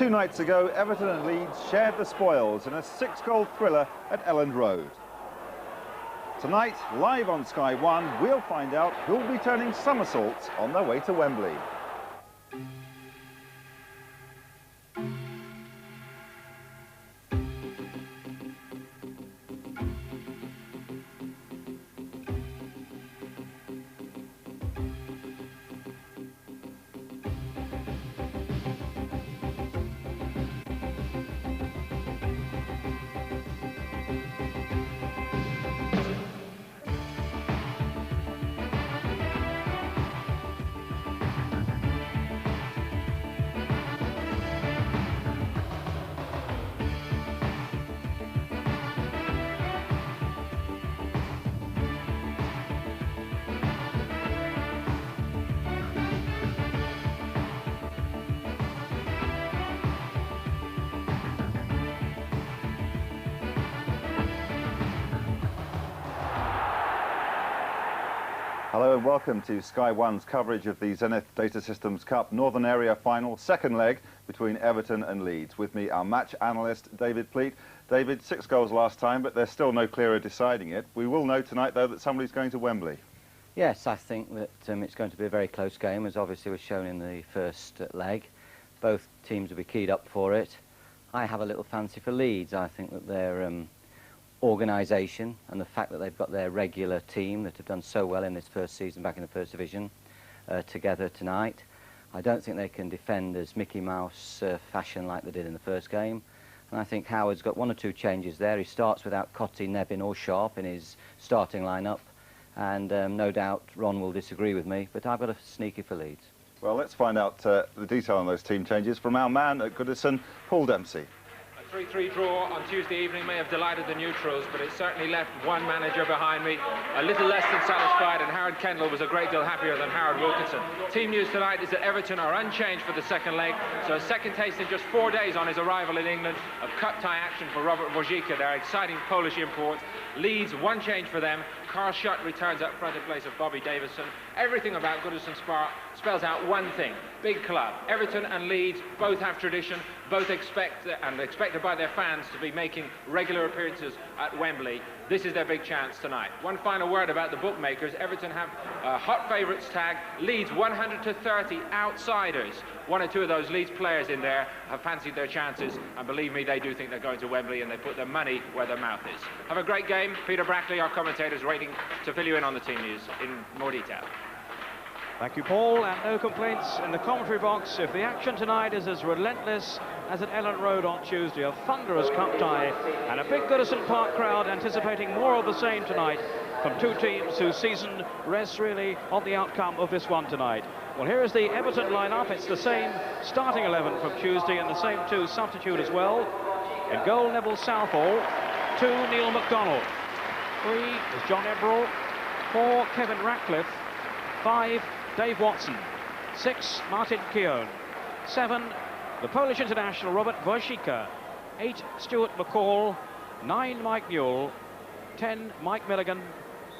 2 nights ago, Everton and Leeds shared the spoils in a 6-goal thriller at Elland Road. Tonight, live on Sky 1, we'll find out who'll be turning somersaults on their way to Wembley. Hello and welcome to Sky 1's coverage of the Zenith Data Systems Cup Northern Area Final, second leg between Everton and Leeds. With me, our match analyst, David Pleat. David, 6 goals last time, but there's still no clearer deciding it. We will know tonight, though, that somebody's going to Wembley. Yes, I think that it's going to be a very close game, as obviously was shown in the first leg. Both teams will be keyed up for it. I have a little fancy for Leeds. I think that they're organisation and the fact that they've got their regular team that have done so well in this first season back in the First Division together tonight. I don't think they can defend as Mickey Mouse fashion like they did in the first game, and I think Howard's got 1 or 2 changes there. He starts without Cottee, Nevin or Sharp in his starting lineup, and no doubt Ron will disagree with me, but I've got a sneaky for Leeds. Well, let's find out the detail on those team changes from our man at Goodison, Paul Dempsey. 3-3 draw on Tuesday evening may have delighted the neutrals, but it certainly left one manager behind me a little less than satisfied, and Howard Kendall was a great deal happier than Howard Wilkinson. Team news tonight is that Everton are unchanged for the second leg, so a second taste in just 4 days on his arrival in England of cut-tie action for Robert Wojcicki, their exciting Polish import. Leeds, 1 change for them. Carl Schutt returns up front in place of Bobby Davison. Everything about Goodison spells out one thing: big club. Everton and Leeds both have tradition, both expected by their fans to be making regular appearances at Wembley. This is their big chance tonight. One final word about the bookmakers. Everton have a hot favourites tag. Leeds 100 to 30 outsiders. 1 or 2 of those Leeds players in there have fancied their chances, and believe me, they do think they're going to Wembley, and they put their money where their mouth is. Have a great game. Peter Brackley, our commentator, is waiting to fill you in on the team news in more detail. Thank you, Paul, and no complaints in the commentary box. If the action tonight is as relentless as at Elland Road on Tuesday, a thunderous cup tie, and a big Goodison Park crowd anticipating more of the same tonight from 2 teams whose season rests really on the outcome of this one tonight. Well, here is the Everton lineup. It's the same starting 11 from Tuesday and the same 2 substitute as well. In goal, Neville Southall. 2, Neil MacDonald. 3 is John Eberle. 4, Kevin Ratcliffe. 5, Dave Watson. 6, Martin Keown. 7, the Polish international Robert Wojcicki. 8, Stuart McCall. 9, Mike Newell. 10, Mike Milligan.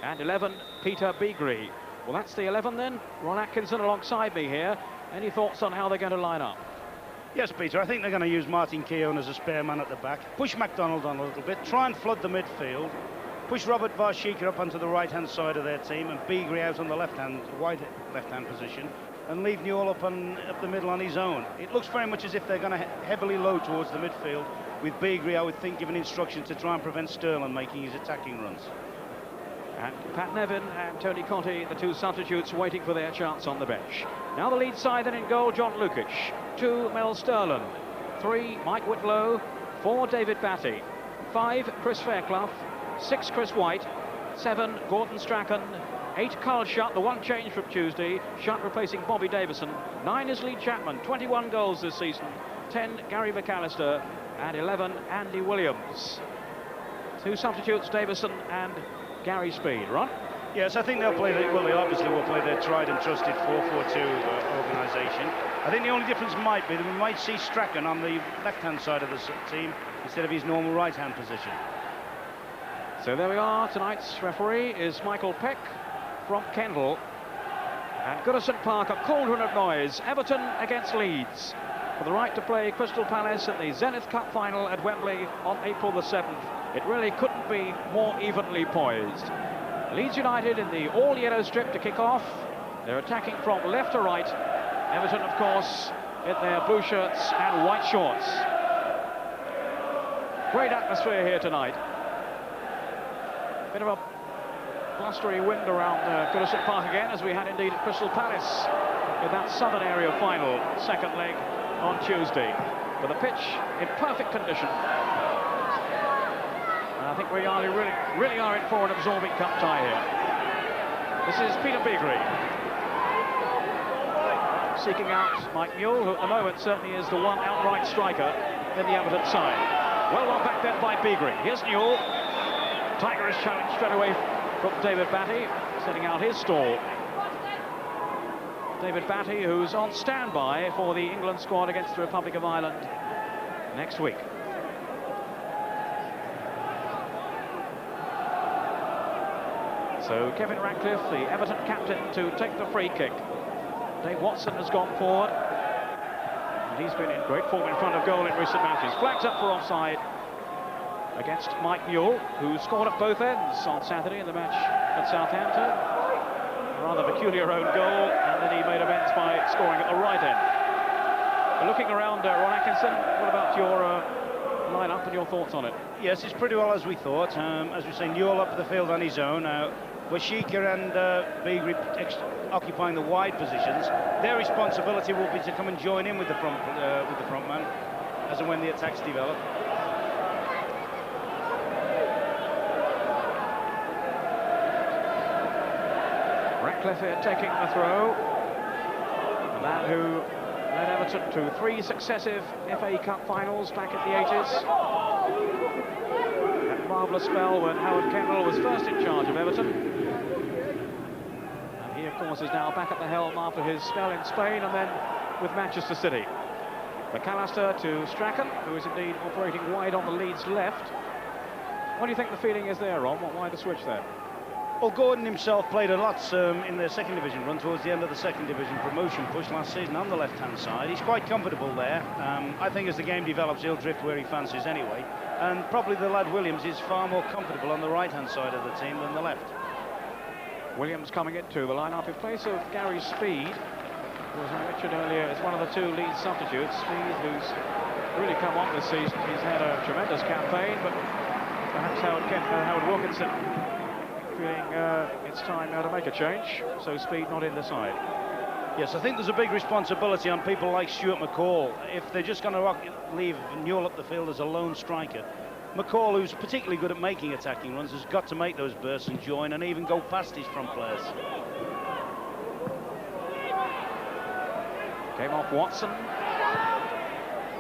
And 11, Peter Beagrie. Well, that's the 11 then. Ron Atkinson alongside me here. Any thoughts on how they're going to line up? Yes, Peter, I think they're going to use Martin Keown as a spare man at the back, push MacDonald on a little bit, try and flood the midfield, push Robert Wojcicki up onto the right-hand side of their team, and Beagrie out on the wide left-hand position, and leave Newell up the middle on his own. It looks very much as if they're going to heavily load towards the midfield, with Beagrie, I would think, given instruction to try and prevent Sterling making his attacking runs. And Pat Nevin and Tony Cottee, the 2 substitutes, waiting for their chance on the bench. Now the lead side, then in goal, John Lukic. 2, Mel Sterling. 3, Mike Whitlow. 4, David Batty. 5, Chris Fairclough. 6, Chris White. 7, Gordon Strachan. 8, Carl Schutt, the 1 change from Tuesday. Schutt replacing Bobby Davison. 9 is Lee Chapman, 21 goals this season. 10, Gary McAllister. And 11, Andy Williams. 2 substitutes, Davison and Gary Speed. Ron? Yes, I think they'll play, they obviously will play their tried and trusted 4-4-2 organisation. I think the only difference might be that we might see Strachan on the left-hand side of the team instead of his normal right-hand position. So there we are. Tonight's referee is Michael Peck from Kendal. And Goodison Park, a cauldron of noise. Everton against Leeds. for the right to play Crystal Palace at the Zenith Cup final at Wembley on April the 7th. It really couldn't be more evenly poised. Leeds United in the all-yellow strip to kick off. They're attacking from left to right. Everton, of course, in their blue shirts and white shorts. Great atmosphere here tonight. Bit of a blustery wind around Goodison Park again, as we had indeed at Crystal Palace with that southern area final, second leg on Tuesday. But the pitch in perfect condition. And I think we are really are in for an absorbing cup tie here. This is Peter Beagrie seeking out Mike Newell, who at the moment certainly is the one outright striker in the Everton side. Well run back then by Beagrie. Here's Newell. Tiger is challenged straight away from David Batty, setting out his stall. David Batty, who's on standby for the England squad against the Republic of Ireland next week. So Kevin Ratcliffe, the Everton captain, to take the free kick. Dave Watson has gone forward, and he's been in great form in front of goal in recent matches. Flags up for offside against Mike Newell, who scored at both ends on Saturday in the match at Southampton. A rather peculiar own goal, and then he made amends by scoring at the right end. But looking around, Ron Atkinson, what about your line-up and your thoughts on it? Yes, it's pretty well as we thought. As we say, Newell up the field on his own. Washika and Beagrie occupying the wide positions. Their responsibility will be to come and join in with the front man as and when the attacks develop. Ratcliffe here taking the throw. The man who led Everton to 3 successive FA Cup finals back in the 80s. That marvellous spell when Howard Kendall was first in charge of Everton. And he, of course, is now back at the helm after his spell in Spain and then with Manchester City. McAllister to Strachan, who is indeed operating wide on the Leeds left. What do you think the feeling is there, Ron? Why the switch there? Well, Gordon himself played a lot in their second division run towards the end of the second division promotion push last season on the left-hand side. He's quite comfortable there. I think as the game develops, he'll drift where he fancies anyway. And probably the lad Williams is far more comfortable on the right-hand side of the team than the left. Williams coming into the line-up in place of Gary Speed, who, as I mentioned earlier, is one of the 2 Leeds substitutes. Speed, who's really come on this season. He's had a tremendous campaign, but perhaps Howard Wilkinson feeling it's time now to make a change, so Speed not in the side. Yes, I think there's a big responsibility on people like Stuart McCall. If they're just going to leave Newell up the field as a lone striker, McCall, who's particularly good at making attacking runs, has got to make those bursts and join and even go past his front players. Came off Watson.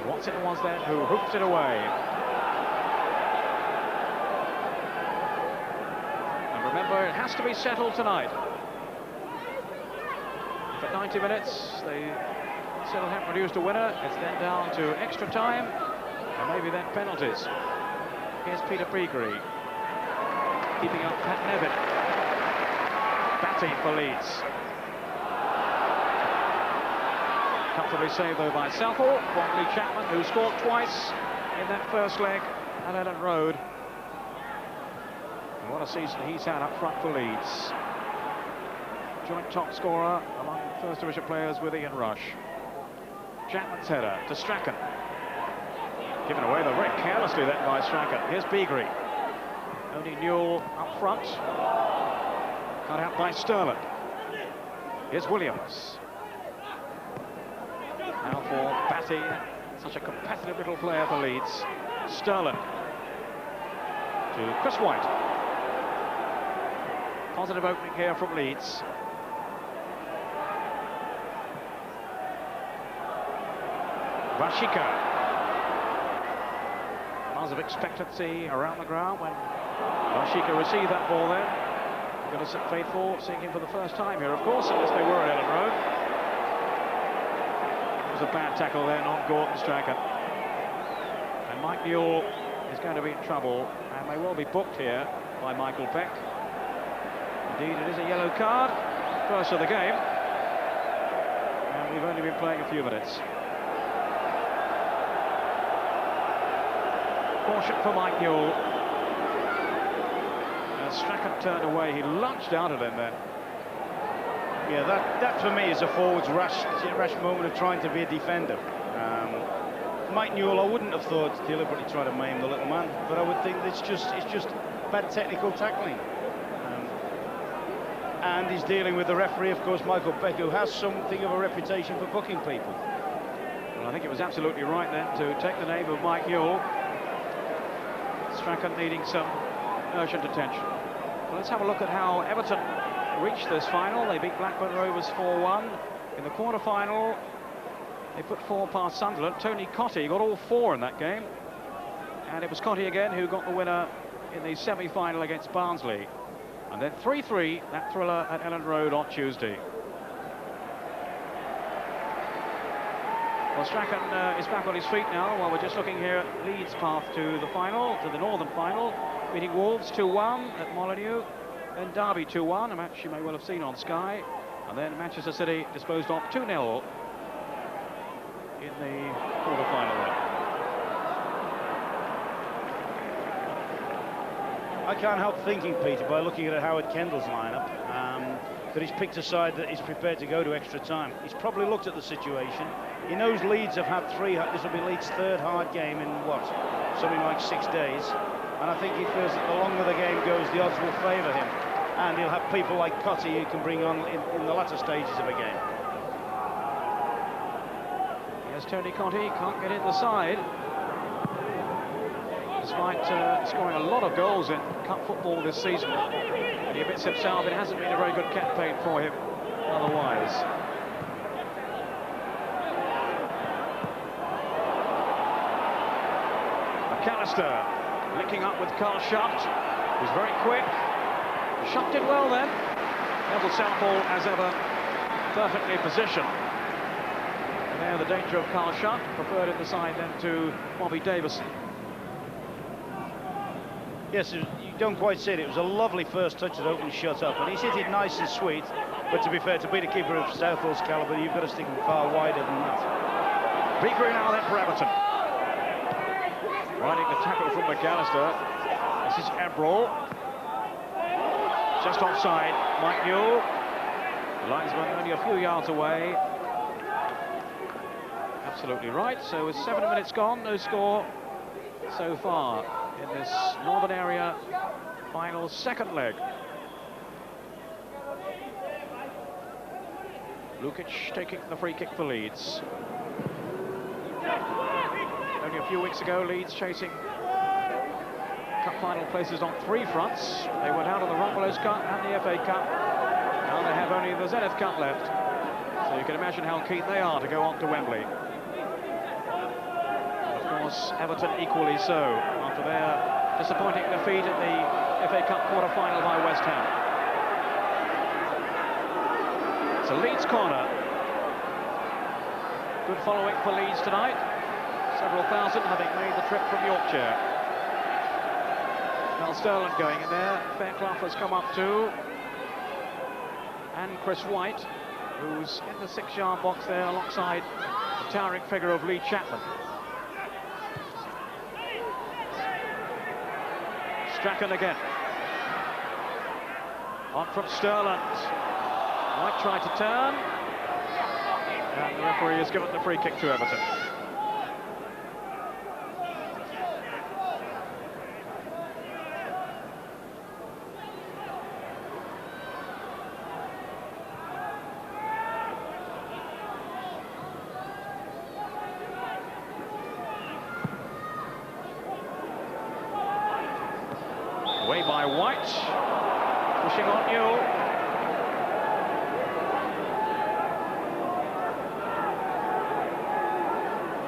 Watson was then who hooked it away. Remember, it has to be settled tonight. If at 90 minutes they still haven't produced a winner, it's then down to extra time and maybe then penalties. Here's Peter Beagrie keeping up Pat Nevin. Batty for Leeds. Comfortably saved though by Southall from Lee Chapman, who scored twice in that first leg at Ellen Road. What a season he's had up front for Leeds. Joint top scorer among first division players with Ian Rush. Chapman's header to Strachan. Given away though very carelessly then by Strachan. Here's Beagrie. Only Newell up front. Cut out by Sterling. Here's Williams. Now for Batty, such a competitive little player for Leeds. Sterling to Chris White. Positive opening here from Leeds. Vashika. Buzz of expectancy around the ground when Vashika received that ball then. Goodison faithful seeing him for the first time here, of course, unless they were at Ellen Road. It was a bad tackle then on Gordon Strachan. And Mike Newell is going to be in trouble, and may well be booked here by Michael Beck. Indeed, it is a yellow card, first of the game, and we've only been playing a few minutes. Caution for Mike Newell. As Strachan turned away, he lunged out at him then. Yeah, that for me is a forward's rash moment of trying to be a defender. Mike Newell, I wouldn't have thought deliberately trying to maim the little man, but I would think it's just bad technical tackling. And he's dealing with the referee, of course, Michael Beck, who has something of a reputation for booking people. Well, I think it was absolutely right then to take the name of Mike Newell. Strachan needing some urgent attention. Well, let's have a look at how Everton reached this final. They beat Blackburn Rovers 4-1. In the quarter-final, they put 4 past Sunderland. Tony Cottee got all 4 in that game. And it was Cottee again who got the winner in the semi-final against Barnsley. And then 3-3, that thriller at Ellen Road on Tuesday. Well, Strachan is back on his feet now, while we're just looking here at Leeds' path to the final, to the Northern final, beating Wolves 2-1 at Molineux, then Derby 2-1, a match you may well have seen on Sky, and then Manchester City disposed of 2-0 in the quarter-final then. I can't help thinking, Peter, by looking at Howard Kendall's lineup, that he's picked a side that is prepared to go to extra time. He's probably looked at the situation. He knows Leeds have had 3. This will be Leeds' 3rd hard game in what, something like 6 days. And I think he feels that the longer the game goes, the odds will favour him. And he'll have people like Cottee who can bring on in the latter stages of a game. Yes, Tony Cottee can't get in the side. Despite scoring a lot of goals in cup football this season, and he admits himself it hasn't been a very good campaign for him otherwise. McAllister linking up with Carl Shutt, who's very quick. Shutt did well then. Neville Southall, as ever, perfectly positioned. And there the danger of Carl Shutt, preferred in the side then to Bobby Davison. Yes, you don't quite see it. It was a lovely first touch that opened Shutt up, and he's hit it nice and sweet. But to be fair, to beat a keeper of Southall's calibre, you've got to stick him far wider than that. Vickery now then for Everton. Riding the tackle from McAllister. This is Ebrel. Just offside, Mike Newell. The linesman only a few yards away. Absolutely right. So with 7 minutes gone, no score so far in this Northern Area final second leg. Lukic taking the free kick for Leeds. Only a few weeks ago, Leeds chasing cup final places on 3 fronts. They went out of the Rumbelows Cup and the FA Cup. Now they have only the Zenith Cup left. So you can imagine how keen they are to go on to Wembley. And of course, Everton equally so, after their disappointing defeat at the FA Cup quarter-final by West Ham. It's a Leeds corner. Good following for Leeds tonight. Several thousand having made the trip from Yorkshire. Mel Sterland going in there. Fairclough has come up too. And Chris White, who's in the 6-yard box there alongside the towering figure of Lee Chapman. Strachan again. On from Sterland. White tried to turn. And the referee has given the free kick to Everton. Away by White, pushing on Newell.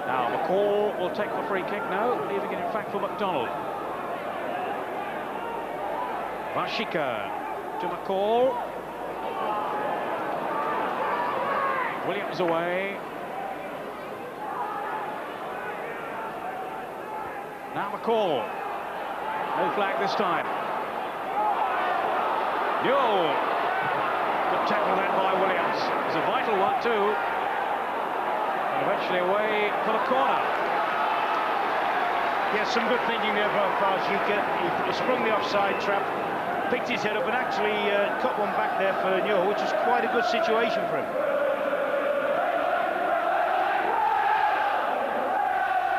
Now McCall will take the free kick now, leaving it in fact for McDonald. Vashika to McCall. Williams away. Now McCall. No flag this time. Newell. Good tackle then by Williams. It's a vital one too. And eventually away for the corner. Yes, some good thinking there by Varshika. He sprung the offside trap, picked his head up and actually cut one back there for Newell, which is quite a good situation for him.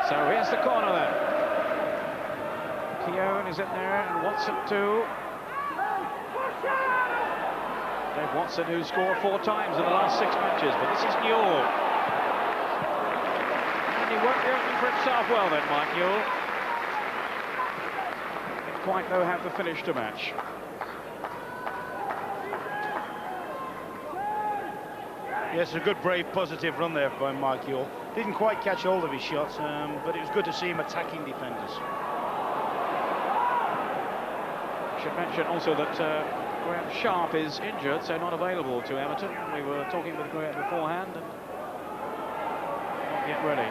So here's the corner then. Keown is in there and Watson too. Dave Watson, who scored 4 times in the last 6 matches, but this is Newell. And he worked the opening for himself well then, Mike Newell. Didn't quite know how to finish the match. Yes, a good, brave, positive run there by Mike Newell. Didn't quite catch hold of his shot, but it was good to see him attacking defenders. I should mention also that Graham Sharp is injured, so not available to Everton. We were talking with Graham beforehand and not yet ready.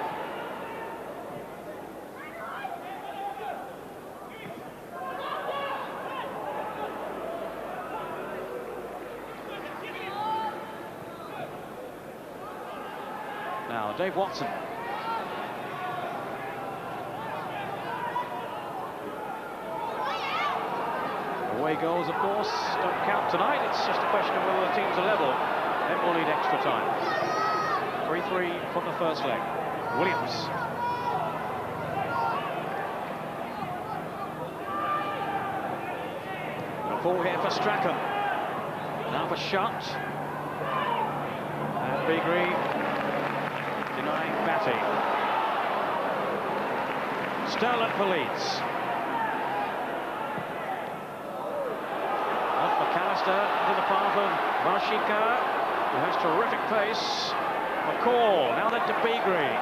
Now, Dave Watson. Away goals, of course, don't count tonight. It's just a question of whether the teams are level. Then we'll need extra time. 3-3 from the first leg. Williams. The ball here for Strachan. Now for Shutt. And Beagrie denying Batty. Stalemate for Leeds. Into the path of Varshika, who has terrific pace. McCall, now then to Beagrie.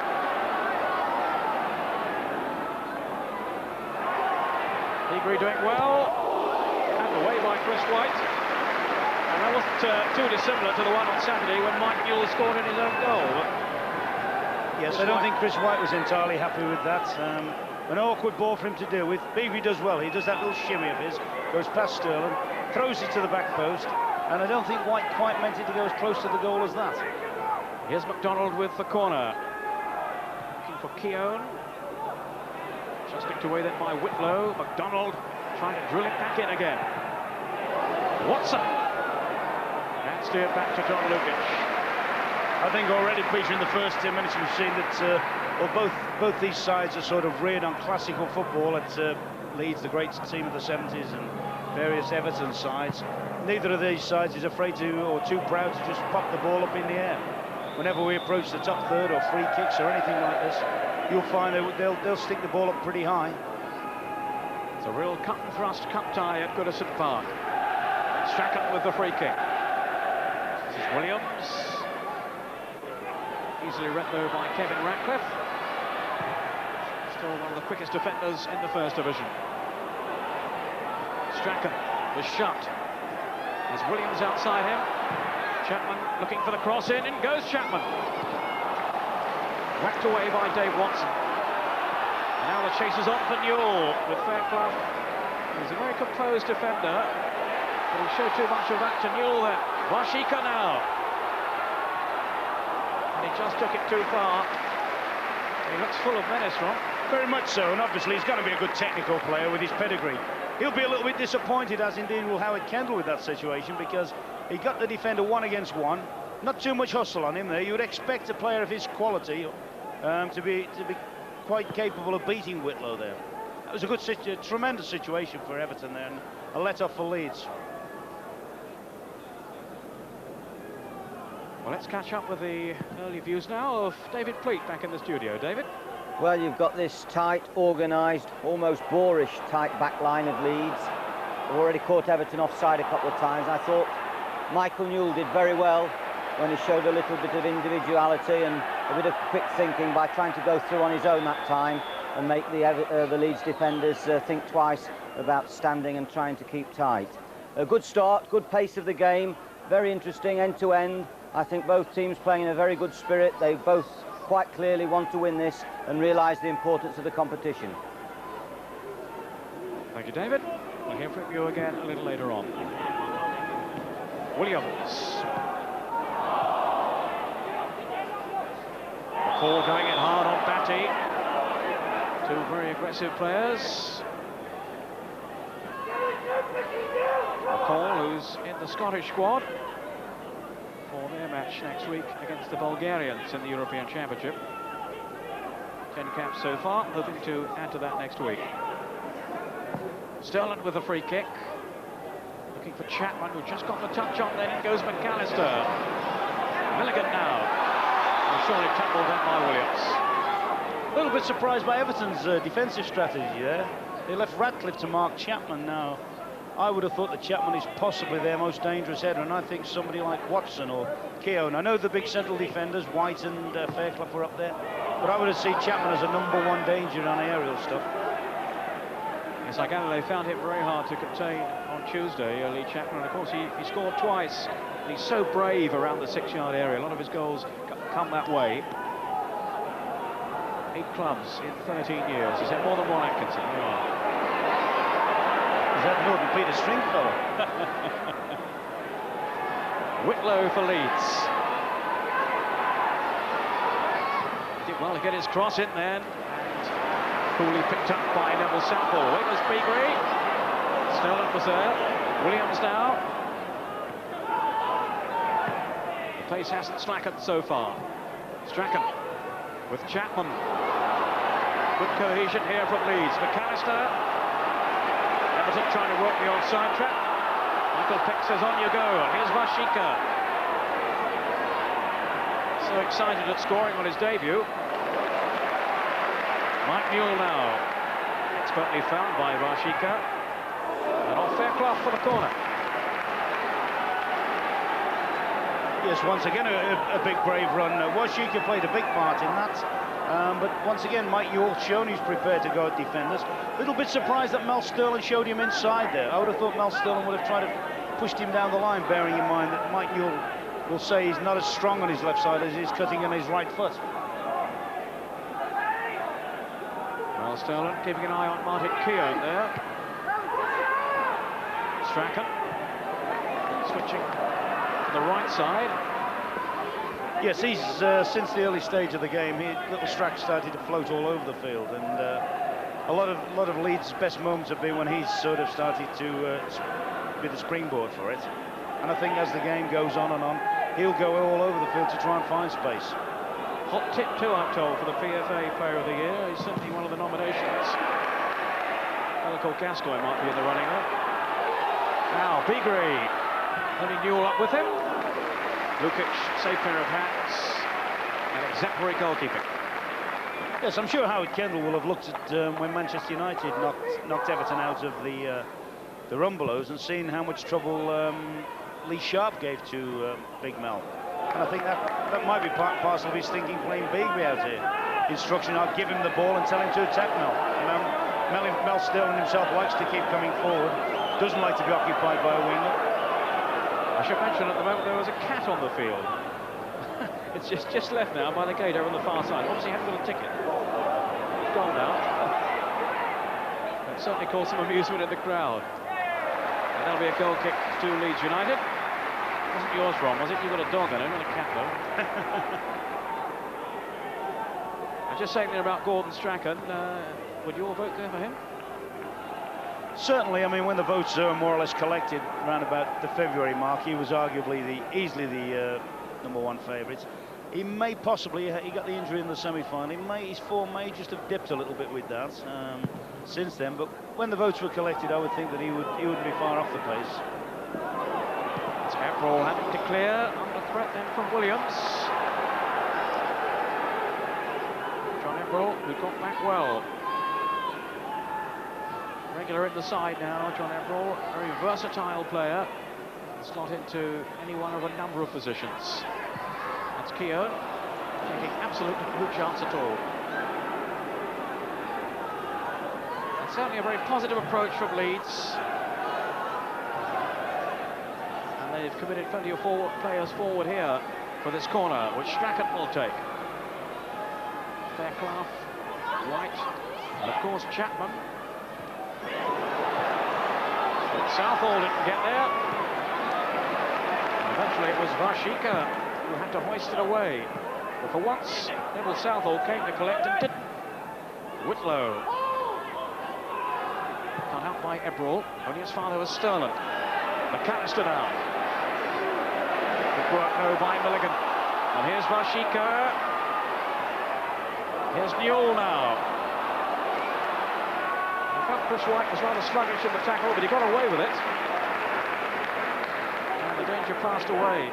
Beagrie doing well, and away by Chris White. And that wasn't too dissimilar to the one on Saturday when Mike Newell scored in his own goal. Yes, I don't think Chris White was entirely happy with that. An awkward ball for him to deal with. Beagrie does well. He does that little shimmy of his, goes past Sterling, throws it to the back post, and I don't think White quite meant it to go as close to the goal as that. Here's McDonald with the corner. Looking for Keown. Just picked away then by Whitlow. McDonald trying to drill it back in again. Watson. And steered back to John Lukic. I think already, Peter, in the first 10 minutes we've seen that both these sides are sort of reared on classical football at Leeds, the great team of the 70s, and various Everton sides. Neither of these sides is afraid to, or too proud to just pop the ball up in the air. Whenever we approach the top third or free kicks or anything like this, you'll find they'll stick the ball up pretty high. It's a real cut and thrust cup tie at Goodison Park. Strachan with the free kick. This is Williams. Easily read though by Kevin Ratcliffe. Still one of the quickest defenders in the First Division. Strachan was shut. There's Williams outside him. Chapman looking for the cross in, and goes Chapman. Whacked away by Dave Watson. And now the chase is on for Newell with Fairclough. He's a very composed defender, but he showed too much of that to Newell there. Varshika now. And he just took it too far. He looks full of menace, Ron. Very much so, and obviously he's going to be a good technical player with his pedigree. He'll be a little bit disappointed, as indeed will Howard Kendall, with that situation, because he got the defender 1-against-1. Not too much hustle on him there. You would expect a player of his quality to be quite capable of beating Whitlow there. That was a tremendous situation for Everton there, and a let-off for Leeds. Well, let's catch up with the early views now of David Pleat back in the studio. David? Well, you've got this tight, organised, almost boorish tight back line of Leeds. They've already caught Everton offside a couple of times. I thought Michael Newell did very well when he showed a little bit of individuality and a bit of quick thinking by trying to go through on his own that time and make the Leeds defenders think twice about standing and trying to keep tight. A good start, good pace of the game, very interesting end-to-end. I think both teams playing in a very good spirit. They both quite clearly want to win this and realise the importance of the competition. Thank you, David. We'll hear from you again a little later on. Williams. The ball going in hard on Batty. Two very aggressive players. McCall, who's in the Scottish squad for their match next week against the Bulgarians in the European Championship. 10 caps so far, hoping to add to that next week. Sterling with a free kick. Looking for Chapman, who just got the touch on, then in goes McAllister. Milligan now. Will surely tackled then by Williams. A little bit surprised by Everton's defensive strategy there. They left Ratcliffe to mark Chapman now. I would have thought that Chapman is possibly their most dangerous header, and I think somebody like Watson or Keown. I know the big central defenders, White and Fairclough, were up there, but I would have seen Chapman as a #1 danger on aerial stuff. Yes, I gather they found it very hard to contain on Tuesday, Lee Chapman, and of course he scored twice. And he's so brave around the 6-yard area. A lot of his goals come that way. 8 clubs in 13 years. He's had more than one Atkinson. There you are. Is that Norton Peter Stringfellow? Whitlow for Leeds. Did well to get his cross in then. Coolly picked up by Neville Southall. It was Beagrie. Sterling was there. Williams now. The pace hasn't slackened so far. Strachan with Chapman. Good cohesion here from Leeds. McAllister. Everton trying to work the onside trap. Michael Peck says, on you go. Here's Vashika. So excited at scoring on his debut. Mike Newell now. Expertly found by Vashika. And off Fairclough for the corner. Yes, once again, a big brave run. Vashika played a big part in that. But once again, Mike Newell shown he's prepared to go at defenders. A little bit surprised that Mel Sterling showed him inside there. I would have thought Mel Sterling would have tried to push him down the line, bearing in mind that Mike Newell will say he's not as strong on his left side as he's cutting on his right foot. Mel Sterling keeping an eye on Martin Keown there. Strachan switching to the right side. Yes, he's since the early stage of the game, little Strack started to float all over the field, and a lot of Leeds' best moments have been when he's sort of started to be the springboard for it. And I think as the game goes on and on, he'll go all over the field to try and find space. Hot tip too, I'm told, for the PFA Player of the Year. He's certainly one of the nominations. A fellow called Gascoigne might be in the running there. Now Beagrie, only Newell up with him. Lukic, safe pair of hands, and exemplary goalkeeping. Yes, I'm sure Howard Kendall will have looked at when Manchester United knocked Everton out of the Rumbelows and seen how much trouble Lee Sharp gave to Big Mel. And I think that might be parcel of his thinking, playing Beagrie out here. Instruction, I'll give him the ball and tell him to attack Mel. Mel Sterling himself likes to keep coming forward, doesn't like to be occupied by a winger. I should mention at the moment there was a cat on the field. It's just left now by the gate over on the far side. Obviously hadn't got a ticket. It's gone now. It certainly caused some amusement in the crowd. And that'll be a goal kick to Leeds United. Wasn't yours, Ron, was it? You've got a dog, I know, not a cat though. I'm just saying there about Gordon Strachan. Would your vote go for him? Certainly, I mean, when the votes are more or less collected around about the February mark, he was arguably easily the #1 favourite. He may possibly, he got the injury in the semi-final, his form may just have dipped a little bit with that since then, but when the votes were collected, I would think that he wouldn't be far off the pace. It's April having to clear under threat then from Williams. John April, who got back well. Regular in the side now, John April, very versatile player. Slot into any one of a number of positions. That's Keown, taking absolutely no chance at all. And certainly a very positive approach from Leeds. And they've committed plenty of players forward here for this corner, which Strachan will take. Fairclough, White, and of course Chapman. But Southall didn't get there. Eventually it was Vashika who had to hoist it away. But for once, Neville Southall came to collect and didn't. Whitlow. Cut out by Ebrel. Only his father was Sterling. McAllister now. Good work, though, by Milligan. And here's Vashika. Here's Newell now. I felt Chris White was rather sluggish in the tackle, but he got away with it. And the danger passed away.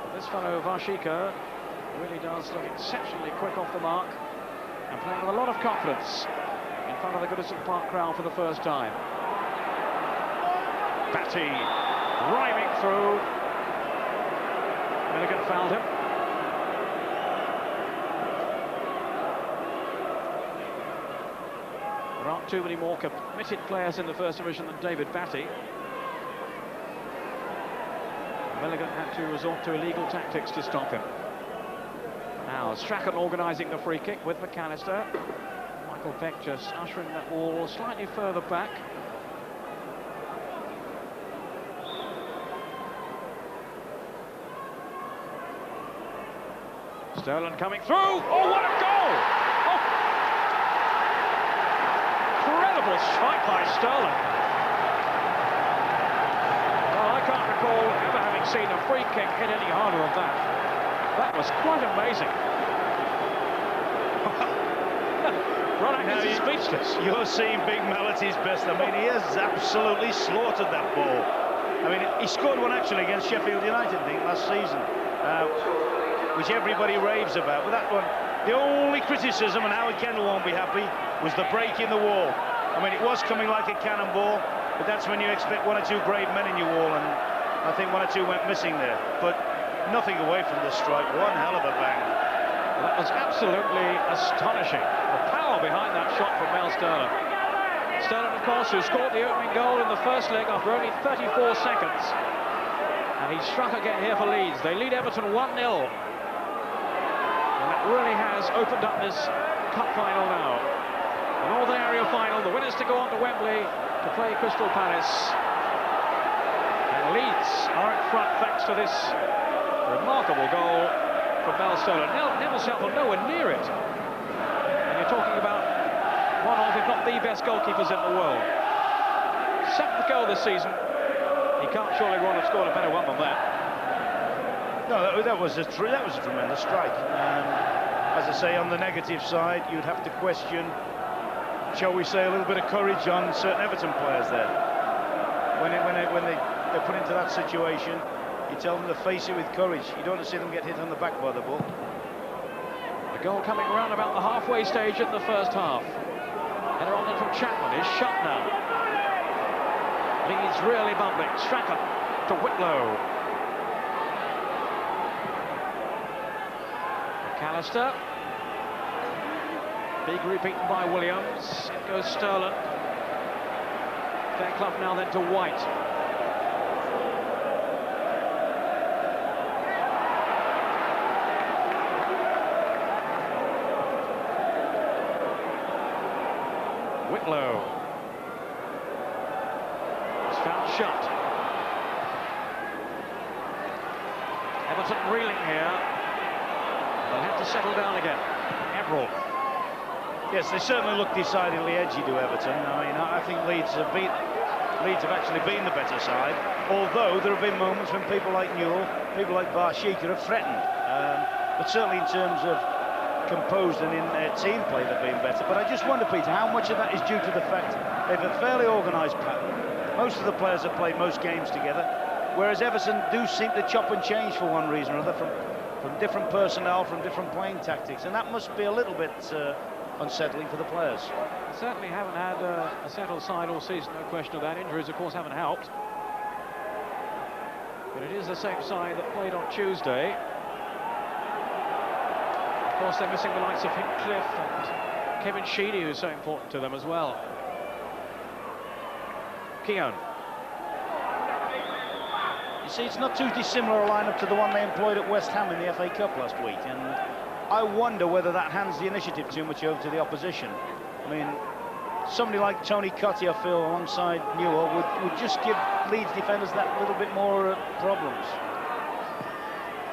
But this fellow, Vashika, really does look exceptionally quick off the mark and playing with a lot of confidence in front of the Goodison Park crowd for the first time. Batty driving through. Milligan fouled him. There aren't too many more committed players in the first division than David Batty. Milligan had to resort to illegal tactics to stop him. Now Strachan organising the free kick with McAllister. Michael Peck just ushering that ball slightly further back. Sterling coming through. Oh, what a goal! Oh. Incredible strike by Sterling. Well, I can't recall ever having seen a free kick hit any harder than that. That was quite amazing. Ron is speechless. You're seeing Big Mel at his best. I mean, he has absolutely slaughtered that ball. I mean, he scored one actually against Sheffield United, I think, last season, which everybody raves about. But that one, the only criticism, and Howard Kendall won't be happy, was the break in the wall. I mean, it was coming like a cannonball, but that's when you expect one or two brave men in your wall, and I think one or two went missing there. But nothing away from the strike. One hell of a bang. That was absolutely astonishing. The power behind that shot from Mel Sterling. Sterling, of course, who scored the opening goal in the first leg after only 34 seconds. And he struck again here for Leeds. They lead Everton 1-0. And that really has opened up this cup final now. An Northern Area final, the winners to go on to Wembley to play Crystal Palace. And Leeds are in front thanks to this remarkable goal from Mel Sterling. Neville Southall nowhere near it. And you're talking about one of, if not the best goalkeepers in the world. 7th goal this season. He can't surely run have scored a better one than that. No, that was a tremendous strike. As I say, on the negative side, you'd have to question, shall we say, a little bit of courage on certain Everton players there. When they're put into that situation, you tell them to face it with courage. You don't want to see them get hit on the back by the ball. The goal coming around about the halfway stage in the first half. Header on in from Chapman is shot now. Leeds really bumping. Strachan to Whitlow. McAllister. Big beaten by Williams. It goes Sterling. Fairclough now then to White. Whitlow. It's found shot. Everton reeling here. They'll have to settle down again. Ebrel. Yes, they certainly look decidedly edgy to Everton. I mean, I think Leeds have actually been the better side, although there have been moments when people like Newell, people like Vashika have threatened. But certainly in terms of composed and in team play, they've been better. But I just wonder, Peter, how much of that is due to the fact they've a fairly organised pattern. Most of the players have played most games together, whereas Everton do seem to chop and change for one reason or other from different personnel, from different playing tactics, and that must be a little bit unsettling for the players. They certainly haven't had a settled side all season, no question of that. Injuries, of course, haven't helped. But it is the same side that played on Tuesday. Of course, they're missing the likes of Hinchcliffe and Kevin Sheedy, who's so important to them as well. Keown. You see, it's not too dissimilar a lineup to the one they employed at West Ham in the FA Cup last week, and I wonder whether that hands the initiative too much over to the opposition. I mean, somebody like Tony Cottee, I feel, alongside Newell would just give Leeds defenders that little bit more problems.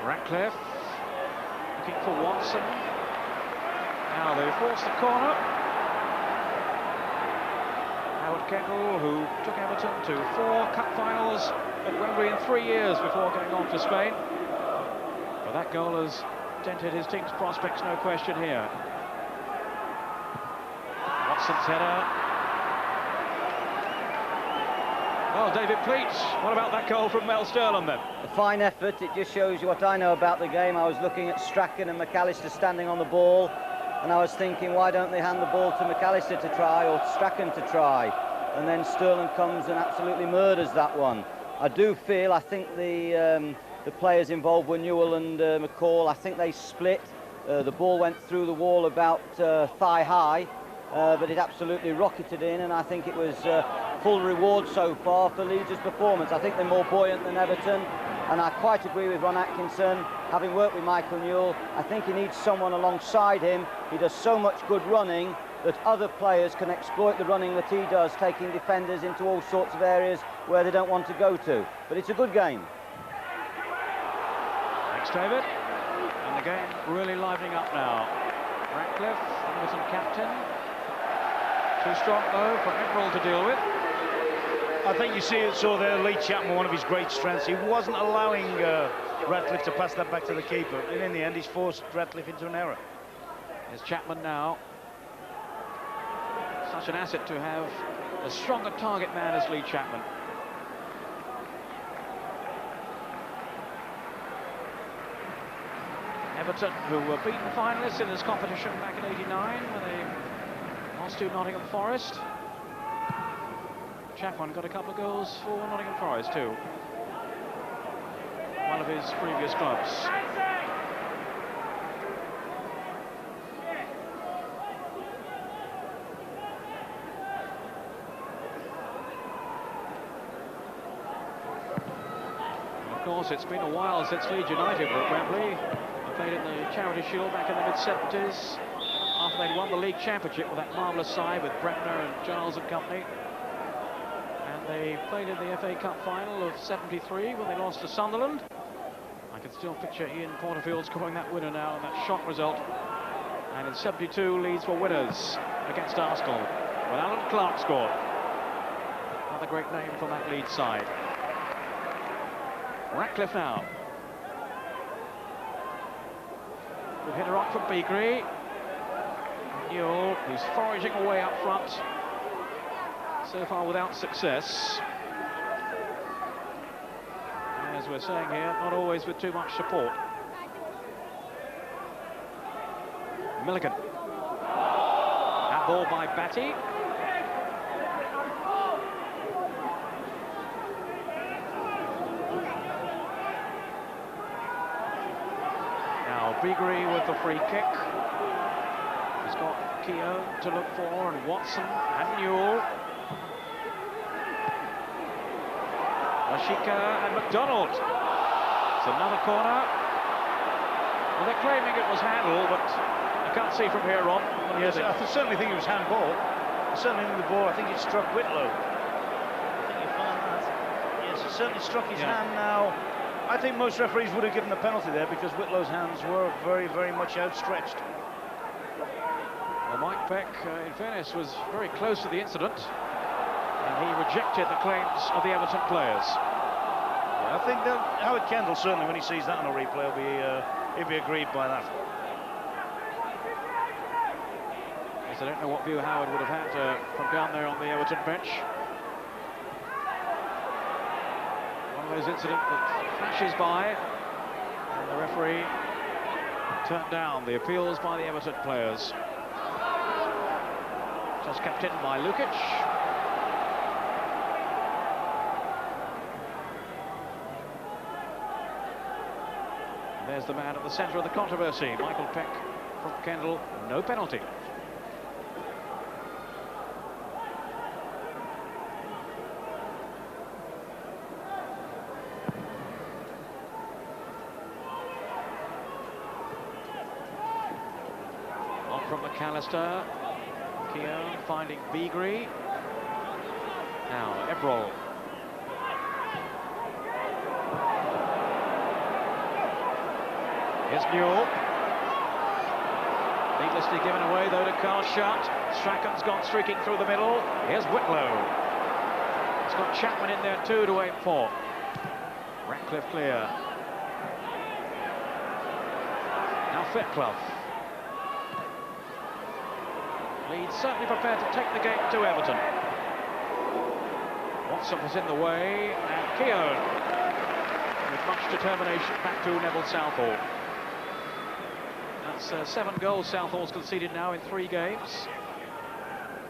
Ratcliffe looking for Watson. Now they forced the corner. Howard Kendall, who took Everton to 4 cup finals at Wembley in 3 years before going on to Spain. But that goal has dented his team's prospects, no question here. Watson's header. Well, David Pleat, what about that goal from Mel Sterling then? A fine effort. It just shows you what I know about the game. I was looking at Strachan and McAllister standing on the ball, and I was thinking, why don't they hand the ball to McAllister to try, or Strachan to try? And then Sterling comes and absolutely murders that one. I think the players involved were Newell and McCall. I think they split. The ball went through the wall about thigh high, but it absolutely rocketed in, and I think it was full reward so far for Leeds' performance. I think they're more buoyant than Everton, and I quite agree with Ron Atkinson. Having worked with Michael Newell, I think he needs someone alongside him. He does so much good running that other players can exploit the running that he does, taking defenders into all sorts of areas where they don't want to go to. But it's a good game. Thanks, David. And the game really livening up now. Ratcliffe, Everton captain. Too strong, though, for Everall to deal with. I think you saw there Lee Chapman, one of his great strengths. He wasn't allowing Ratcliffe to pass that back to the keeper. And in the end, he's forced Ratcliffe into an error. Here's Chapman now. Such an asset to have as strong a target man as Lee Chapman. Everton, who were beaten finalists in this competition back in '89 when they lost to Nottingham Forest. Chapman got a couple of goals for Nottingham Forest too. One of his previous clubs. And of course, it's been a while since Leeds United were at Wembley. They played in the Charity Shield back in the mid-70s after they'd won the league championship with that marvellous side with Bremner and Giles and company. And they played in the FA Cup final of '73 when they lost to Sunderland. I can still picture Ian Porterfield scoring that winner now in that shock result. And in '72, Leeds were winners against Arsenal when Alan Clark scored. Another great name from that Leeds side. Ratcliffe now. Good header up from Beagrie. Newell, who's foraging away up front. So far without success. As we're saying here, not always with too much support. Milligan. That ball by Batty. Now Beagrie with the free kick. He's got Keogh to look for, and Watson and Newell. Ashika and McDonald. It's another corner. Well, they're claiming it was handle, but I can't see from here on. Yes, I certainly think it was handball. Certainly in the ball, I think it struck Whitlow. I think you find that. Yes, it certainly struck his hand now. I think most referees would have given a penalty there because Whitlow's hands were very, very much outstretched. Well, Mike Peck, in fairness, was very close to the incident. And he rejected the claims of the Everton players. Yeah, I think that Howard Kendall, certainly when he sees that on a replay, he'll be aggrieved by that. Yes, I don't know what view Howard would have had from down there on the Everton bench. One of those incidents that flashes by, and the referee turned down the appeals by the Everton players. Just kept in by Lukic. There's the man at the centre of the controversy, Michael Peck from Kendall, no penalty. On from McAllister, Keogh finding Beagrie. Now Everall. Here's Newell. Needlessly given away, though, to Carl Shutt. Strachan's gone streaking through the middle. Here's Whitlow. He's got Chapman in there, too, to aim for. Ratcliffe clear. Now Fairclough. Leeds certainly prepared to take the game to Everton. Watson was in the way, and Keown, with much determination, back to Neville Southall. That's 7 goals Southall's conceded now in 3 games.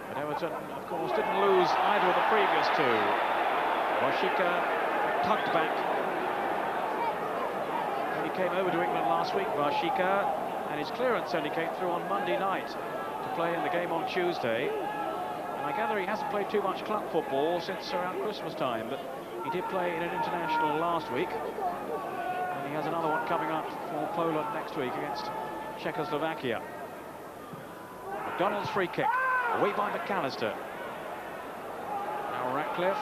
But Everton, of course, didn't lose either of the previous 2. Varshika tugged back. When he came over to England last week, Varshika, and his clearance only came through on Monday night to play in the game on Tuesday. And I gather he hasn't played too much club football since around Christmas time, but he did play in an international last week. And he has another one coming up for Poland next week against Czechoslovakia. McDonald's free kick, away by McAllister. Now Ratcliffe.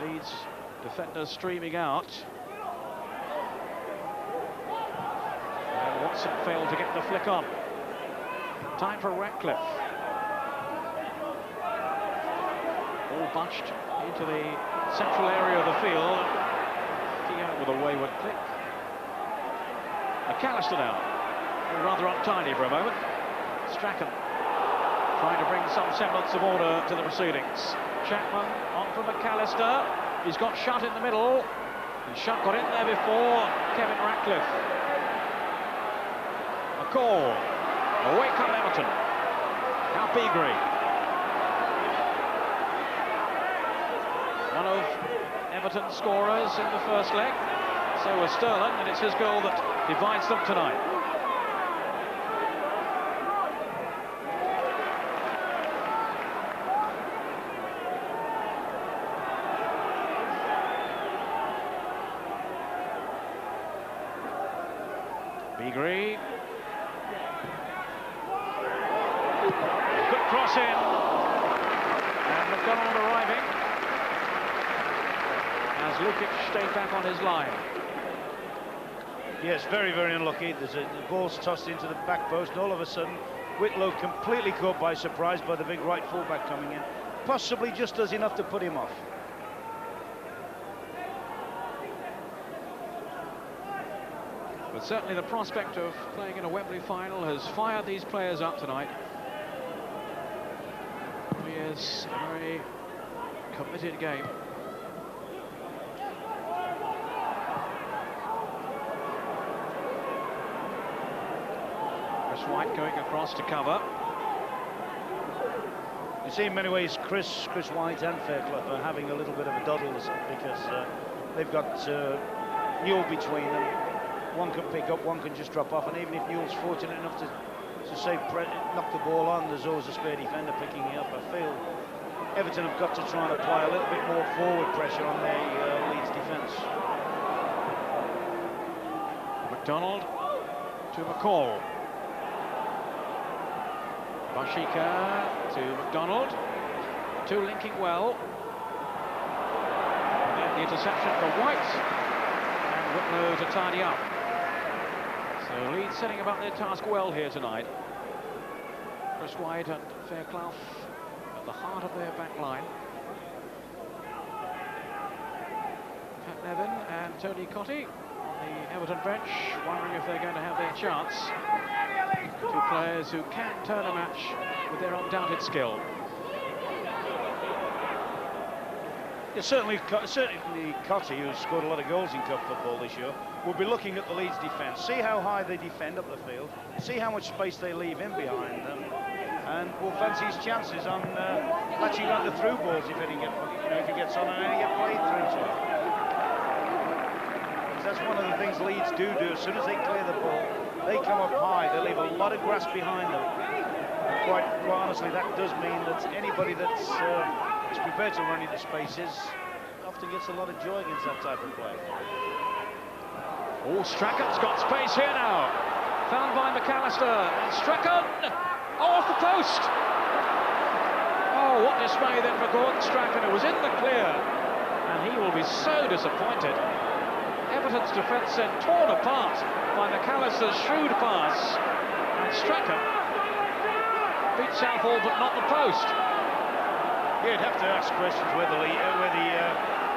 Leeds defenders streaming out. And Watson failed to get the flick on. Time for Ratcliffe. All bunched into the central area of the field. Keown with a wayward flick. McAllister now, rather untidy for a moment. Strachan trying to bring some semblance of order to the proceedings. Chapman on for McAllister. He's got Shutt in the middle. And Shutt got in there before Kevin Ratcliffe. A call. Away come Everton. Now Beagrie. One of Everton's scorers in the first leg. So was Sterling, and it's his goal that divides them tonight. Beagrie. Good cross in. And McDonald arriving. As Lukic stayed back on his line. Yes, very, very unlucky. The ball's tossed into the back post, and all of a sudden, Whitlow completely caught by surprise by the big right fullback coming in. Possibly just does enough to put him off. But certainly the prospect of playing in a Wembley final has fired these players up tonight. It is a very committed game. Chris White going across to cover. You see, in many ways, Chris White and Fairclough are having a little bit of a doddle because they've got Newell between them. One can pick up, one can just drop off, and even if Newell's fortunate enough to say knock the ball on, there's always a spare defender picking it up. I feel Everton have got to try and apply a little bit more forward pressure on their Leeds defence. McDonald to McCall. Varshika to McDonald. The 2 linking well. And the interception for White. And Whitlow to tidy up. So Leeds setting about their task well here tonight. Chris White and Fairclough at the heart of their back line. Pat Nevin and Tony Cottee on the Everton bench, wondering if they're going to have their chance. 2 players who can turn a match with their undoubted skill. Yeah, certainly Cottee, who's scored a lot of goals in cup football this year, will be looking at the Leeds defence, see how high they defend up the field, see how much space they leave in behind them, and will fancy his chances on latching on to through balls if he gets on and any get played through to him. That's one of the things Leeds do. As soon as they clear the ball, they come up high. They leave a lot of grass behind them. And quite honestly, that does mean that anybody that's is prepared to run into spaces often gets a lot of joy against that type of play. Oh, Strachan's got space here now. Found by McAllister. And Strachan off the post. Oh, what dismay then for Gordon Strachan, who was in the clear. And he will be so disappointed. Everton's defence then torn apart by McAllister's shrewd pass. And Strachan beat Southall, but not the post. Yeah, you'd have to ask questions where the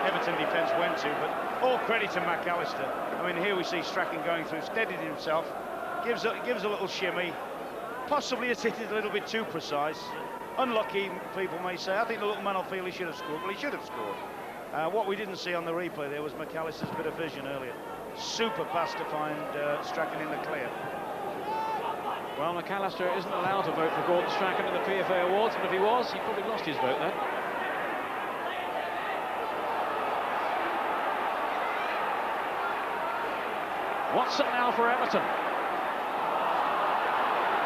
Everton defence went to, but all credit to McAllister. I mean, here we see Strachan going through, steadied himself, gives a little shimmy, possibly has hit it a little bit too precise. Unlucky, people may say. I think the little man will feel he should have scored, but he should have scored. What we didn't see on the replay there was McAllister's bit of vision earlier. Super pass to find Strachan in the clear. Well, McAllister isn't allowed to vote for Gordon Strachan in the PFA Awards, but if he was, he probably lost his vote then. Watson now for Everton.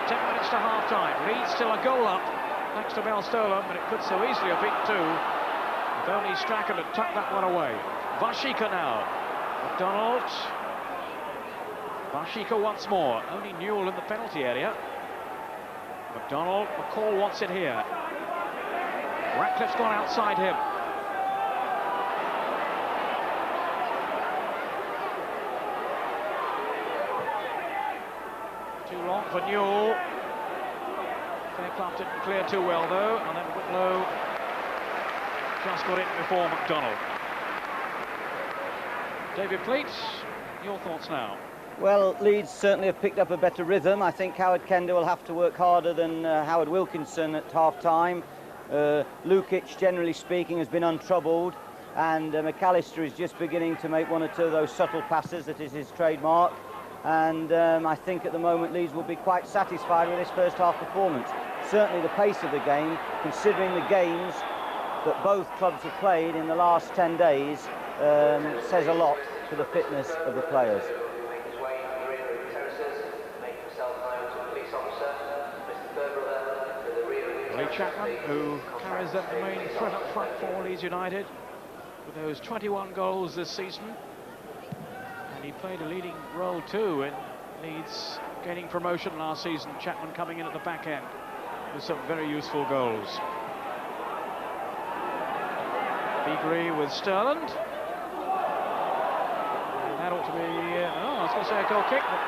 10 minutes to half-time. Leeds still a goal up, thanks to Stolen, but it could so easily have been two. If only Strachan had tucked that one away. Vashika now. McDonald. Vashika once more. Only Newell in the penalty area. McDonald. McCall wants it here. Ratcliffe's gone outside him. Too long for Newell. Fairclough didn't clear too well though, and then Whitlow just got it before McDonald. David Pleat, your thoughts now? Well, Leeds certainly have picked up a better rhythm. I think Howard Kender will have to work harder than Howard Wilkinson at half-time. Lukic, generally speaking, has been untroubled, and McAllister is just beginning to make one or two of those subtle passes that is his trademark. And I think at the moment Leeds will be quite satisfied with this first half performance. Certainly the pace of the game, considering the games that both clubs have played in the last 10 days, says a lot for the fitness of the players. Lee Chapman, who carries the main threat up front for Leeds United with those 21 goals this season. And he played a leading role too in Leeds gaining promotion last season. Chapman coming in at the back end with some very useful goals. Beagrie with Sterland. And that ought to be, I was going to say a goal kick, but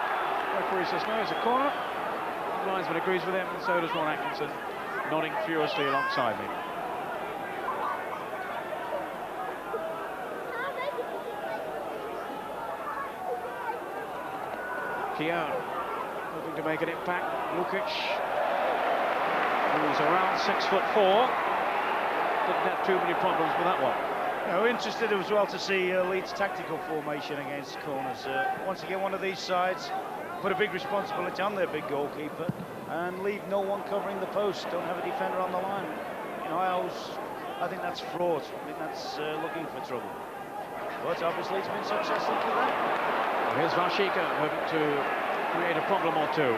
the referee says no, it's a corner. The linesman agrees with him, and so does Ron Atkinson, nodding furiously alongside me. Keown hoping to make an impact. Lukic, who's around 6'4", didn't have too many problems with that one. No, interested as well to see Leeds' tactical formation against corners. Once again, one of these sides put a big responsibility on their big goalkeeper and leave no one covering the post. Don't have a defender on the line. You know, I think that's fraud. I think that's looking for trouble. But obviously it's been successful for them. Well, here's Vashika hoping to create a problem or two.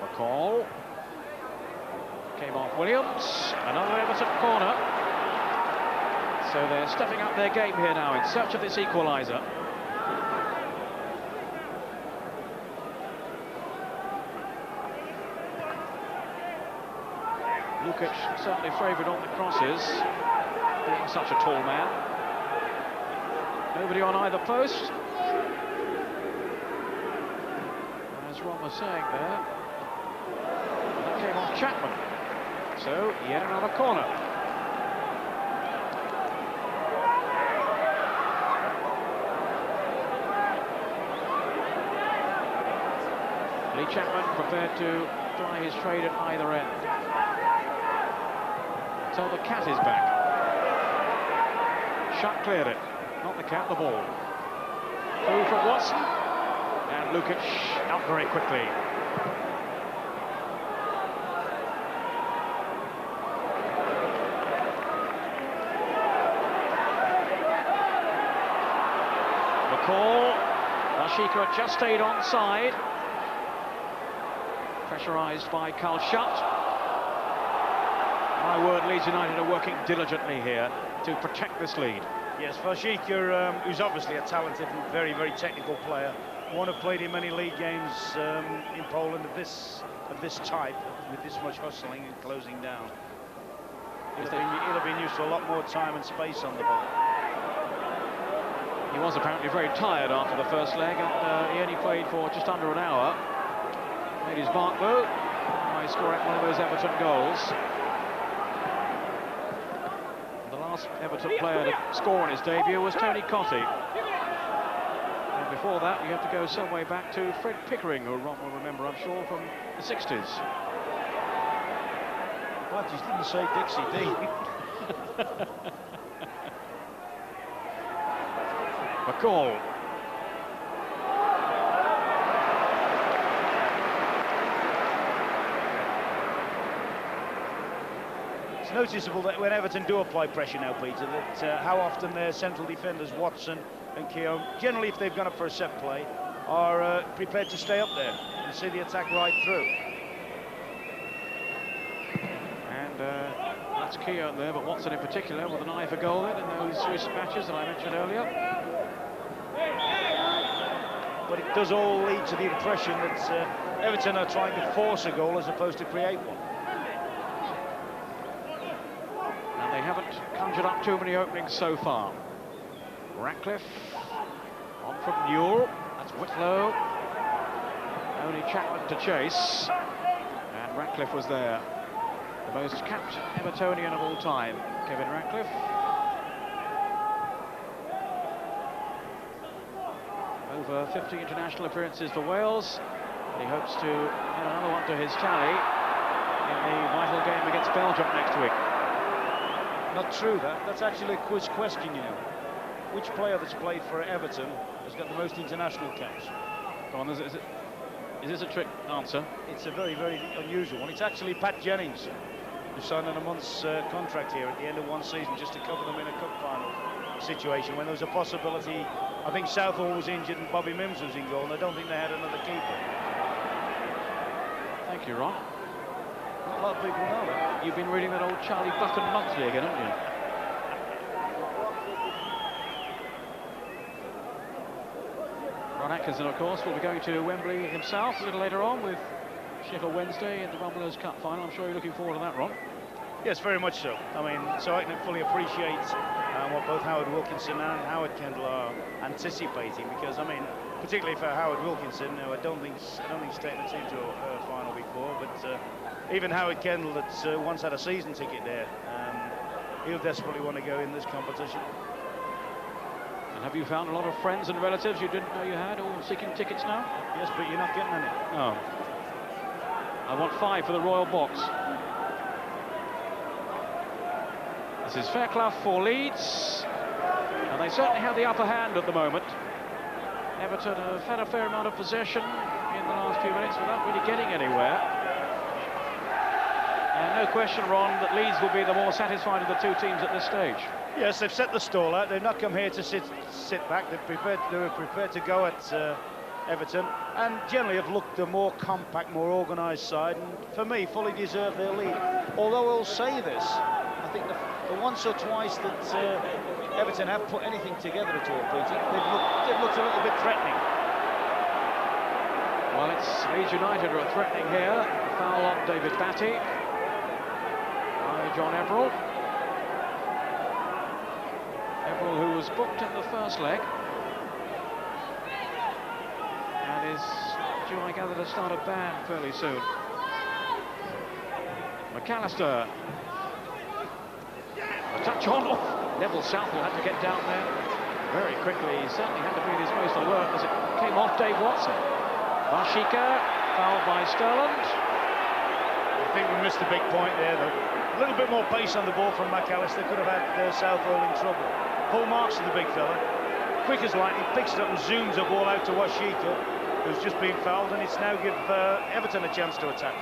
McCall. Came off Williams. Another Everton corner. So they're stepping up their game here now in search of this equaliser. Lukic certainly favoured on the crosses, being such a tall man. Nobody on either post. As Ron was saying there, that came off Chapman. So, yet another corner. Lee Chapman prepared to ply his trade at either end. So the cat is back. Shutt cleared it. Not the cat, the ball. Through from Watson. And Lukic out very quickly. McCall. Vashika had just stayed onside. Pressurised by Carl Shutt. My word, Leeds United are working diligently here to protect this lead. Yes, Vashika, who's obviously a talented and very, very technical player. One have played in many league games in Poland of this type, with this much hustling and closing down. He'll have been used to a lot more time and space on the ball. He was apparently very tired after the first leg, and he only played for just under an hour. Made his mark though by scoring one of those Everton goals. The last Everton player to score in his debut was Tony Cottee. And before that, you have to go some way back to Fred Pickering, who Ron will remember, I'm sure, from the 60s. But you didn't say Dixie D. McCall. It's noticeable that when Everton do apply pressure now, Peter, that how often their central defenders, Watson and Keown, generally if they've gone up for a set play, are prepared to stay up there and see the attack right through. And that's Keown there, but Watson in particular with an eye for goal in those recent matches that I mentioned earlier. But it does all lead to the impression that Everton are trying to force a goal as opposed to create one. And they haven't conjured up too many openings so far. Ratcliffe on from Newell. That's Whitlow. Only Chapman to chase. And Ratcliffe was there. The most capped Evertonian of all time, Kevin Ratcliffe. Over 50 international appearances for Wales, and he hopes to add another one to his tally in the vital game against Belgium next week. Not true, that's actually a quiz question, you know. Which player that's played for Everton has got the most international caps? Go on, is this a trick answer? It's a very, very unusual one. It's actually Pat Jennings, who signed on a month's contract here at the end of one season just to cover them in a cup final situation when there was a possibility. I think Southall was injured and Bobby Mims was in goal, and I don't think they had another keeper. Thank you, Ron. Not a lot of people know that. You've been reading that old Charlie Buchan monthly again, haven't you? Ron Atkinson, of course, will be going to Wembley himself a little later on with Sheffield Wednesday in the Rumblers Cup final. I'm sure you're looking forward to that, Ron. Yes, very much so. I mean, so I can fully appreciate what both Howard Wilkinson and Howard Kendall are anticipating, because I mean, particularly for Howard Wilkinson, I don't think he's taken the team to a final before, but even Howard Kendall, that's once had a season ticket there, he'll desperately want to go in this competition. And have you found a lot of friends and relatives you didn't know you had, all seeking tickets now? Yes, but you're not getting any. No. I want 5 for the Royal Box. This is Fairclough for Leeds, and they certainly have the upper hand at the moment. Everton have had a fair amount of possession in the last few minutes without really getting anywhere. And no question, Ron, that Leeds will be the more satisfied of the two teams at this stage. Yes, they've set the stall out. They've not come here to sit back. They were prepared to go at Everton, and generally have looked the more compact, more organised side, and for me, fully deserve their lead. Although I'll say this, I think the once or twice that Everton have put anything together at all, Peter, they've looked a little bit threatening. Well, it's Leeds United who are threatening here. A foul on David Batty by John Everall. Everall, who was booked in the first leg, and is due, I gather, to start a ban fairly soon. McAllister. A touch on. Neville Southall had to get down there very quickly. He certainly had to be at his most alert as it came off Dave Watson. Vashika, fouled by Sterland. I think we missed a big point there, though. A little bit more pace on the ball from McAllister could have had Southall in trouble. Full marks to the big fella. Quick as lightning, picks it up and zooms the ball out to Washika, who's just been fouled, and it's now give Everton a chance to attack.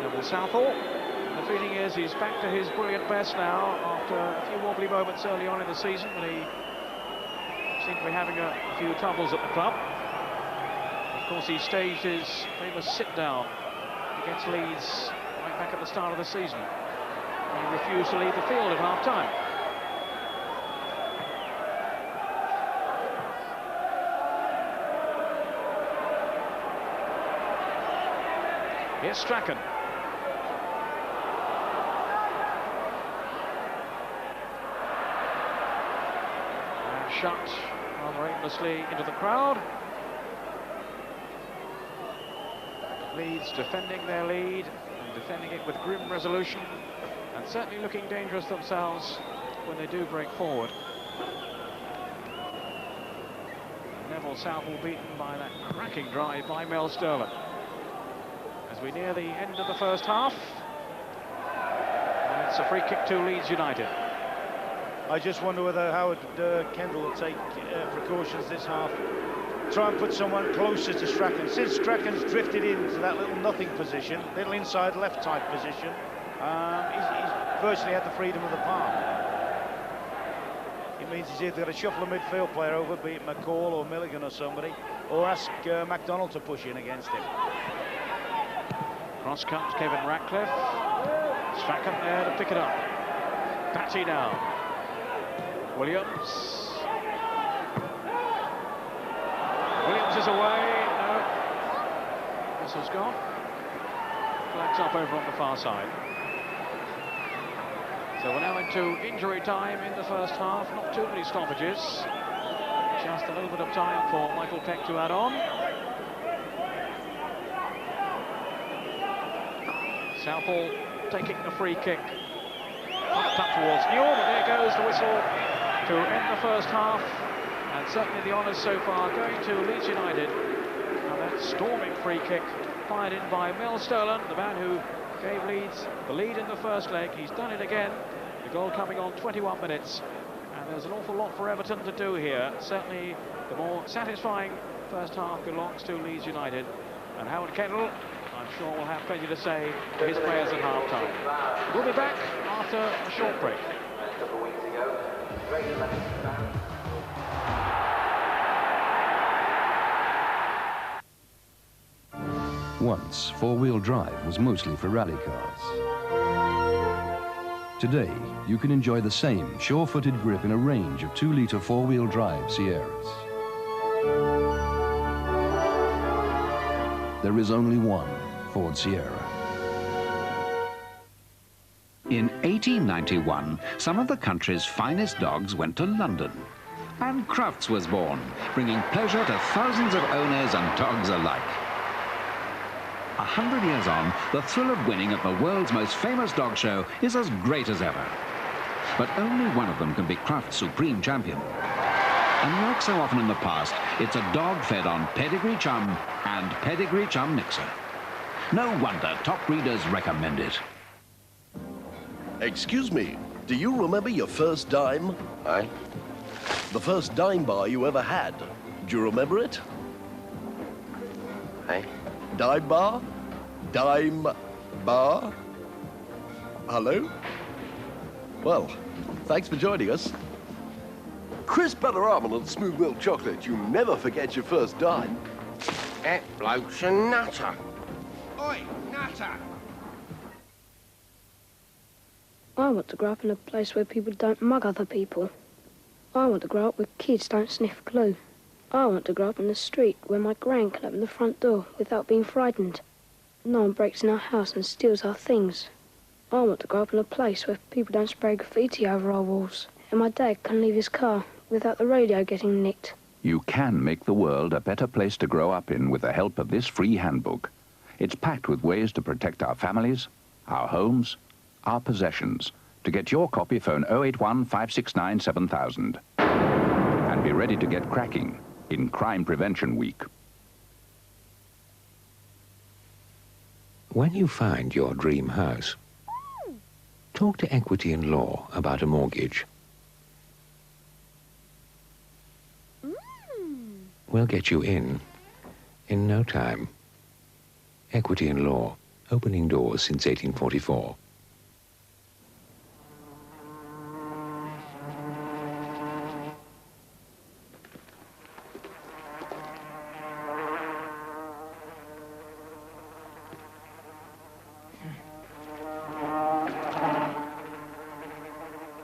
Neville Southall. The feeling is he's back to his brilliant best now after a few wobbly moments early on in the season when he seemed to be having a few troubles at the club. Of course, he staged his famous sit-down against Leeds right back at the start of the season. He refused to leave the field at half-time. Here's Strachan. shut rather aimlessly into the crowd. Leeds defending their lead and defending it with grim resolution, and certainly looking dangerous themselves when they do break forward. Neville Southall beaten by that cracking drive by Mel Sterling. As we near the end of the first half, and it's a free kick to Leeds United. I just wonder whether Howard Kendall will take precautions this half. Try and put someone closer to Strachan. Since Strachan's drifted into that little nothing position, little inside left type position, he's virtually had the freedom of the park. It means he's either got to shuffle a midfield player over, be it McCall or Milligan or somebody, or ask MacDonald to push in against him. Cross comes Kevin Ratcliffe. Strachan there to pick it up. Batty now. Williams. Williams is away. No. Whistle's gone. Flags up over on the far side. So we're now into injury time in the first half. Not too many stoppages. Just a little bit of time for Michael Peck to add on. Southall taking the free kick. Up towards Newell, but there goes the whistle to end the first half. And certainly the honours so far going to Leeds United. And that storming free kick fired in by Mel Sterling, the man who gave Leeds the lead in the first leg. He's done it again. The goal coming on 21 minutes. And there's an awful lot for Everton to do here. Certainly the more satisfying first half belongs to Leeds United. And Howard Kendall, I'm sure, will have plenty to say to his players at half-time. We'll be back after a short break. A couple of weeks ago, Once, four-wheel drive was mostly for rally cars. Today, you can enjoy the same sure-footed grip in a range of 2-litre four-wheel drive Sierras. There is only one Ford Sierra. In 1891, some of the country's finest dogs went to London, and Crufts was born, bringing pleasure to thousands of owners and dogs alike. 100 years on, the thrill of winning at the world's most famous dog show is as great as ever. But only one of them can be Crufts' supreme champion. And like so often in the past, it's a dog fed on Pedigree Chum and Pedigree Chum Mixer. No wonder top breeders recommend it. Excuse me, do you remember your first dime? Aye. The first dime bar you ever had. Do you remember it? Aye. Dime bar? Dime bar? Hello? Well, thanks for joining us. Crisp butter almond and smooth milk chocolate. You never forget your first dime. That bloke's a nutter. Oi, nutter! I want to grow up in a place where people don't mug other people. I want to grow up where kids don't sniff glue. I want to grow up in the street where my gran can open the front door without being frightened. No one breaks in our house and steals our things. I want to grow up in a place where people don't spray graffiti over our walls, and my dad can leave his car without the radio getting nicked. You can make the world a better place to grow up in with the help of this free handbook. It's packed with ways to protect our families, our homes, our possessions. To get your copy, phone 081 569 7000. And be ready to get cracking in Crime Prevention Week. When you find your dream house, talk to Equity and Law about a mortgage. We'll get you in no time. Equity and Law, opening doors since 1844.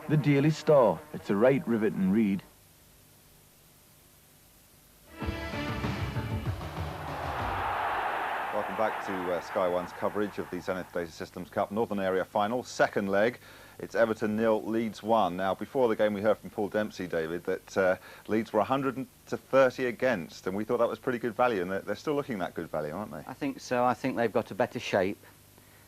The Daily Star. It's a right riveting read. Welcome back to Sky One's coverage of the Zenith Data Systems Cup Northern Area Final, second leg. It's Everton 0, Leeds 1. Now, before the game we heard from Paul Dempsey, David, that Leeds were 100-30 against, and we thought that was pretty good value, and they're still looking that good value, aren't they? I think so. I think they've got a better shape.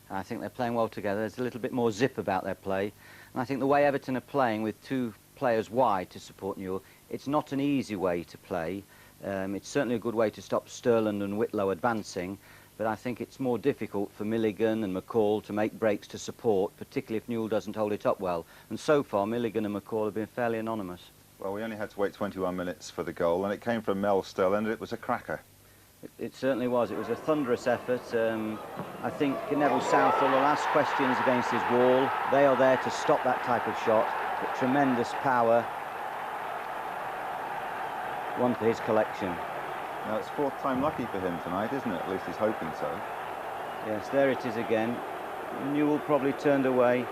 I think they're playing well together. There's a little bit more zip about their play. And I think the way Everton are playing with two players wide to support Newell, it's not an easy way to play. It's certainly a good way to stop Sterland and Whitlow advancing, but I think it's more difficult for Milligan and McCall to make breaks to support, particularly if Newell doesn't hold it up well. And so far, Milligan and McCall have been fairly anonymous. Well, we only had to wait 21 minutes for the goal, and it came from Mel Sterland, and it was a cracker. It certainly was. It was a thunderous effort. I think Neville Southall will ask questions against his wall. They are there to stop that type of shot, but tremendous power. One for his collection. Now, it's fourth time lucky for him tonight, isn't it? At least he's hoping so. Yes, there it is again. Newell probably turned away.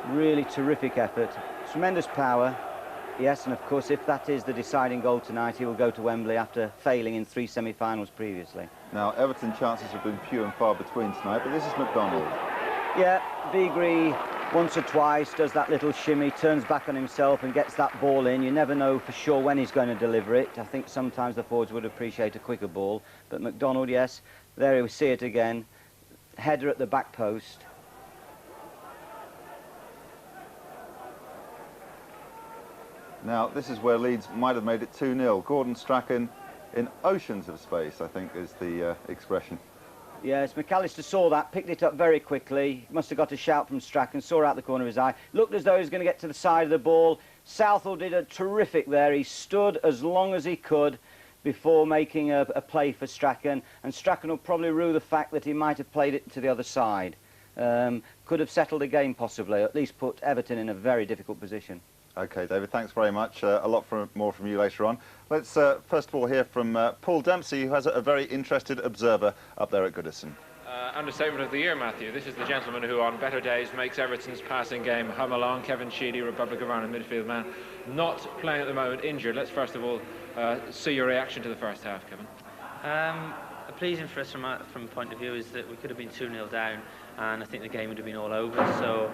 Really terrific effort. Tremendous power. Yes, and of course, if that is the deciding goal tonight, he will go to Wembley after failing in 3 semi-finals previously. Now, Everton chances have been few and far between tonight, but this is McDonald. Yeah, Beagrie once or twice does that little shimmy, turns back on himself and gets that ball in. You never know for sure when he's going to deliver it. I think sometimes the forwards would appreciate a quicker ball. But McDonald, yes, there we see it again. Header at the back post. Now, this is where Leeds might have made it 2-0. Gordon Strachan in oceans of space, I think, is the expression. Yes, McAllister saw that, picked it up very quickly. Must have got a shout from Strachan, saw out the corner of his eye. Looked as though he was going to get to the side of the ball. Southall did a terrific there. He stood as long as he could before making a play for Strachan. And Strachan will probably rue the fact that he might have played it to the other side. Could have settled the game possibly, at least put Everton in a very difficult position. OK, David, thanks very much. A lot more from you later on. Let's first of all hear from Paul Dempsey, who has a very interested observer up there at Goodison. Understatement of the year, Matthew. This is the gentleman who, on better days, makes Everton's passing game hum along. Kevin Sheedy, Republic of Ireland midfield man, not playing at the moment, injured. Let's first of all see your reaction to the first half, Kevin. Pleasing for us from a point of view is that we could have been 2-0 down, and I think the game would have been all over. So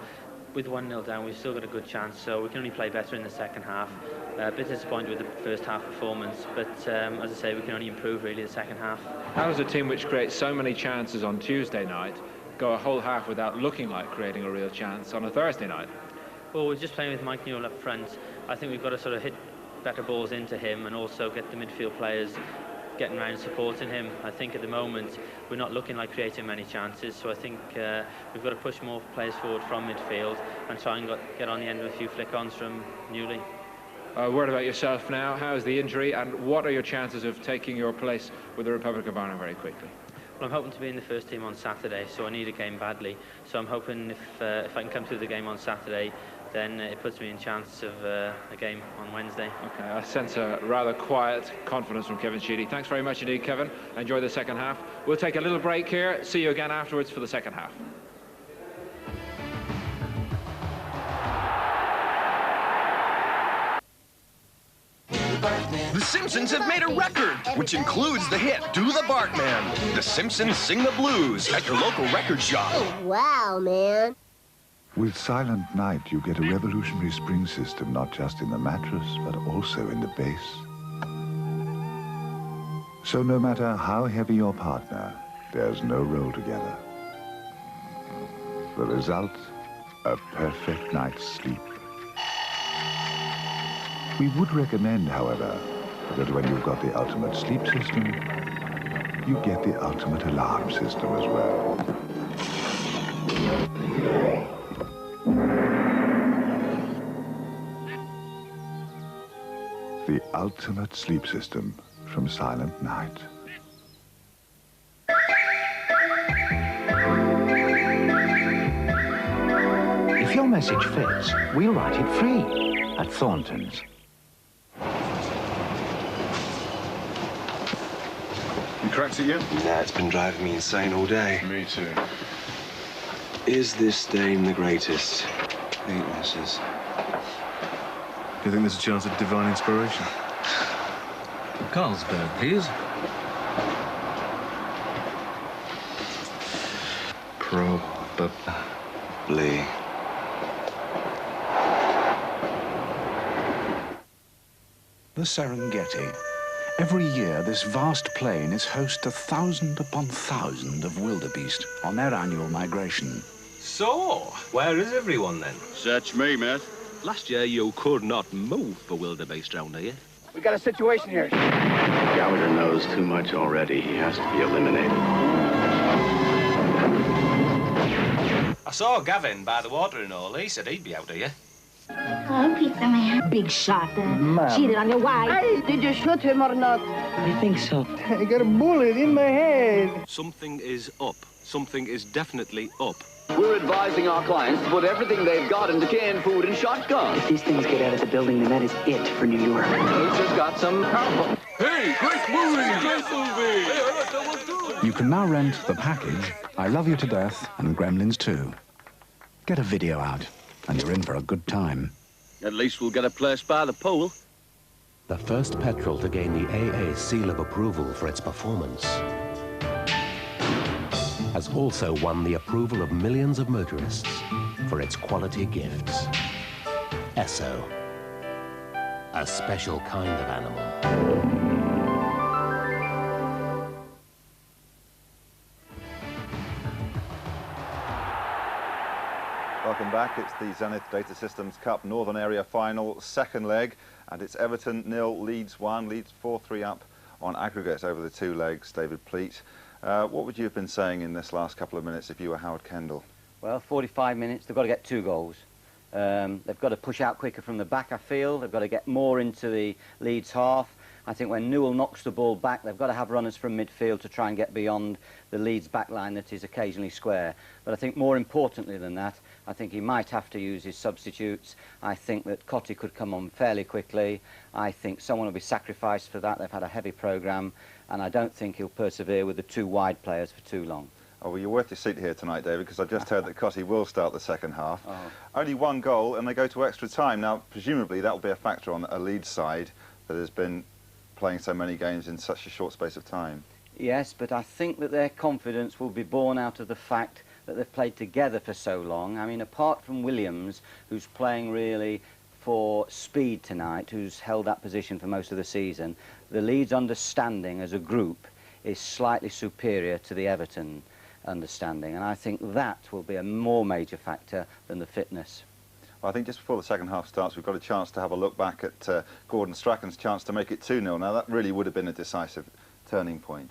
with 1-0 down, we've still got a good chance, so we can only play better in the second half. A bit disappointed with the first half performance, but as I say, we can only improve really the second half. How does a team which creates so many chances on Tuesday night go a whole half without looking like creating a real chance on a Thursday night? Well, we're just playing with Mike Newell up front. I think we've got to sort of hit better balls into him and also get the midfield players getting around supporting him. I think at the moment we're not looking like creating many chances, so I think we've got to push more players forward from midfield and try and get on the end of a few flick-ons from Newley. A word about yourself now. How's the injury, and what are your chances of taking your place with the Republic of Ireland very quickly? Well, I'm hoping to be in the first team on Saturday, so I need a game badly. So I'm hoping if I can come through the game on Saturday, then it puts me in chance of a game on Wednesday. OK, I sense a rather quiet confidence from Kevin Sheedy. Thanks very much indeed, Kevin. Enjoy the second half. We'll take a little break here. See you again afterwards for the second half. The Simpsons have made a record, which includes the hit Do the Bartman. The Simpsons Sing the Blues at your local record shop. Oh, wow, man. With Silent Night, you get a revolutionary spring system not just in the mattress, but also in the base. So no matter how heavy your partner, there's no roll together. The result, a perfect night's sleep. We would recommend, however, that when you've got the ultimate sleep system, you get the ultimate alarm system as well. The ultimate sleep system from Silent Night. If your message fits, we'll write it free at Thornton's. You cracked it yet? Nah, it's been driving me insane all day. Me too. Is this dame the greatest? Ain't missus. Do you think there's a chance of divine inspiration? Carlsberg, please. Lee. The Serengeti. Every year, this vast plain is host to thousand upon thousand of wildebeest on their annual migration. So, where is everyone then? Search me, mate. Last year you could not move for wildebeest round here. We got a situation here. Gallagher knows too much already. He has to be eliminated. I saw Gavin by the water and all. He said he'd be out here. Oh, pizza man. Big shot. Cheated on your wife. Hey, did you shoot him or not? I think so. I got a bullet in my head. Something is up. Something is definitely up. We're advising our clients to put everything they've got into canned food and shotguns. If these things get out of the building, then that is it for New York. He's just got some powerful. Hey, great movie! Great movie! You can now rent The Package, I Love You to Death, and Gremlins 2. Get a video out, and you're in for a good time. At least we'll get a place by the pool. The first petrol to gain the AA seal of approval for its performance has also won the approval of millions of motorists for its quality gifts. Esso, a special kind of animal. Welcome back. It's the Zenith Data Systems Cup Northern Area Final, second leg, and it's Everton 0, Leeds 1. Leeds 4-3 up on aggregate over the two legs. David Pleat, what would you have been saying in this last couple of minutes if you were Howard Kendall? Well, 45 minutes, they've got to get 2 goals. They've got to push out quicker from the back, I feel. They've got to get more into the Leeds half. I think when Newell knocks the ball back, they've got to have runners from midfield to try and get beyond the Leeds back line that is occasionally square. But I think more importantly than that, I think he might have to use his substitutes. I think that Cottee could come on fairly quickly. I think someone will be sacrificed for that. They've had a heavy programme, and I don't think he'll persevere with the 2 wide players for too long. Oh, well, you're worth your seat here tonight, David, because I've just heard that Cottee will start the second half. Only 1 goal, and they go to extra time. Now, presumably, that will be a factor on a Leeds side that has been playing so many games in such a short space of time. Yes, but I think that their confidence will be born out of the fact that they've played together for so long. I mean, apart from Williams, who's playing really for speed tonight, who's held that position for most of the season, the Leeds understanding as a group is slightly superior to the Everton understanding, and I think that will be a more major factor than the fitness. Well, I think just before the second half starts, we've got a chance to have a look back at Gordon Strachan's chance to make it 2-0. Now, that really would have been a decisive turning point.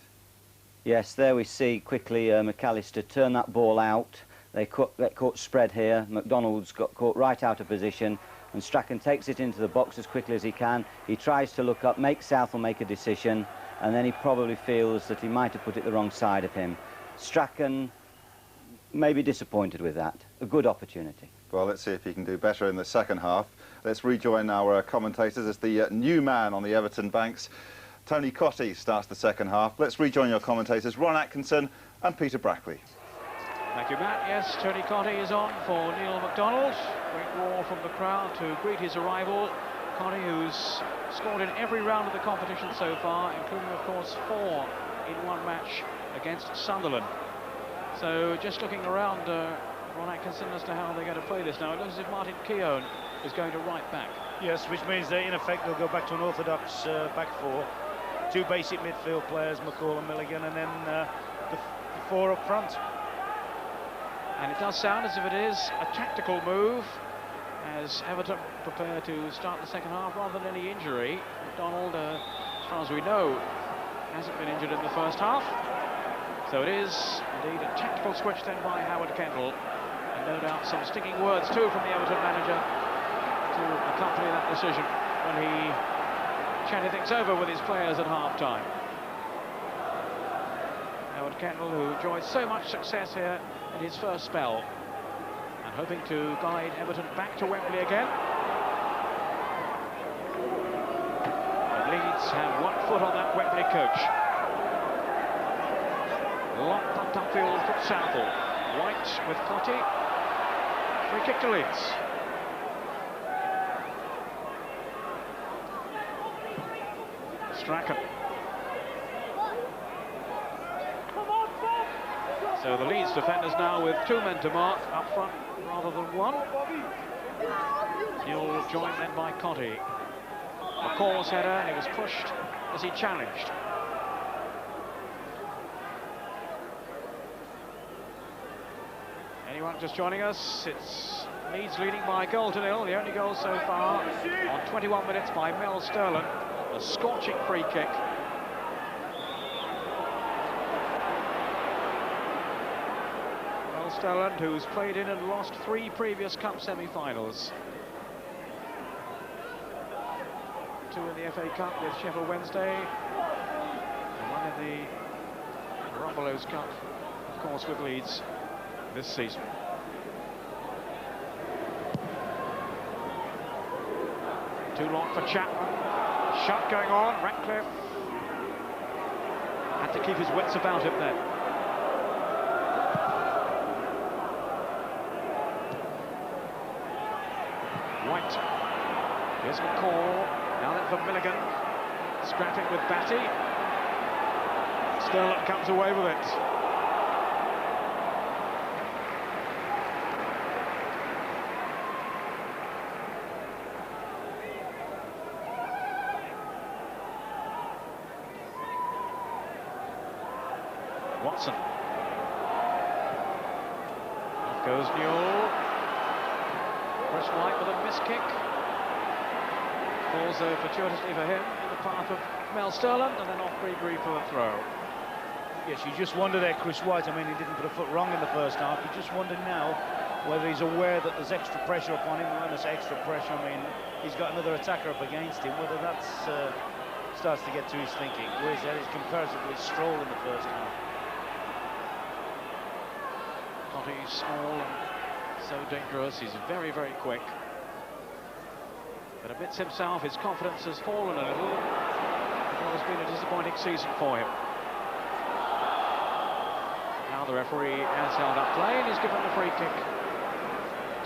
Yes, there we see quickly McAllister turn that ball out. They get caught spread here. McDonald's got caught right out of position, and Strachan takes it into the box as quickly as he can. He tries to look up, make Southall make a decision, and then he probably feels that he might have put it the wrong side of him. Strachan may be disappointed with that. A good opportunity. Well, let's see if he can do better in the second half. Let's rejoin our commentators as the new man on the Everton banks. Tony Cottee starts the second half. Let's rejoin your commentators, Ron Atkinson and Peter Brackley. Thank you, Matt. Yes, Tony Cottee is on for Neil MacDonald. Great roar from the crowd to greet his arrival. Cottee, who's scored in every round of the competition so far, including, of course, 4 in one match against Sunderland. So just looking around, Ron Atkinson, as to how they're going to play this now. It looks as if Martin Keown is going to right back. Yes, which means that in effect they'll go back to an orthodox back 4. 2 basic midfield players, McCall and Milligan, and then the 4 up front. And it does sound as if it is a tactical move, as Everton prepare to start the second half rather than any injury. McDonald, as far as we know, hasn't been injured in the first half. So it is indeed a tactical switch then by Howard Kendall, and no doubt some stinging words too from the Everton manager to accompany that decision when he chatted things over with his players at half-time. Howard Kendall, who enjoyed so much success here in his first spell, and hoping to guide Everton back to Wembley again. And Leeds have 1 foot on that Wembley coach. Long punt upfield from Southall. White with Cottee. Free kick to Leeds. Strachan. So the Leeds defenders now with 2 men to mark up front rather than 1. Newell joined then by Cotty. McCall's header, and he was pushed as he challenged. Anyone just joining us? It's Leeds leading by a goal to 0. The only goal so far on 21 minutes by Mel Sterland. A scorching free kick. Mel Sterland, who's played in and lost 3 previous Cup semi-finals. 2 in the FA Cup with Sheffield Wednesday, and 1 in the Rumbelows Cup, of course, with Leeds this season. Too long for Chapman. Shot going on. Ratcliffe had to keep his wits about him then. White. Here's McCall. Now then for Milligan. Scrapping with Batty. Sterling comes away with it. Watson. Off goes Newell. Chris White with a miss kick. Falls though fortuitously for him in the path of Mel Sterland, and then off Gregory for the throw. Yes, you just wonder there, Chris White. I mean, he didn't put a foot wrong in the first half. You just wonder now whether he's aware that there's extra pressure upon him. When I say extra pressure, I mean he's got another attacker up against him. Whether that's starts to get to his thinking. Whereas that is comparatively stroll in the first half. He's small and so dangerous. He's very, very quick. But amidst himself, his confidence has fallen a little. It has been a disappointing season for him. Now the referee has held up play and he's given the free kick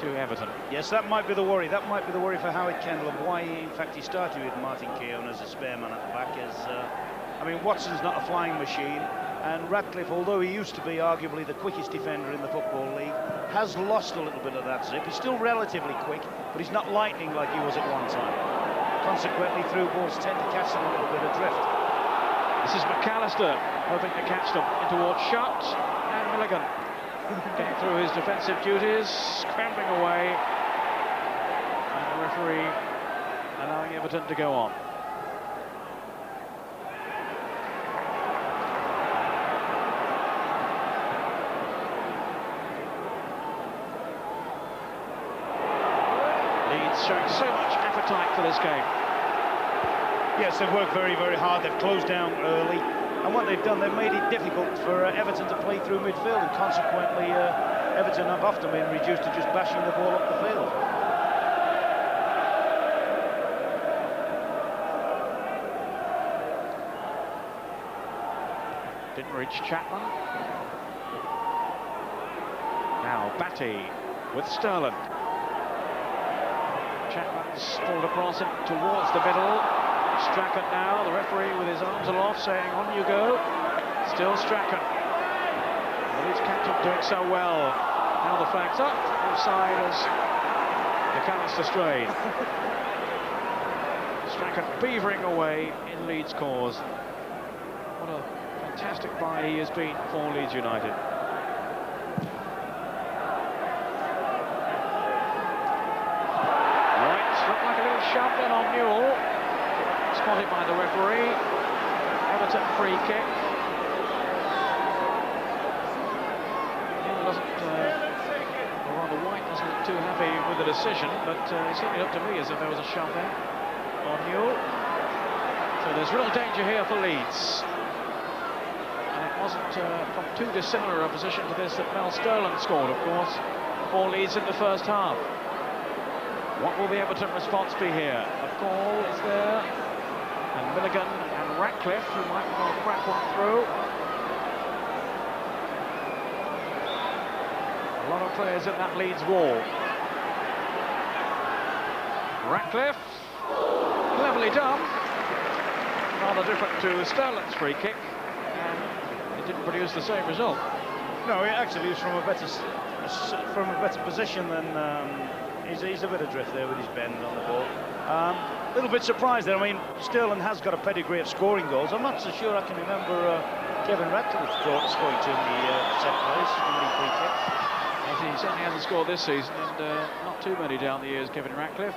to Everton. Yes, that might be the worry. That might be the worry for Howard Kendall, and why, in fact, he started with Martin Keown as a spare man at the back. I mean, Watson's not a flying machine. And Ratcliffe, although he used to be arguably the quickest defender in the Football League, has lost a little bit of that zip. He's still relatively quick, but he's not lightning like he was at one time. Consequently, through balls tend to catch them a little bit adrift. This is McAllister hoping to catch them in towards shot, and Milligan getting through his defensive duties, scrambling away, and the referee allowing Everton to go on. Showing so much appetite for this game. Yes, they've worked very, very hard. They've closed down early, and what they've done, they've made it difficult for Everton to play through midfield, and consequently Everton have often been reduced to just bashing the ball up the field. Didn't reach Chapman. Now Batty with Sterling. Chapman's pulled across it towards the middle. Strachan now, the referee with his arms aloft saying, on you go. Still Strachan. The Leeds captain doing so well. Now the flag's up, offside as McAllister strayed. Strachan beavering away in Leeds' cause. What a fantastic buy he has been for Leeds United. Shove then on Newell, spotted by the referee. Everton free kick. Newell doesn't, or rather White doesn't look too happy with the decision, but it certainly looked to me as if there was a shove there on Newell. So there's real danger here for Leeds. And it wasn't from too dissimilar a position to this that Mel Sterling scored, of course, for Leeds in the first half. What will the Everton response be here? McCall is there, and Milligan and Ratcliffe, who might well crack one through. A lot of players in that Leeds wall. Ratcliffe, cleverly done. Rather different to Sterling's free kick, and it didn't produce the same result. No, actually, he was from a better position than. He's a bit adrift there with his bend on the ball. A little bit surprised there. I mean, Sterling has got a pedigree of scoring goals. I'm not so sure I can remember Kevin Ratcliffe scoring too many set plays, too many free kicks. He certainly hasn't scored this season, and not too many down the years, Kevin Ratcliffe.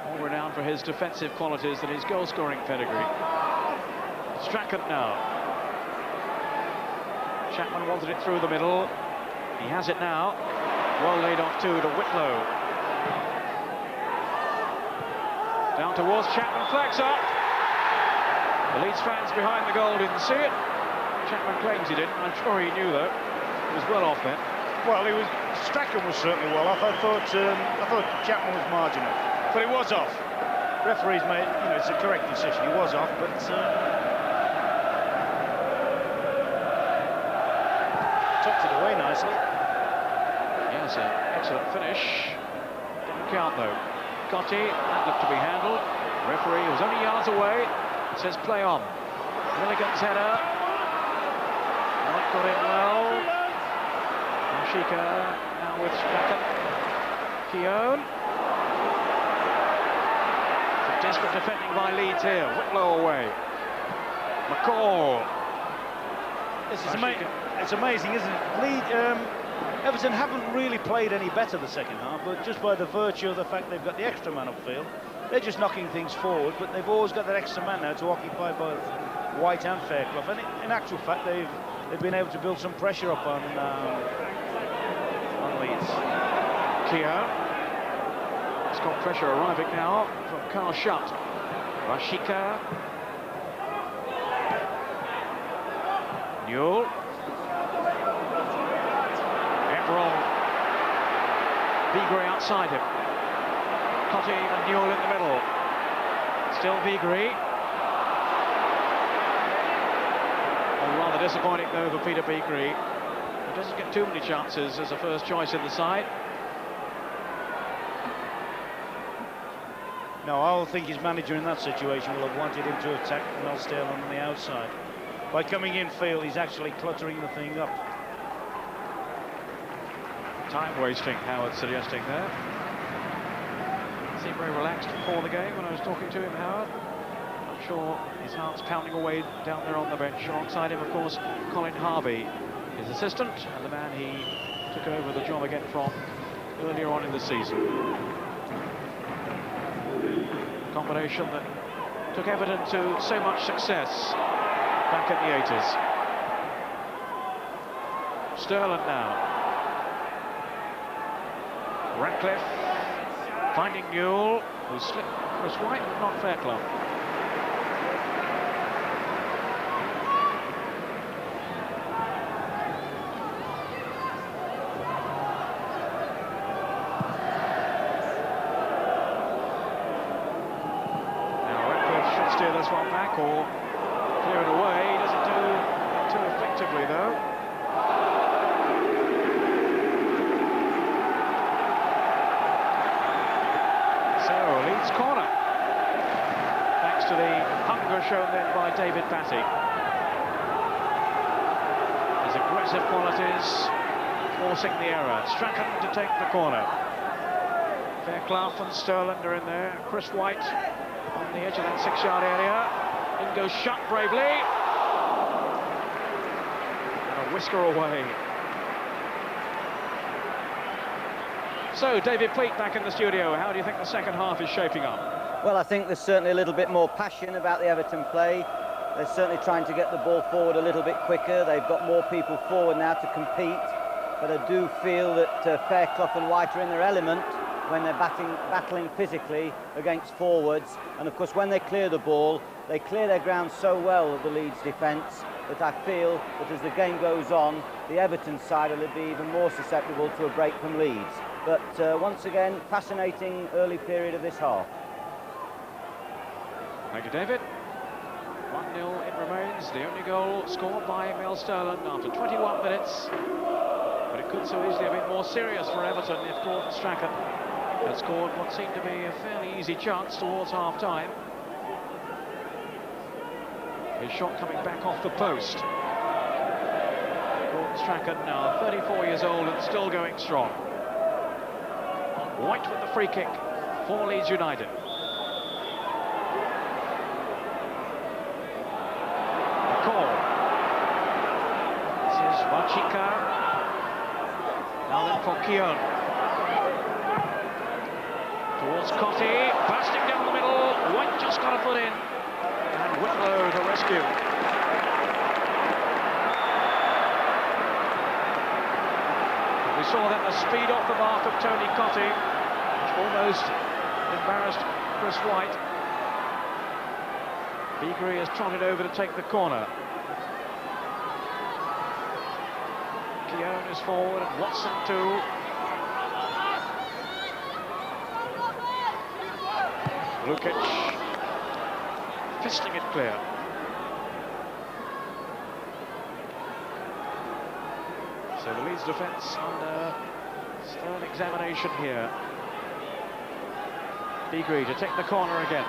More renowned for his defensive qualities than his goal-scoring pedigree. Strachan now. Chapman wanted it through the middle. He has it now. Well laid off too to Whitlow. Down towards Chapman, flags up. The Leeds fans behind the goal didn't see it. Chapman claims he didn't. I'm sure he knew though. He was well off then. Well, Strachan was certainly well off. I thought Chapman was marginal, but it was off. Referees made, it's a correct decision. He was off, but tucked it away nicely. Yes, an excellent finish. Didn't count though. Gotti, that looked to be handled. Referee was only yards away. Says play on. Milligan's header. Not got in well. Ashika now with Strachan. Keown. Some desperate defending by Leeds here. Whitlow away. McCall. It's amazing, isn't it? Everton haven't really played any better the second half, but just by the virtue of the fact they've got the extra man upfield, they're just knocking things forward, but they've always got that extra man now to occupy both White and Fairclough. And in actual fact, they've been able to build some pressure up on Leeds. Keown. It's got pressure arriving now from Carl Shutt. Rashika. Newell. Vigre outside him. Cotti and Newell in the middle. Still Vigre. Oh, rather disappointing though for Peter Vigre. He doesn't get too many chances as a first choice in the side. No, I think his manager in that situation will have wanted him to attack Mel Sterling on the outside. By coming in field, he's actually cluttering the thing up. Time wasting, Howard suggesting there. Seemed very relaxed before the game when I was talking to him, Howard. I'm sure his heart's pounding away down there on the bench. Alongside him, of course, Colin Harvey, his assistant, and the man he took over the job again from earlier on in the season. A combination that took Everton to so much success back in the 80s. Sterling now. Ratcliffe finding Newell, who slipped Chris White, but not Fairclough. Now Ratcliffe should steer this one back or clear it away. He doesn't do it too effectively though. Leeds corner, thanks to the hunger shown then by David Batty. His aggressive qualities forcing the error. Strachan to take the corner. Fairclough and Sterling are in there. Chris White on the edge of that 6-yard area. In goes Shutt bravely. And a whisker away. So, David Pleat back in the studio. How do you think the second half is shaping up? Well, I think there's certainly a little bit more passion about the Everton play. They're certainly trying to get the ball forward a little bit quicker. They've got more people forward now to compete. But I do feel that Fairclough and White are in their element when they're battling physically against forwards. And, of course, when they clear the ball, they clear their ground so well, the Leeds defence, that I feel that as the game goes on, the Everton side will be even more susceptible to a break from Leeds. But once again, fascinating early period of this half. Thank you, David. 1-0 it remains. The only goal scored by Mel Sterling after 21 minutes. But it could so easily have been more serious for Everton if Gordon Strachan had scored what seemed to be a fairly easy chance towards half-time. His shot coming back off the post. Gordon Strachan now 34 years old and still going strong. White with the free kick for Leeds United. McCall. This is Wachika. Now then for Keown. Towards Cotti, blasting down the middle. White just got a foot in. And Whitlow the rescue. We saw that the speed off the mark of Tony Cotti, which almost embarrassed Chris White. Beagrie has trotted over to take the corner. Keown is forward and Watson too. Lukic fisting it clear. So the Leeds defence under stern examination here. Beagrie to take the corner again.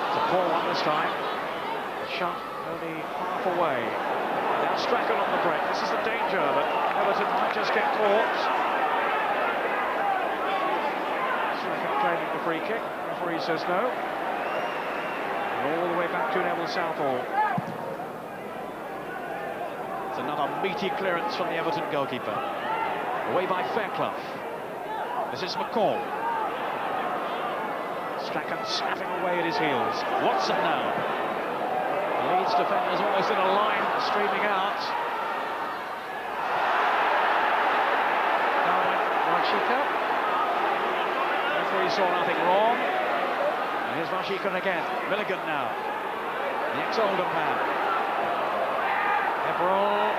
It's a poor one this time. The shot only half away. Now Strachan on the break. This is the danger that Everton might just get caught. Strachan claiming the free kick. The referee says no. And all the way back to Neville Southall. Another meaty clearance from the Everton goalkeeper. Away by Fairclough. This is McCall. Strachan snapping away at his heels. Watson now. The Leeds defenders almost in a line, streaming out. Now went Wachika. Referee saw nothing wrong. And here's Wachika again. Milligan now. The ex-Oldham man. Everall.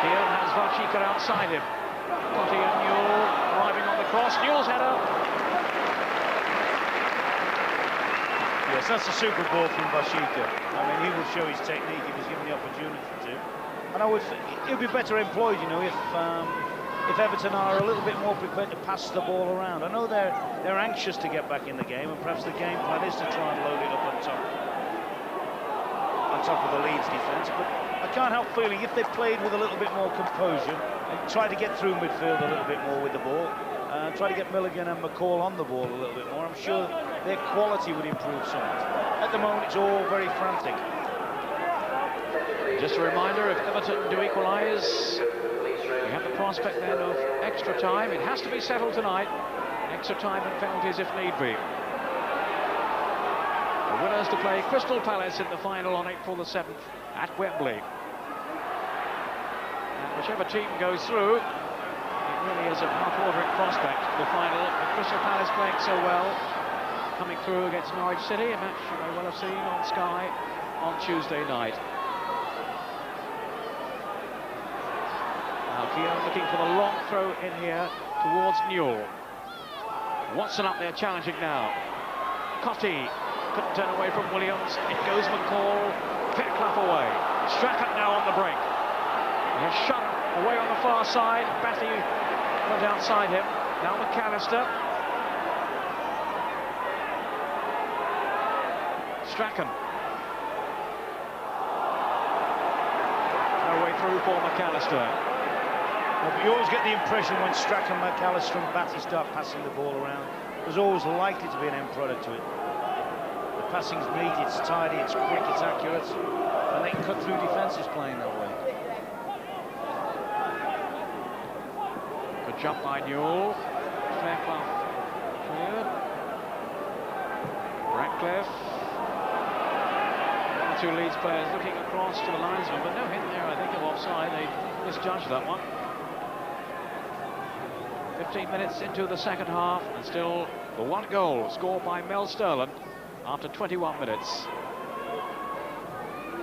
Keown has Wachika outside him. Cotti and Newell driving on the cross. Newell's header. Yes, that's a super ball from Wachika. I mean, he will show his technique if he's given the opportunity to. And he'll be better employed, you know, if Everton are a little bit more prepared to pass the ball around. I know they're anxious to get back in the game, and perhaps the game plan is to try and load it up on top of the Leeds defence, but I can't help feeling if they played with a little bit more composure and tried to get through midfield a little bit more with the ball, try to get Milligan and McCall on the ball a little bit more, I'm sure their quality would improve somewhat. At the moment, it's all very frantic. Just a reminder, if Everton do equalise, we have the prospect then of extra time. It has to be settled tonight. Extra time and penalties if need be. The winners to play Crystal Palace in the final on April the 7th at Wembley. And whichever team goes through, it really is a mouth-watering prospect. The final, with Crystal Palace playing so well, coming through against Norwich City, a match you may well have seen on Sky on Tuesday night. Now Keown looking for the long throw in here towards Newell. Watson up there challenging now. Cotti couldn't turn away from Williams. It goes McCall. Fairclough away. Strachan now on the break. He has shot away on the far side. Batty went outside him. Now McAllister. Strachan. No way through for McAllister. But you always get the impression when Strachan, McAllister and Batty start passing the ball around, there's always likely to be an end product to it. The passing's neat, it's tidy, it's quick, it's accurate, and they can cut through defences playing that way. Good jump by Newell. Fairclough cleared. Ratcliffe. One or two Leeds players looking across to the linesman, but no hint there, I think, of offside. They misjudged that one. 15 minutes into the second half, and still the one goal scored by Mel Sterland after 21 minutes.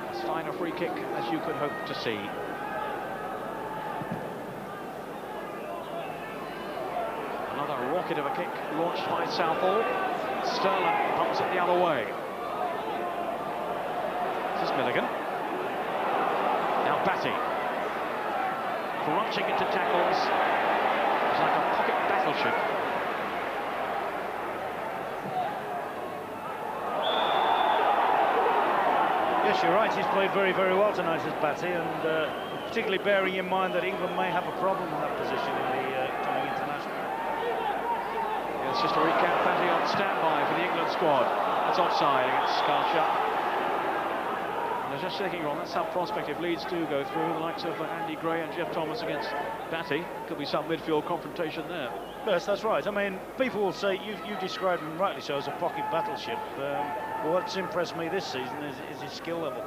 As fine a free kick as you could hope to see. Another rocket of a kick launched by Southall. Sterland pumps it the other way. This is Milligan. Now Batty. Crunching into tackles. It's like a pocket battleship. Yes, you're right. He's played very, very well tonight as Batty, and particularly bearing in mind that England may have a problem in that position in the coming international. Yes, just to recap, Batty on standby for the England squad. That's offside against Scarshot. And I was just thinking, Ron, that's some prospect if Leeds do go through, the likes of Andy Gray and Jeff Thomas against Batty. Could be some midfield confrontation there. Yes, that's right. I mean, people will say, you described him rightly so as a pocket battleship. What's impressed me this season is his skill level.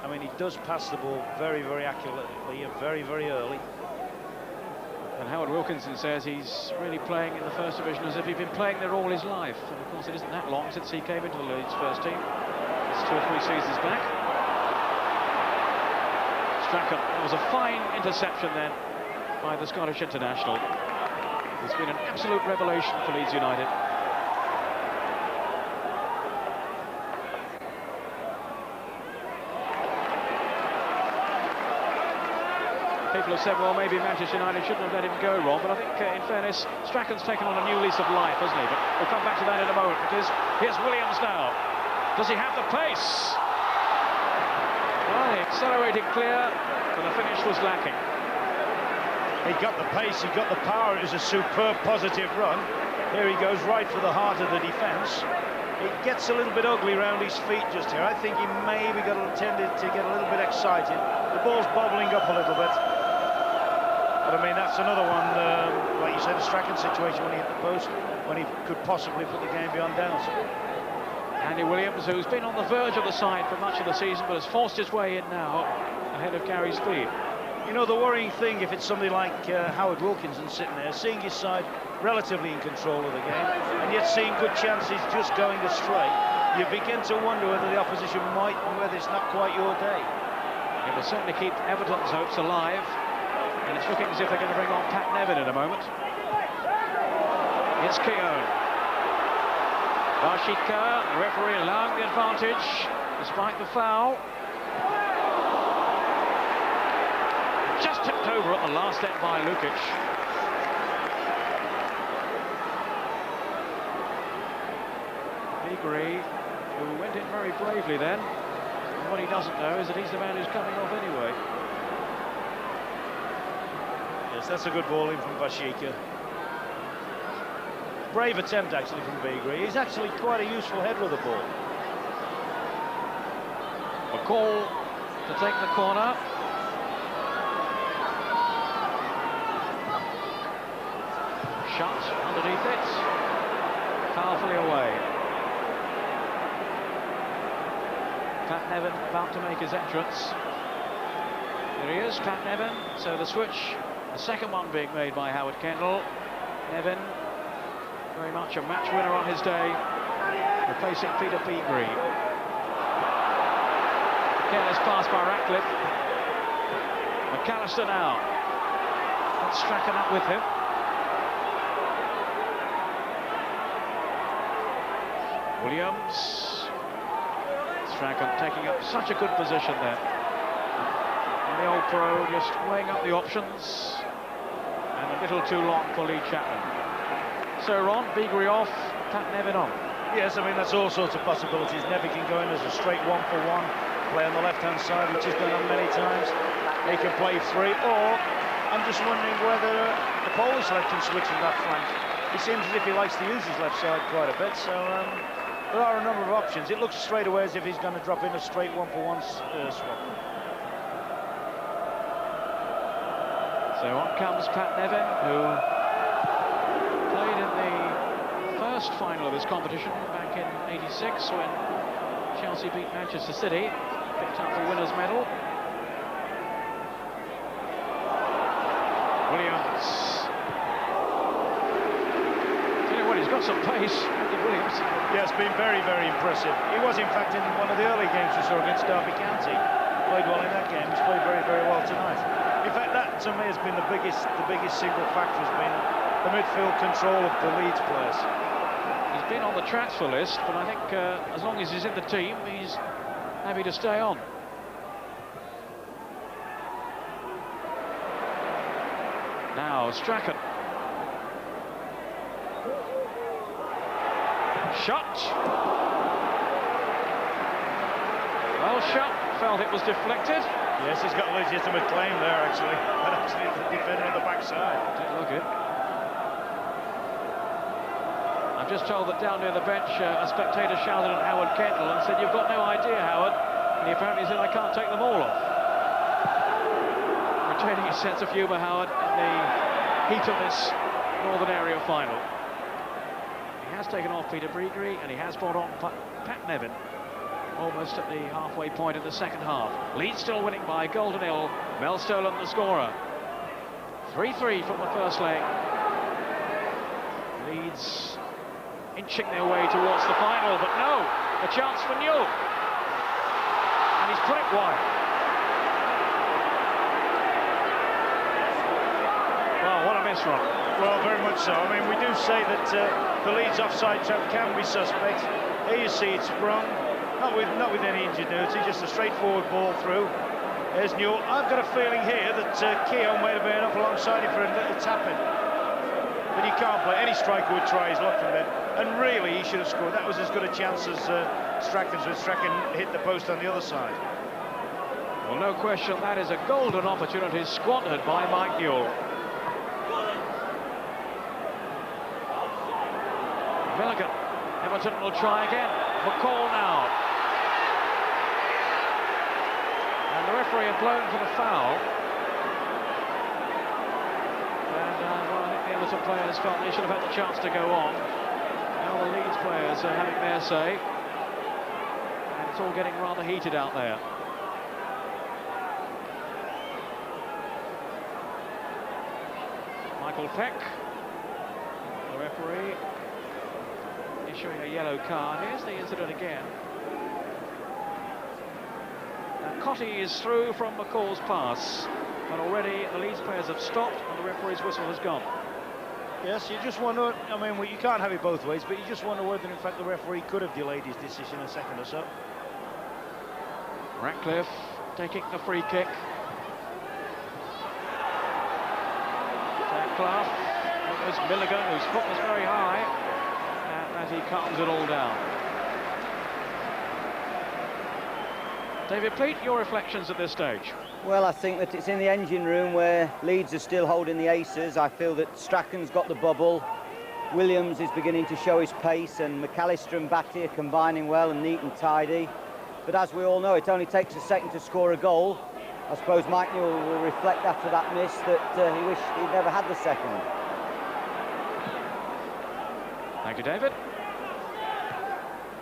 I mean, he does pass the ball very, very accurately and very, very early. And Howard Wilkinson says he's really playing in the first division as if he'd been playing there all his life. And of course, it isn't that long since he came into the Leeds first team. It's 2 or 3 seasons back. Strachan, it was a fine interception then by the Scottish international. It's been an absolute revelation for Leeds United. People have said, well, maybe Manchester United shouldn't have let him go, Ron, but I think, in fairness, Strachan's taken on a new lease of life, hasn't he? But we'll come back to that in a moment, because here's Williams now. Does he have the pace? Well, he accelerated clear, but the finish was lacking. He got the pace, he got the power. It was a superb, positive run. Here he goes right for the heart of the defence. It gets a little bit ugly around his feet just here. I think he maybe tended to get a little bit excited. The ball's bobbling up a little bit. But I mean, that's another one, like you said, a Strachan situation when he hit the post, when he could possibly put the game beyond doubt. Andy Williams, who's been on the verge of the side for much of the season, but has forced his way in now, ahead of Gary Speed. You know, the worrying thing, if it's somebody like Howard Wilkinson sitting there, seeing his side relatively in control of the game, and yet seeing good chances just going astray, you begin to wonder whether the opposition might, and whether it's not quite your day. It will certainly keep Everton's hopes alive, and it's looking as if they're going to bring on Pat Nevin in a moment. It's Keown. Bashika, the referee allowing the advantage, despite the foul. Just tipped over at the last end by Lukic. Beagrie, who went in very bravely then. And what he doesn't know is that he's the man who's coming off anyway. Yes, that's a good ball in from Bashika. Brave attempt, actually, from Beagrie. He's actually quite a useful header of the ball. McCall to take the corner. Shot underneath it. Powerfully away. Pat Nevin about to make his entrance. There he is, Pat Nevin. So the switch, the second one being made by Howard Kendall. Nevin, very much a match winner on his day, replacing Peter Beagrie. Careless pass by Ratcliffe. McAllister now. That's Strachan up with him. Williams. Strachan taking up such a good position there. And the old pro just weighing up the options. And a little too long for Lee Chapman. So Ron, Beagrie off, Pat Nevin on. Yes, I mean, that's all sorts of possibilities. Nevin can go in as a straight 1-for-1, play on the left-hand side, which he's done on many times. He can play free, or I'm just wondering whether the Polish lad can switch in that flank. It seems as if he likes to use his left side quite a bit, so there are a number of options. It looks straight away as if he's going to drop in a straight 1-for-1 swap. So on comes Pat Nevin, who played in the first final of this competition back in '86 when Chelsea beat Manchester City, picked up the winner's medal. Williams. Tell you what, he's got some pace, Andy Williams. Yeah, it's been very, very impressive. He was, in fact, in one of the early games we saw against Derby County. Played well in that game. He's played very, very well tonight. In fact, that to me has been the biggest single factor has been the midfield control of the Leeds players. He's been on the transfer list, but I think as long as he's in the team, he's happy to stay on. Now Strachan. Shot. Well, Shutt felt it was deflected. Yes, he's got a legitimate claim there, actually. That actually is the defender on the backside. Didn't look it. I'm just told that down near the bench, a spectator shouted at Howard Kendall and said, "You've got no idea, Howard." And he apparently said, "I can't take them all off." Retaining his sense of humour, Howard, in the heat of this Northern Area final. He has taken off Peter Breegery and he has brought on Pat Nevin, almost at the halfway point of the second half. Leeds still winning by a goal to nil. Mel Stolen the scorer. 3-3 from the first leg. Leeds inching their way towards the final, but no, a chance for Newell. And he's put it wide. Well, what a miss, Ron. Well, very much so. I mean, we do say that the Leeds offside trap can be suspect. Here you see it sprung, not with any ingenuity, just a straightforward ball through. There's Newell. I've got a feeling here that Keown might have been up alongside him for a little tap-in. But he can't play. Any striker would try his luck from there. And really, he should have scored. That was as good a chance as Strachan's, when Strachan hit the post on the other side. Well, no question, that is a golden opportunity squandered by Mike Newell. Milligan. Everton will try again. McCall now. And the referee had blown for the foul. And well, I think the Everton players felt they should have had the chance to go on. Now the Leeds players are having their say. And it's all getting rather heated out there. Michael Peck, the referee, issuing a yellow card. Here's the incident again. Now, Cotty is through from McCall's pass, but already the Leeds players have stopped and the referee's whistle has gone. Yes, you just wonder, I mean, you can't have it both ways, but you just wonder whether, in fact, the referee could have delayed his decision a second or so. Ratcliffe taking the free kick. Clough, it was Milligan, whose foot was very high, and as he calms it all down. David Pleat, your reflections at this stage? Well, I think that it's in the engine room where Leeds are still holding the aces. I feel that Strachan's got the bubble. Williams is beginning to show his pace, and McAllister and Batty are combining well and neat and tidy. But as we all know, it only takes a second to score a goal. I suppose Mike Newell will reflect after that miss that he wished he'd never had the second. Thank you, David.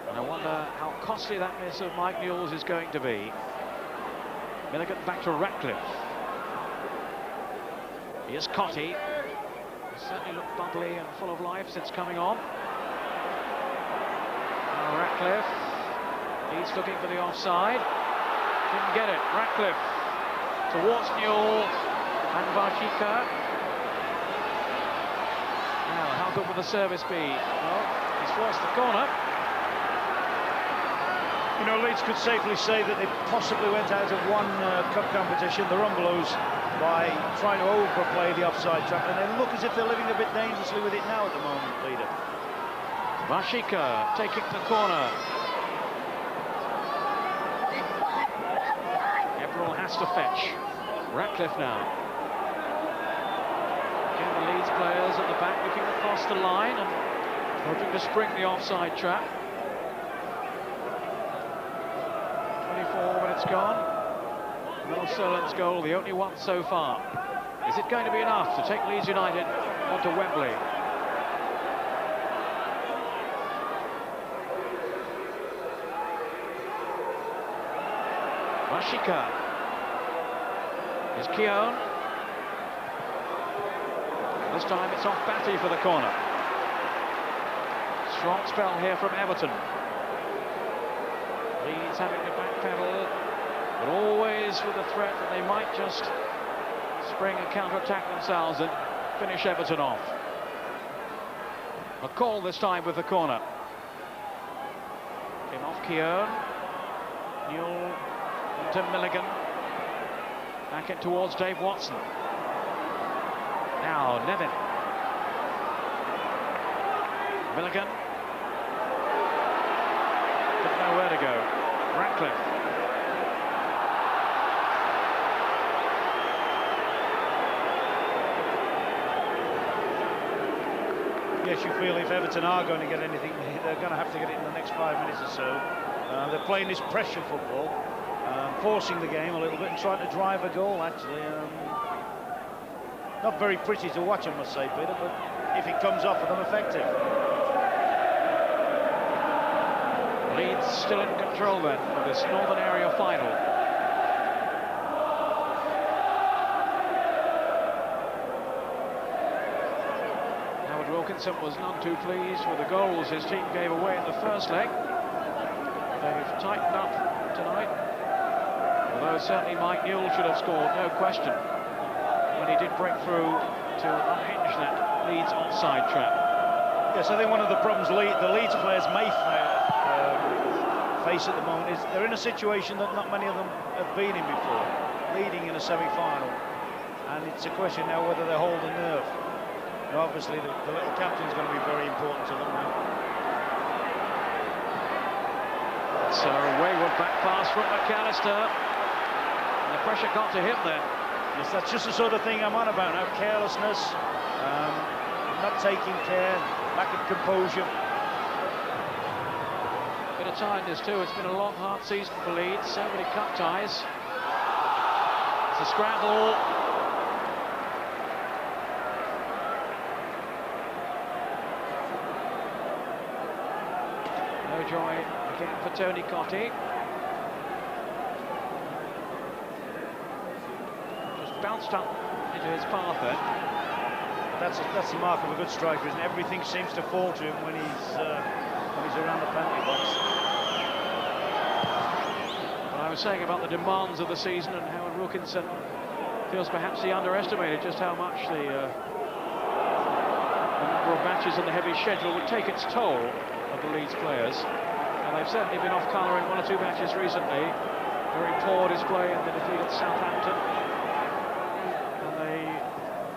And I wonder how costly that miss of Mike Newell's is going to be. Milligan back to Ratcliffe. Here's Cotty. He's certainly looked bubbly and full of life since coming on. Now Ratcliffe. He's looking for the offside. Didn't get it. Ratcliffe towards Newell and Varchika. Now, how good will the service be? Well, he's forced the corner. You know, Leeds could safely say that they possibly went out of one cup competition, the Rumbelows, by trying to overplay the offside trap, and they look as if they're living a bit dangerously with it now at the moment, Leader. Varchika taking the corner. Everall has to fetch. Ratcliffe now. Again, the Leeds players at the back looking across the line and hoping to spring the offside trap. 24 minutes gone. Mel Stolen's goal, the only one so far. Is it going to be enough to take Leeds United onto Wembley? Varchika. Here's Keown. This time it's off Batty for the corner. Strong spell here from Everton. Leeds having to backpedal, but always with the threat that they might just spring a counter-attack themselves and finish Everton off. McCall this time with the corner. Came off Keown. Newell into Milligan. Back in towards Dave Watson. Now Nevin. Milligan. Didn't know where to go. Ratcliffe. you feel if Everton are going to get anything, they're going to have to get it in the next 5 minutes or so. They're playing this pressure football, forcing the game a little bit and trying to drive a goal, actually. Not very pretty to watch, I must say, Peter, but if it comes off of them, effective. Leeds still in control then of this Northern Area final. Howard Wilkinson was none too pleased with the goals his team gave away in the first leg. They've tightened up tonight, although certainly Mike Newell should have scored, no question, when he did break through to unhinge that Leeds onside trap. Yes, I think one of the problems the Leeds players may face at the moment is they're in a situation that not many of them have been in before, leading in a semi-final, and it's a question now whether they hold the nerve. Now, obviously, the little captain's going to be very important to them now. So a wayward back pass from McAllister, and the pressure got to him then. Yes, that's just the sort of thing I'm on about now. Carelessness, not taking care, lack of composure. Bit of tiredness too. It's been a long, hard season for Leeds. So many cup ties. It's a scramble. No joy again for Tony Cottee. Just bounced up into his path then. That's the mark of a good striker, isn't it? Everything seems to fall to him when he's around the penalty box. But I was saying about the demands of the season, and Howard Wilkinson feels perhaps he underestimated just how much the number of matches in the heavy schedule would take its toll of the Leeds players. And they've certainly been off colour in 1 or 2 matches recently. Very poor display in the defeat at Southampton.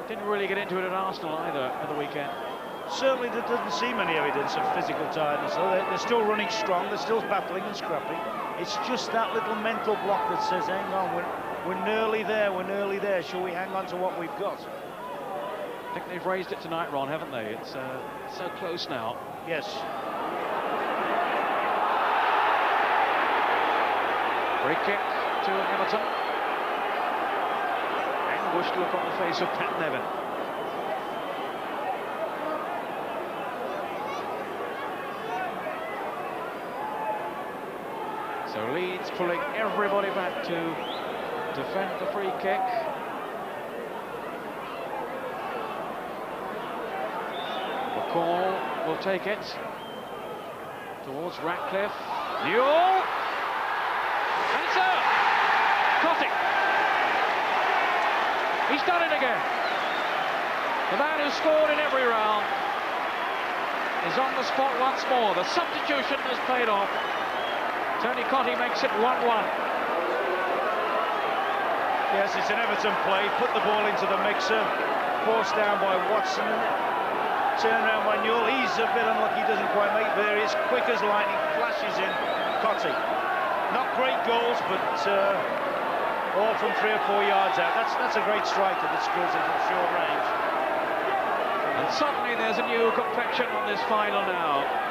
Didn't really get into it at Arsenal either at the weekend. Certainly there doesn't seem any evidence of physical tiredness. They're still running strong, they're still battling and scrapping. It's just that little mental block that says, hang on, we're nearly there, shall we hang on to what we've got? I think they've raised it tonight, Ron, haven't they? It's so close now. Yes. Free kick to Everton. Anguished look on the face of Pat Nevin. So Leeds pulling everybody back to defend the free kick. McCall will take it towards Ratcliffe. Newell! And it's out! Cottee! He's done it again. The man who scored in every round is on the spot once more. The substitution has paid off. Tony Cottee makes it 1-1. Yes, it's an Everton play. Put the ball into the mixer. Forced down by Watson. Turned around by Newell. He's a bit unlucky, doesn't quite make it. There he is, quick as lightning, flashes in. Cottee. Not great goals, but all from 3 or 4 yards out. That's a great striker that scores it from short range. And suddenly there's a new complexion on this final now.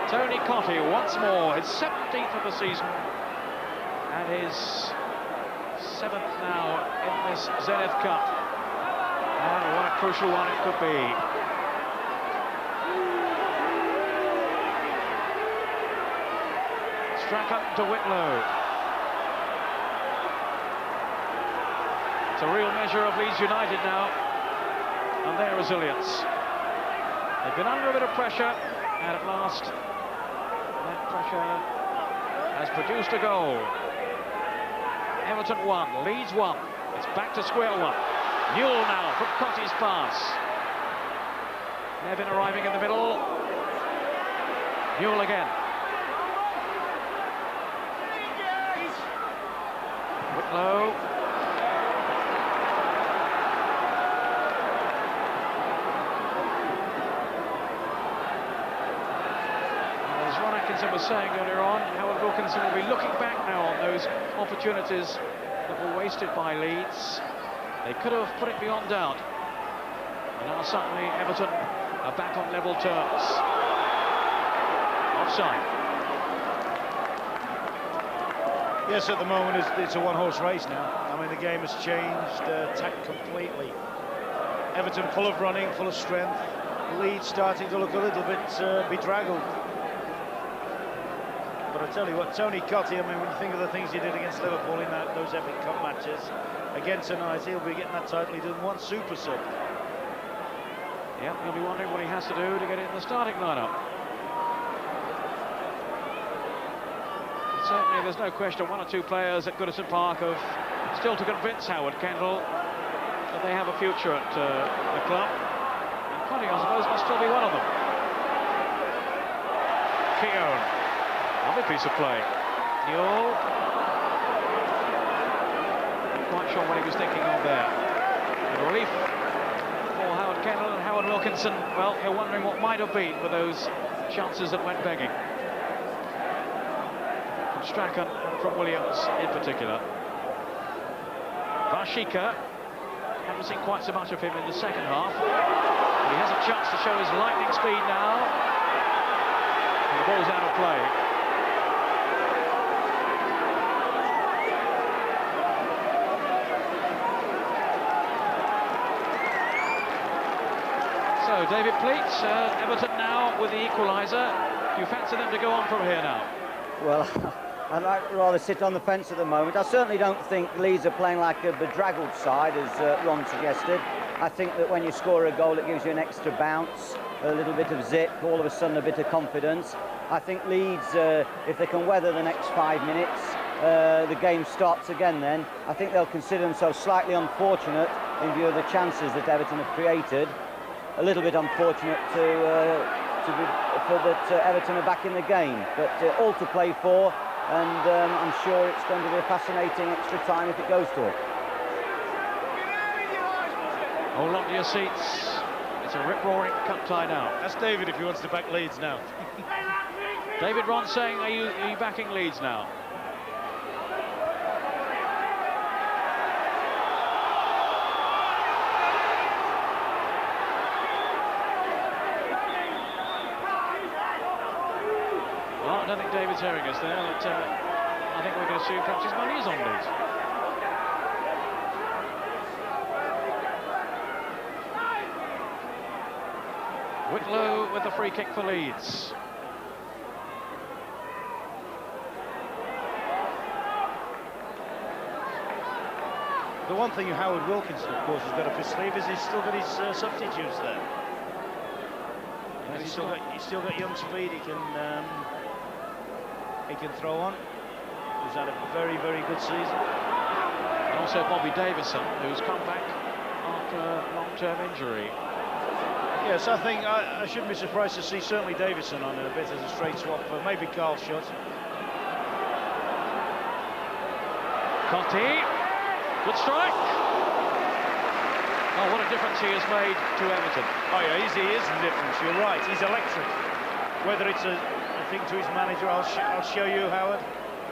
Tony Cottee once more, his 17th of the season, and his 7th now in this Zenith Cup. And what a crucial one it could be. Strachan to Whitlow. It's a real measure of Leeds United now and their resilience. They've been under a bit of pressure, and at last that pressure has produced a goal. Everton 1, Leeds 1. It's back to square one. Newell now from Cottee's pass. Nevin arriving in the middle. Newell again. Whitlow. As Ron Atkinson was saying earlier on, Howard Wilkinson will be looking back now on those opportunities that were wasted by Leeds. They could have put it beyond doubt. And now suddenly Everton are back on level terms. Offside. Yes, at the moment it's a one-horse race now. I mean, the game has changed tack completely. Everton full of running, full of strength. Leeds starting to look a little bit bedraggled. But I tell you what, Tony Cottee, I mean, when you think of the things he did against Liverpool in those epic cup matches, again tonight, he'll be getting that title. He doesn't want super sub. Yeah, he'll be wondering what he has to do to get it in the starting lineup. Certainly, there's no question one or two players at Goodison Park have still to convince Howard Kendall that they have a future at the club. And Cottee, I suppose, must still be one of them. Keown. Lovely piece of play. Newell. Not quite sure what he was thinking of there. And relief for Howard Kendall and Howard Wilkinson. Well, you're wondering what might have been for those chances that went begging. From Strachan and from Williams in particular. Varshika. Haven't seen quite so much of him in the second half. But he has a chance to show his lightning speed now. And the ball's out of play. So, David Pleat, Everton now with the equaliser. Do you fancy them to go on from here now? Well, I'd like to rather sit on the fence at the moment. I certainly don't think Leeds are playing like a bedraggled side, as Ron suggested. I think that when you score a goal, it gives you an extra bounce, a little bit of zip, all of a sudden a bit of confidence. I think Leeds, if they can weather the next 5 minutes, the game starts again then. I think they'll consider themselves slightly unfortunate in view of the chances that Everton have created. A little bit unfortunate that Everton are back in the game, but all to play for, and I'm sure it's going to be a fascinating extra time if it goes to it. Hold on to your seats. It's a rip-roaring cup tie now. That's David if he wants to back Leeds now. David Ron saying, are you backing Leeds now? Well, I don't think David's hearing us there, but I think we can assume perhaps his money is on Leeds. Whitlow with the free kick for Leeds. The one thing Howard Wilkinson, of course, has got up his sleeve is he's still got his substitutes there. And he's still got young speed. He can throw on. He's had a very, very good season. And also Bobby Davison, who's come back after a long-term injury. Yes, I think I shouldn't be surprised to see certainly Davison on a bit as a straight swap for maybe Carl Schott. Cottee, good strike. Oh, what a difference he has made to Everton. Oh yeah, he is a difference, you're right, he's electric. Whether it's a thing to his manager, I'll show you, Howard.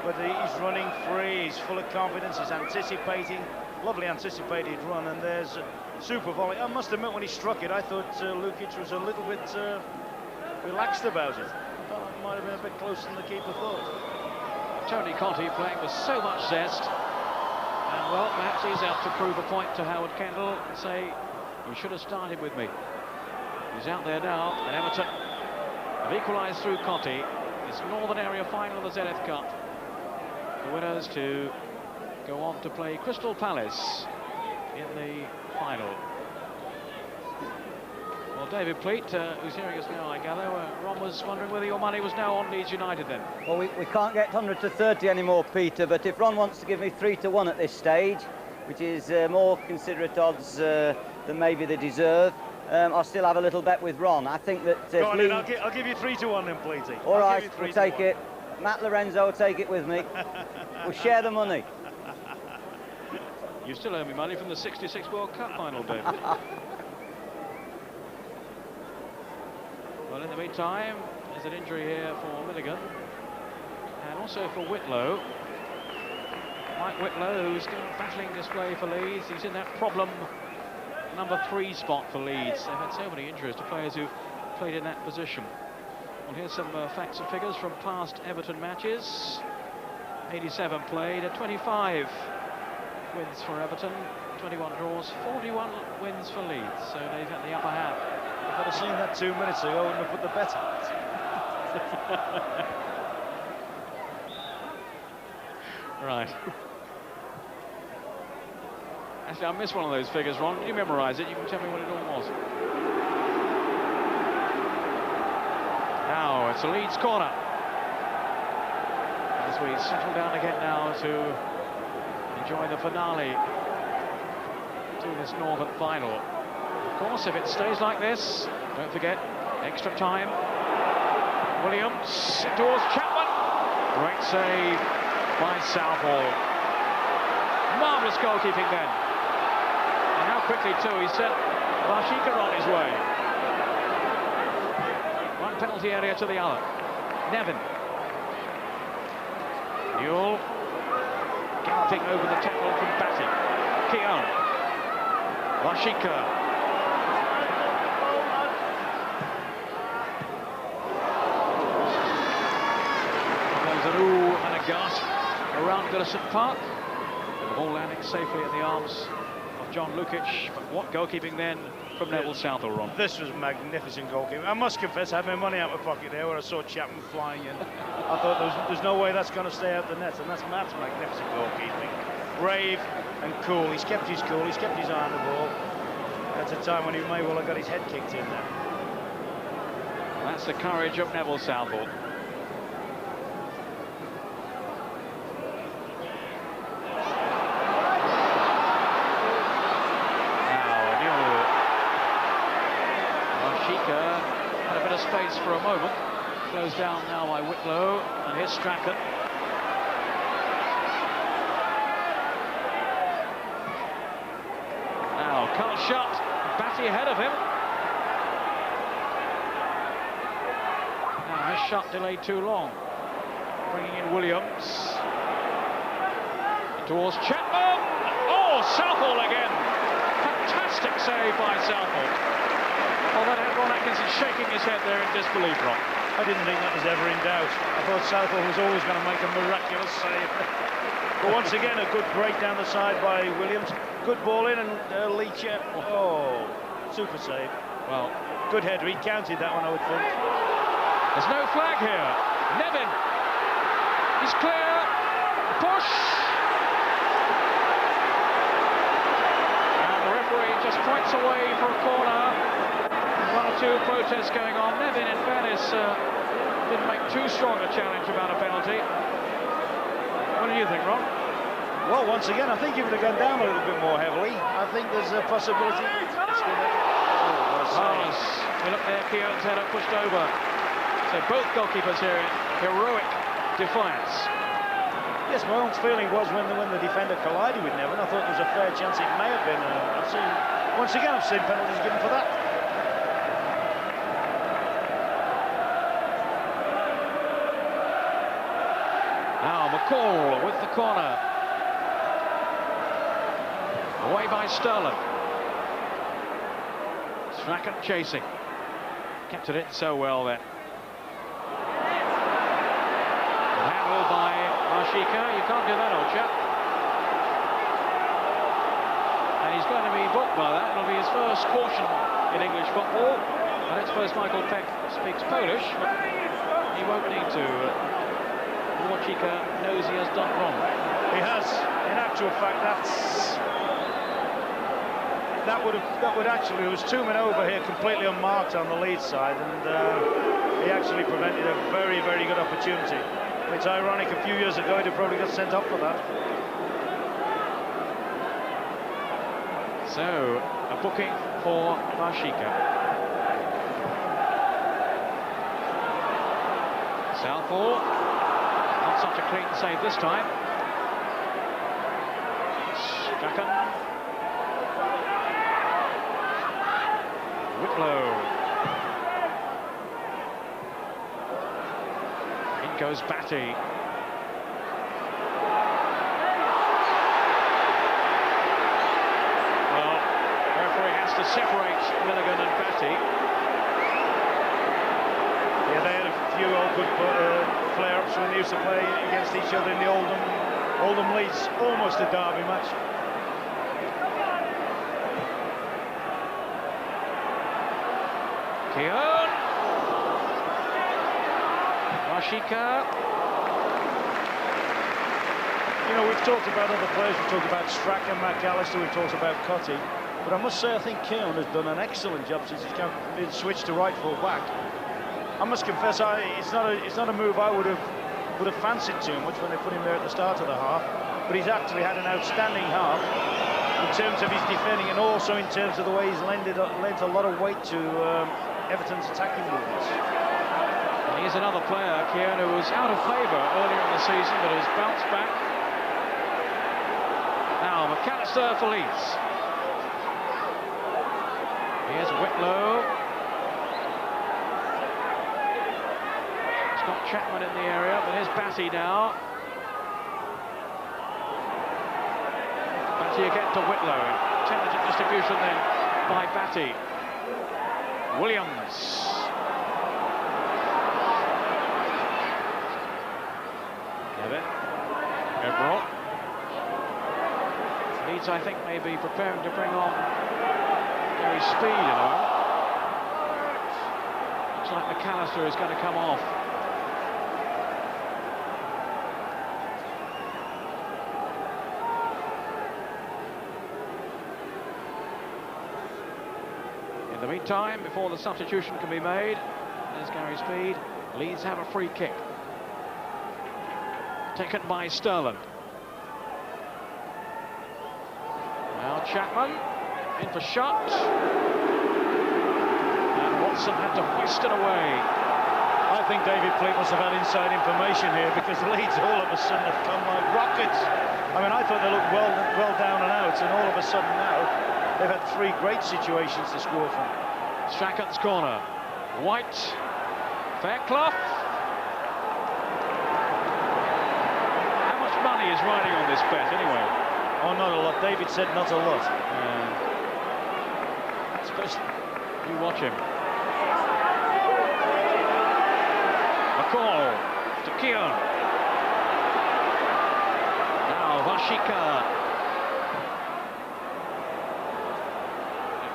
But he's running free, he's full of confidence, he's anticipating. Lovely anticipated run, and there's a super volley. I must admit, when he struck it, I thought Lukic was a little bit relaxed about it. I thought it might have been a bit closer than the keeper thought. Tony Cottee playing with so much zest. And, well, perhaps he's out to prove a point to Howard Kendall and say, you should have started with me. He's out there now, and Everton have equalised through Cottee. This Northern Area final of the ZF Cup. The winners to go on to play Crystal Palace in the final. Well, David Pleat, who's hearing us now, I gather, Ron was wondering whether your money was now on Leeds United then. Well, we can't get 100 to 30 anymore, Peter, but if Ron wants to give me 3 to 1 at this stage, which is more considerate odds than maybe they deserve, I'll still have a little bet with Ron. I think that... Go on, Leeds... I'll give you 3 to 1 then, Pleaty. All right, we'll take it. Matt Lorenzo will take it with me. We'll share the money. You still owe me money from the '66 World Cup final, David. Well, in the meantime, there's an injury here for Milligan. And also for Whitlow. Mike Whitlow, who's still battling display for Leeds. He's in that problem #3 spot for Leeds. They've had so many injuries to players who've played in that position. Well, here's some facts and figures from past Everton matches. 87 played, 25 wins for Everton, 21 draws, 41 wins for Leeds, so they've had the upper hand. If I'd have seen that 2 minutes ago, I wouldn't have put the bet on it. Right. Actually, I missed one of those figures, Ron. You memorise it, you can tell me what it all was. Now, it's a Leeds corner. As we settle down again now to enjoy the finale to this Northern final. Of course, if it stays like this, don't forget, extra time. Williams towards Chapman. Great save by Southall. Marvellous goalkeeping then. And how quickly too, he sent Vashika on his way. One penalty area to the other. Nevin. Newell. Galloping over the tackle from Batty. Keown. Vashika. There's an ooh and a gasp around Goodison Park. The ball landing safely in the arms of John Lukic. But what goalkeeping then from Neville Southall, Ron? This was magnificent goalkeeping. I must confess, I had my money out of my pocket there when I saw Chapman flying in. I thought there's no way that's going to stay out the net, and that's Matt's magnificent goalkeeping. Brave and cool. He's kept his cool. He's kept his eye on the ball. That's a time when he may well have got his head kicked in there. That's the courage of Neville Southall. Had a bit of space for a moment. Closed down now by Whitlow, and here's Strachan. Now cut shot, Batty ahead of him. Now his shot delayed too long. Bringing in Williams. Towards Chapman. Oh, Southall again. Fantastic save by Southall. Although Ron Atkinson shaking his head there in disbelief, Ron. I didn't think that was ever in doubt. I thought Southall was always going to make a miraculous save. But once again, a good break down the side by Williams. Good ball in, and Leach. Oh, super save. Well, good header. He counted that one, I would think. There's no flag here. Nevin. He's clear. Push. And the referee just points away for a corner. One or two protests going on. Nevin, in fairness, didn't make too strong a challenge about a penalty. What do you think, Ron? Well, once again, I think he would have gone down a little bit more heavily. I think there's a possibility. Marvellous. We look there, Keown's header pushed over. So both goalkeepers here in heroic defiance. Yes, my own feeling was when the defender collided with Nevin, I thought there was a fair chance it may have been. Once again, I've seen penalties given for that. Now McCall with the corner. Away by Sterling. Strachan chasing. Kept it in so well then. Handled by Vashika. You can't do that, old chap. And he's going to be booked by that. It'll be his first caution in English football. I don't suppose Michael Peck speaks Polish, but he won't need to. Vashika knows he has done wrong. He has. In actual fact, that would actually, there was 2 men over here completely unmarked on the Leeds side, and he actually prevented a very, very good opportunity. It's ironic, a few years ago he'd have probably got sent off for that. So, a booking for Vashika. Southall, not such a clean save this time. Strachan. Whitlow. In goes Batty. Well, the referee has to separate Milligan and Batty. few old good flare-ups when they used to play against each other in the Oldham Leeds, almost a derby match. Keown. Rashika. You know, we've talked about other players, we've talked about Strachan, McAllister, we've talked about Cotty, but I must say I think Keown has done an excellent job since he's been switched to right full back. I must confess, it's not a move I would have fancied too much when they put him there at the start of the half, but he's actually had an outstanding half in terms of his defending and also in terms of the way he's lent a lot of weight to Everton's attacking movements. And here's another player, Keown, who was out of favour earlier in the season, but has bounced back. Now, McAllister for Leeds. Here's Whitlow. It's got Chapman in the area, but here's Batty now. Batty again to Whitlow. Intelligent distribution then by Batty. Williams. Kevin. Emerald. Leeds, I think, may be preparing to bring on Gary Speed in a moment. Looks like McAllister is going to come off. In the meantime, before the substitution can be made, there's Gary Speed. Leeds have a free kick. Taken by Sterling. Now Chapman in for shot. And Watson had to hoist it away. I think David Pleat must have had inside information here because Leeds all of a sudden have come like rockets. I mean, I thought they looked well down and out, and all of a sudden now they've had three great situations to score from. Strachan's corner. White. Fairclough. How much money is riding on this bet anyway? Oh, not a lot. David said not a lot. Especially, you watch him. McCall to Keown. Now Vashika.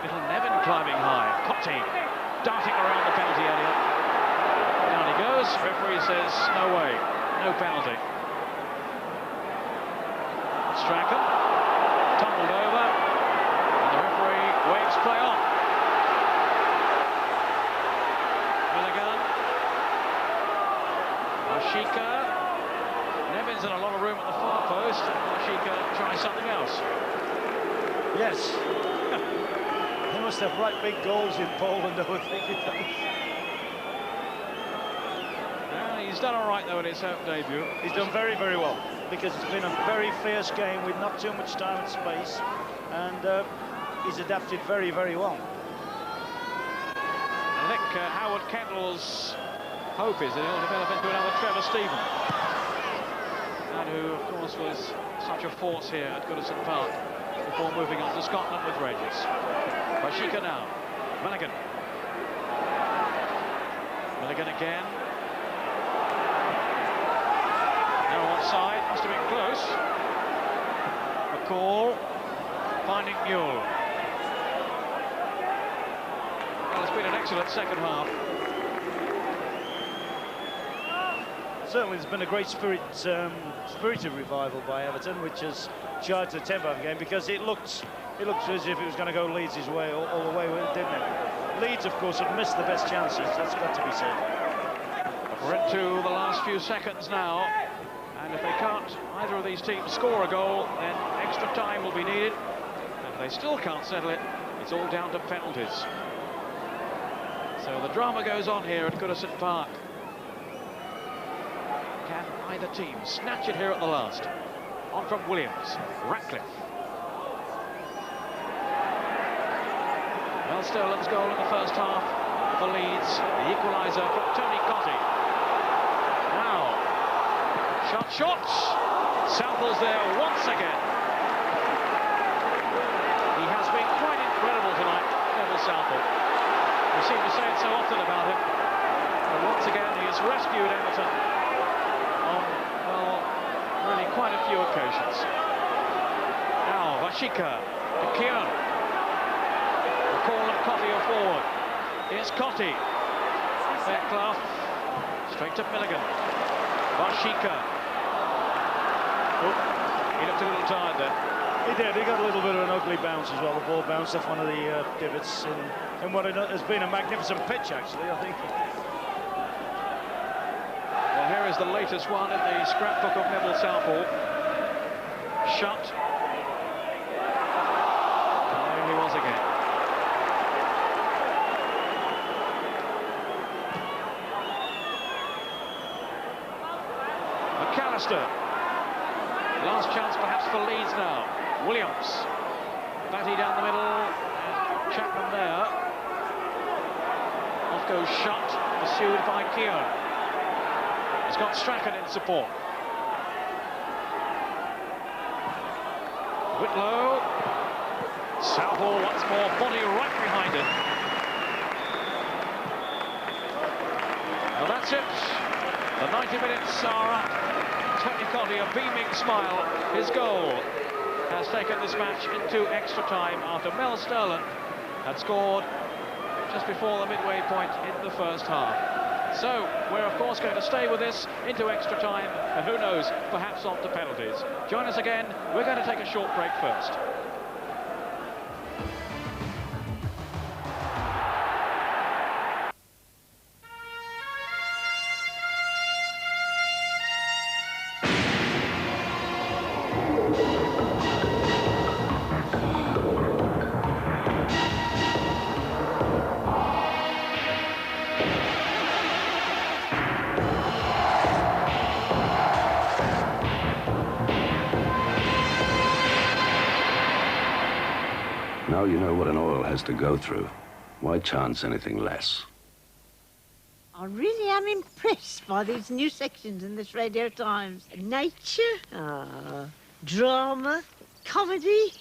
Little Nevin climbing high. Cotty darting around the penalty area. Down he goes. Referee says no way, no penalty. Strachan tumbled over, and the referee waves play on. Milligan, Rashika. Nevin's in a lot of room at the far post. Rashika tries something else. Yes. They must have right big goals in Poland, I would think. He's done all right, though, in his home debut. He's done very, very well, because it's been a very fierce game with not too much time and space, and he's adapted very, very well. I think Howard Kendall's hope is that he'll develop into another Trevor Stephen, and who, of course, was such a force here at Goodison Park before moving on to Scotland with Rangers. Rashika now. Milligan. Milligan again. No offside, must have been close. McCall finding Newell. Well, it's been an excellent second half. Certainly there's been a great spirited revival by Everton, which has charged the tempo of the game, because it looked as if it was going to go Leeds' way all the way, didn't it? Leeds, of course, have missed the best chances. That's got to be said. We're into the last few seconds now, and if they can't, either of these teams, score a goal, then extra time will be needed. And if they still can't settle it, it's all down to penalties. So the drama goes on here at Goodison Park. Can either team snatch it here at the last? On from Williams. Ratcliffe. Well, Sterling's goal in the first half for Leeds. The equaliser from Tony Cotty. Now, shots. Southall's there once again. He has been quite incredible tonight, Neville Southall. We seem to say it so often about him. But once again, he has rescued Everton on, well, really quite a few occasions. Now, Vashika to Kieran. The call of Cottee forward. Here's Cottee. Fairclough. Straight to Milligan. Vashika. Oh, he looked a little tired there. He did. He got a little bit of an ugly bounce as well. The ball bounced off one of the divots in what has been a magnificent pitch, actually, I think. Well, here is the latest one in the scrapbook of Neville Southall. Shut. And there he was again. McAllister. Last chance perhaps for Leeds now. Williams. Batty down the middle. And Chapman there. Off goes Shut, pursued by Keogh. He's got Strachan in support. Whitlow. Southall once more, body right behind him. Well, that's it. The 90 minutes are up. Tony Cottee, a beaming smile. His goal has taken this match into extra time after Mel Sterland had scored just before the midway point in the first half. So, we're of course going to stay with this into extra time, and who knows, perhaps on to penalties. Join us again. We're going to take a short break first. Now you know what an oil has to go through. Why chance anything less? I really am impressed by these new sections in this Radio Times. Nature, drama, comedy.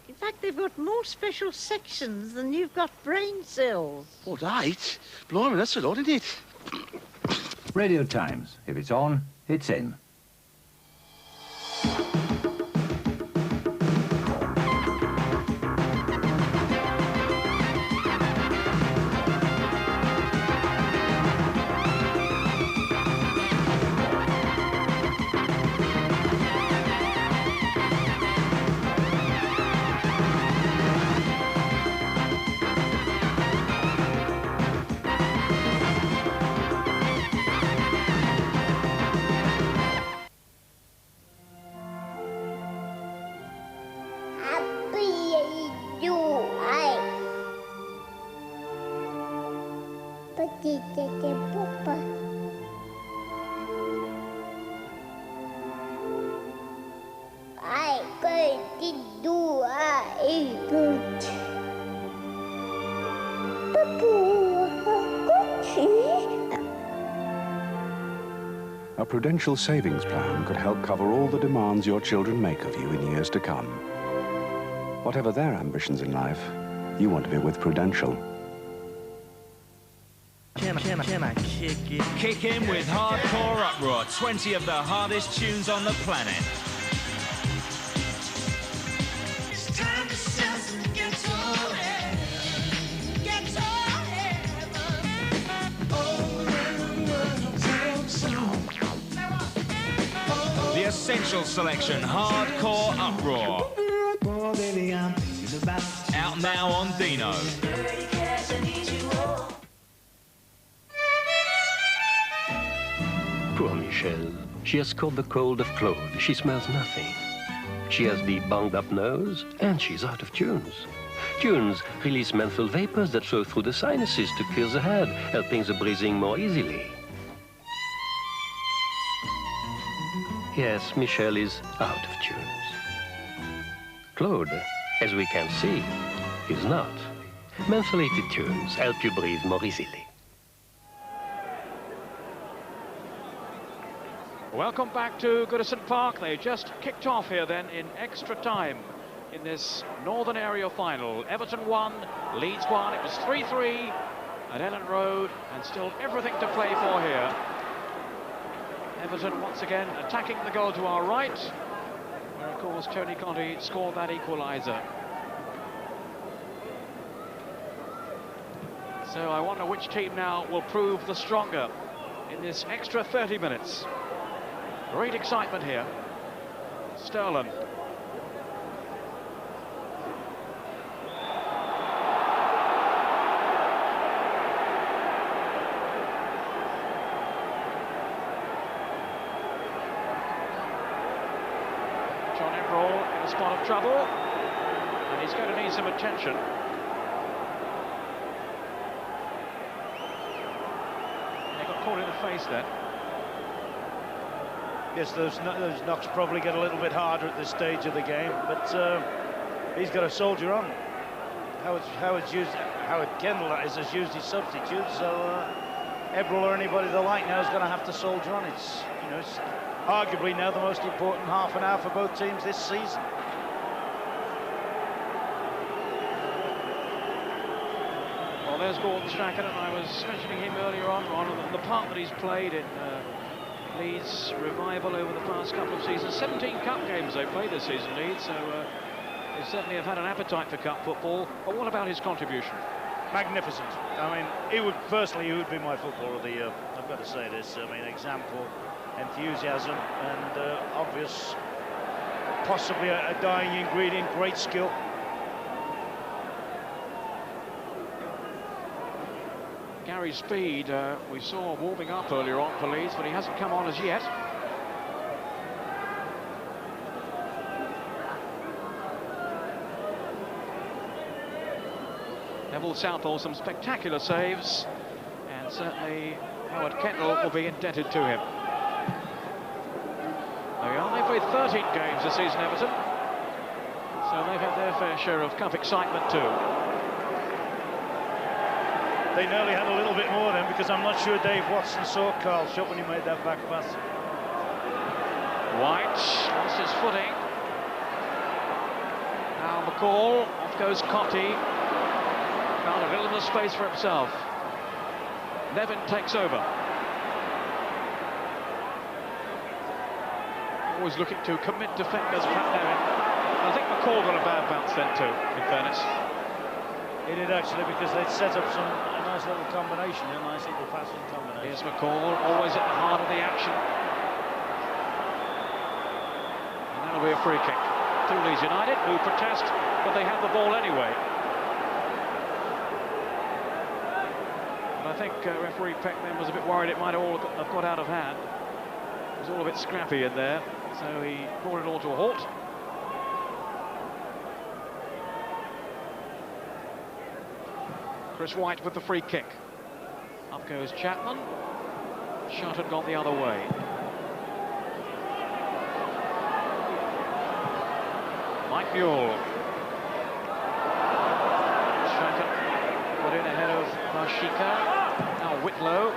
In fact, they've got more special sections than you've got brain cells. What, 8? Blimey, that's a lot, isn't it? Radio Times. If it's on, it's in. A Prudential savings plan could help cover all the demands your children make of you in years to come. Whatever their ambitions in life, you want to be with Prudential. Can I kick it? Kick in with Hardcore Uproar, 20 of the hardest tunes on the planet. It's time to sell some ghetto heaven. Ghetto heaven. All around the world, same song. The Essential Selection, Hardcore Uproar. Oh, baby, I'm out now on Dino. Poor Michelle. She has caught the cold of Claude. She smells nothing. She has the bunged-up nose, and she's out of tunes. Tunes release menthol vapors that flow through the sinuses to clear the head, helping the breathing more easily. Yes, Michelle is out of tunes. Claude, as we can see, is not. Mentholated tunes help you breathe more easily. Welcome back to Goodison Park. They just kicked off here then in extra time in this Northern Area final. Everton won, Leeds won. It was 3-3 at Ellen Road, and still everything to play for here. Everton once again attacking the goal to our right, where of course Tony Conte scored that equaliser. So I wonder which team now will prove the stronger in this extra 30 minutes. Great excitement here. Sterling. John Emerald in a spot of trouble, and he's going to need some attention. Caught in the face then. Yes, those knocks probably get a little bit harder at this stage of the game, but he's got a soldier on. Howard Kendall has used his substitute, so Ebrel or anybody they like now is going to have to soldier on. It's arguably now the most important half an hour for both teams this season. Well, there's Gordon Strachan, and I was mentioning him earlier on the part that he's played in Leeds' revival over the past couple of seasons. 17 cup games they've played this season, Leeds, so they certainly have had an appetite for cup football. But what about his contribution? Magnificent. I mean, he would be my footballer of the year. I've got to say this. I mean, example, enthusiasm, and obvious, possibly a dying ingredient, great skill. Gary Speed, we saw warming up earlier on for Leeds, but he hasn't come on as yet. Neville Southall, some spectacular saves, and certainly Howard Kendall will be indebted to him. There we are, they've played 13 games this season, Everton, so they've had their fair share of cup excitement too. They nearly had a little bit more then, because I'm not sure Dave Watson saw Carl shot when he made that back pass. White lost his footing. Now McCall, off goes Conte. Found a little bit of space for himself. Nevin takes over. Always looking to commit defenders, Pat Nevin. I think McCall got a bad bounce then too, in fairness. He did actually, because they'd set up a nice little combination, a nice little passing combination. Here's McCall, always at the heart of the action. And that'll be a free kick to Leeds United, who protest, but they have the ball anyway. And I think referee Peck then was a bit worried it might all have got out of hand. It was all a bit scrappy in there, so he brought it all to a halt. Chris White with the free kick. Up goes Chapman. Shot had gone the other way. Mike Mule. Strachan put in ahead of Mashika. Now Whitlow.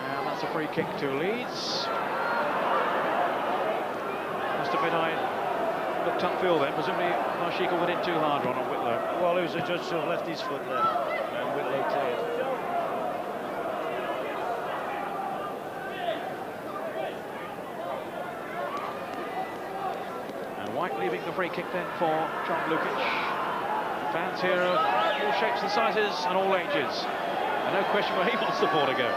And that's a free kick to Leeds. Must admit I looked upfield then, presumably Mashika went in too hard on Whitlow. Well, it was a judge to have left his foot there, and Whitlow cleared. And White leaving the free kick then for John Lukic. Fans here of all shapes and sizes and all ages. And no question where he wants the ball to go.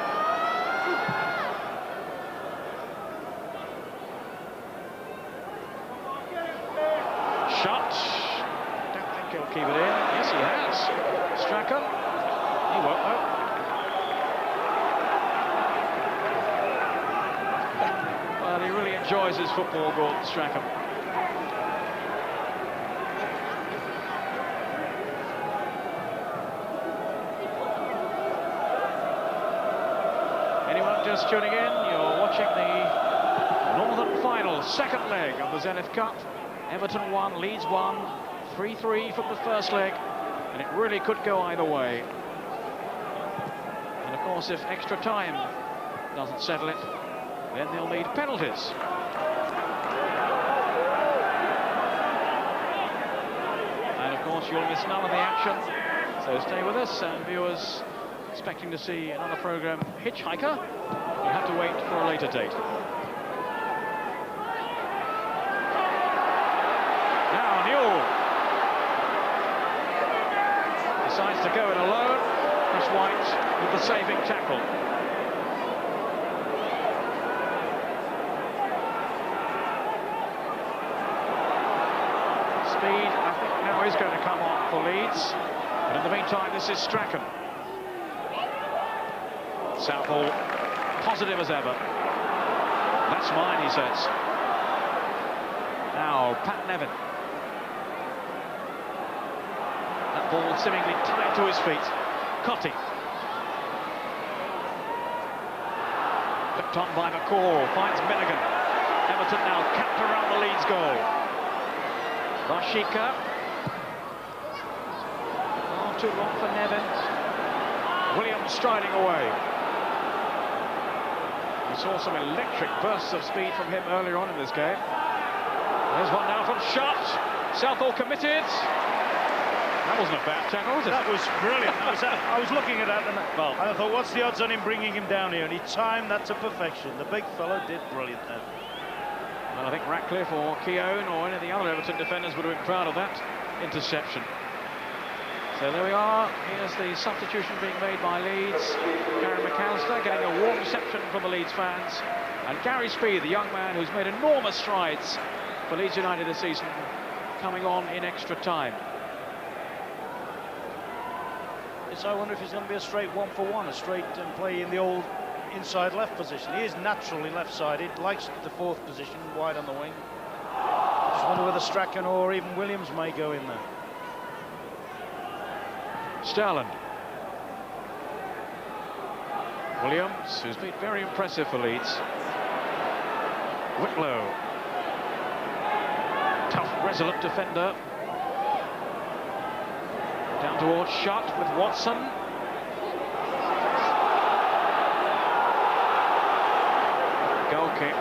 Shot. Don't think he'll keep it in. Yes, he has. Strachan. He won't, though. Well, he really enjoys his football, Gordon Strachan. Anyone just tuning in, you're watching the Northern Final, second leg of the Zenith Cup. Everton 1, Leeds 1, 3-3 from the first leg, and it really could go either way. And of course, if extra time doesn't settle it, then they'll need penalties. course, you'll miss none of the action. So stay with us, and viewers expecting to see another programme, Hitchhiker, you'll have to wait for a later date. Now, Newell decides to go it alone. Chris White with the saving tackle. Speed, I think, now is going to come on for Leeds. But in the meantime, this is Strachan. Southall, positive as ever. That's mine, he says. Now, Pat Nevin. That ball seemingly tied to his feet. Cotty. Flipped on by McCall, finds Milligan. Everton now capped around the Leeds goal. Rashika. Oh, too long for Nevin. Williams striding away. We saw some electric bursts of speed from him earlier on in this game. There's one now from Shot. Southall committed. That wasn't a bad tackle, was it? That was brilliant. I was looking at that and I thought, what's the odds on him bringing him down here? And he timed that to perfection. The big fella did brilliant then. Well, I think Ratcliffe or Keown or any of the other Everton defenders would have been proud of that interception. So there we are. Here's the substitution being made by Leeds. Gary McAllister getting a warm reception from the Leeds fans. And Gary Speed, the young man who's made enormous strides for Leeds United this season, coming on in extra time. So I wonder if he's going to be a straight 1-for-1, a straight and play in the old inside left position. He is naturally left-sided, likes the fourth position, wide on the wing. Just wonder whether Strachan or even Williams may go in there. Sterland. Williams, who's been very impressive for Leeds. Whitlow. Tough, resolute defender. Down towards Shot with Watson. Goal kick.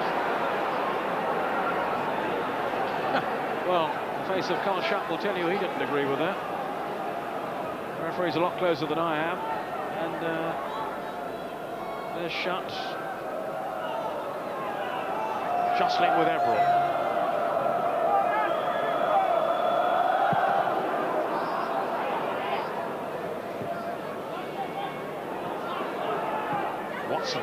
Well, the face of Carl Shot will tell you he didn't agree with that. The referee's a lot closer than I am. And there's Shot. Jostling with Everett. Watson.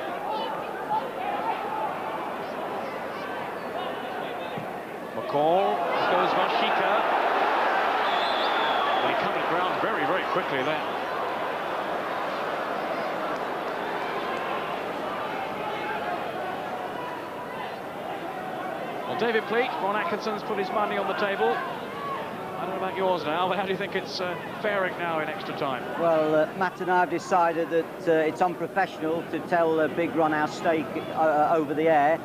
McCall, goes Vashika. Well, he covered ground very, very quickly then. Well, David Pleat, Ron Atkinson's put his money on the table. I don't know about yours now, but how do you think it's faring now in extra time? Well, Matt and I have decided that it's unprofessional to tell Big Ron our stake over the air,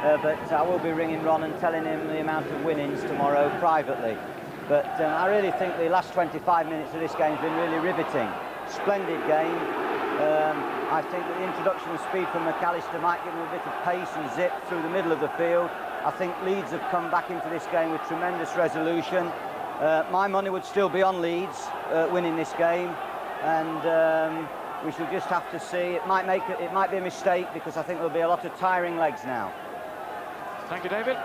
but I will be ringing Ron and telling him the amount of winnings tomorrow privately. But I really think the last 25 minutes of this game has been really riveting. Splendid game. I think that the introduction of speed from McAllister might give him a bit of pace and zip through the middle of the field. I think Leeds have come back into this game with tremendous resolution. My money would still be on Leeds winning this game, and we shall just have to see. It might be a mistake because I think there'll be a lot of tiring legs now. Thank you, David.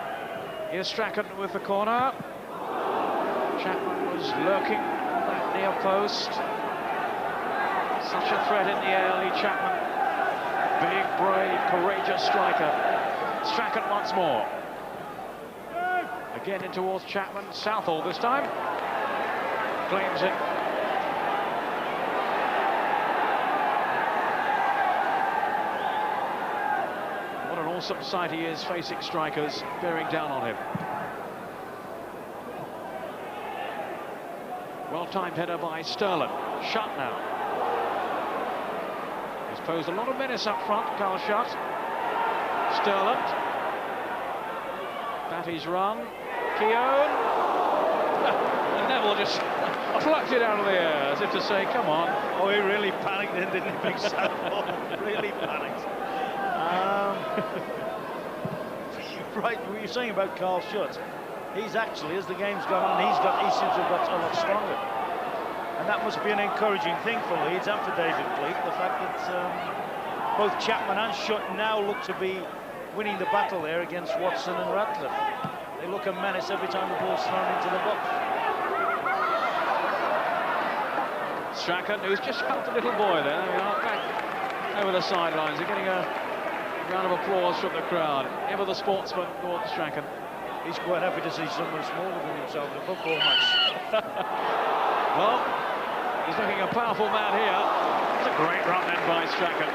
Here's Strachan with the corner. Chapman was lurking on that near post. Such a threat in the air, Lee Chapman. Big, brave, courageous striker. Strachan once more. Again in towards Chapman. Southall this time. Claims it. What an awesome sight he is, facing strikers bearing down on him. Well-timed header by Sterling. Shot now. He's posed a lot of menace up front, Carl Shot. Sterling. Batty's run. Keown. And Neville just plucked it out of the air as if to say, come on. Oh, he really panicked then, didn't he, Big Southall? Really panicked. Right, what you're saying about Carl Shot, he's actually, as the game's gone on, he seems to have got a lot stronger. And that must be an encouraging thing for Leeds and for David Pleat, the fact that both Chapman and Sutton now look to be winning the battle there against Watson and Radcliffe. They look a menace every time the ball's thrown into the box. Strachan, who's just helped a little boy there. We are back over the sidelines. They're getting a round of applause from the crowd. Ever the sportsman, Gordon Strachan. He's quite happy to see someone smaller than himself in a football match. Well, he's looking a powerful man here. It's a great run then by Strachan.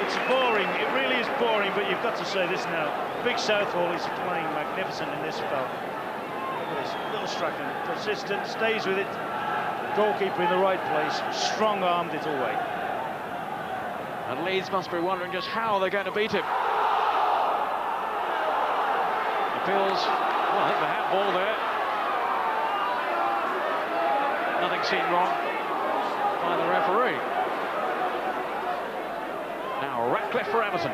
It's boring, it really is boring, but you've got to say this now. Big Southall is playing magnificent in this spell. Look at this, little Strachan, persistent, stays with it. Goalkeeper in the right place, strong-armed it away. And Leeds must be wondering just how they're going to beat him. Appeals, well, I think the handball there. Nothing seen wrong by the referee. Now Ratcliffe for Everton.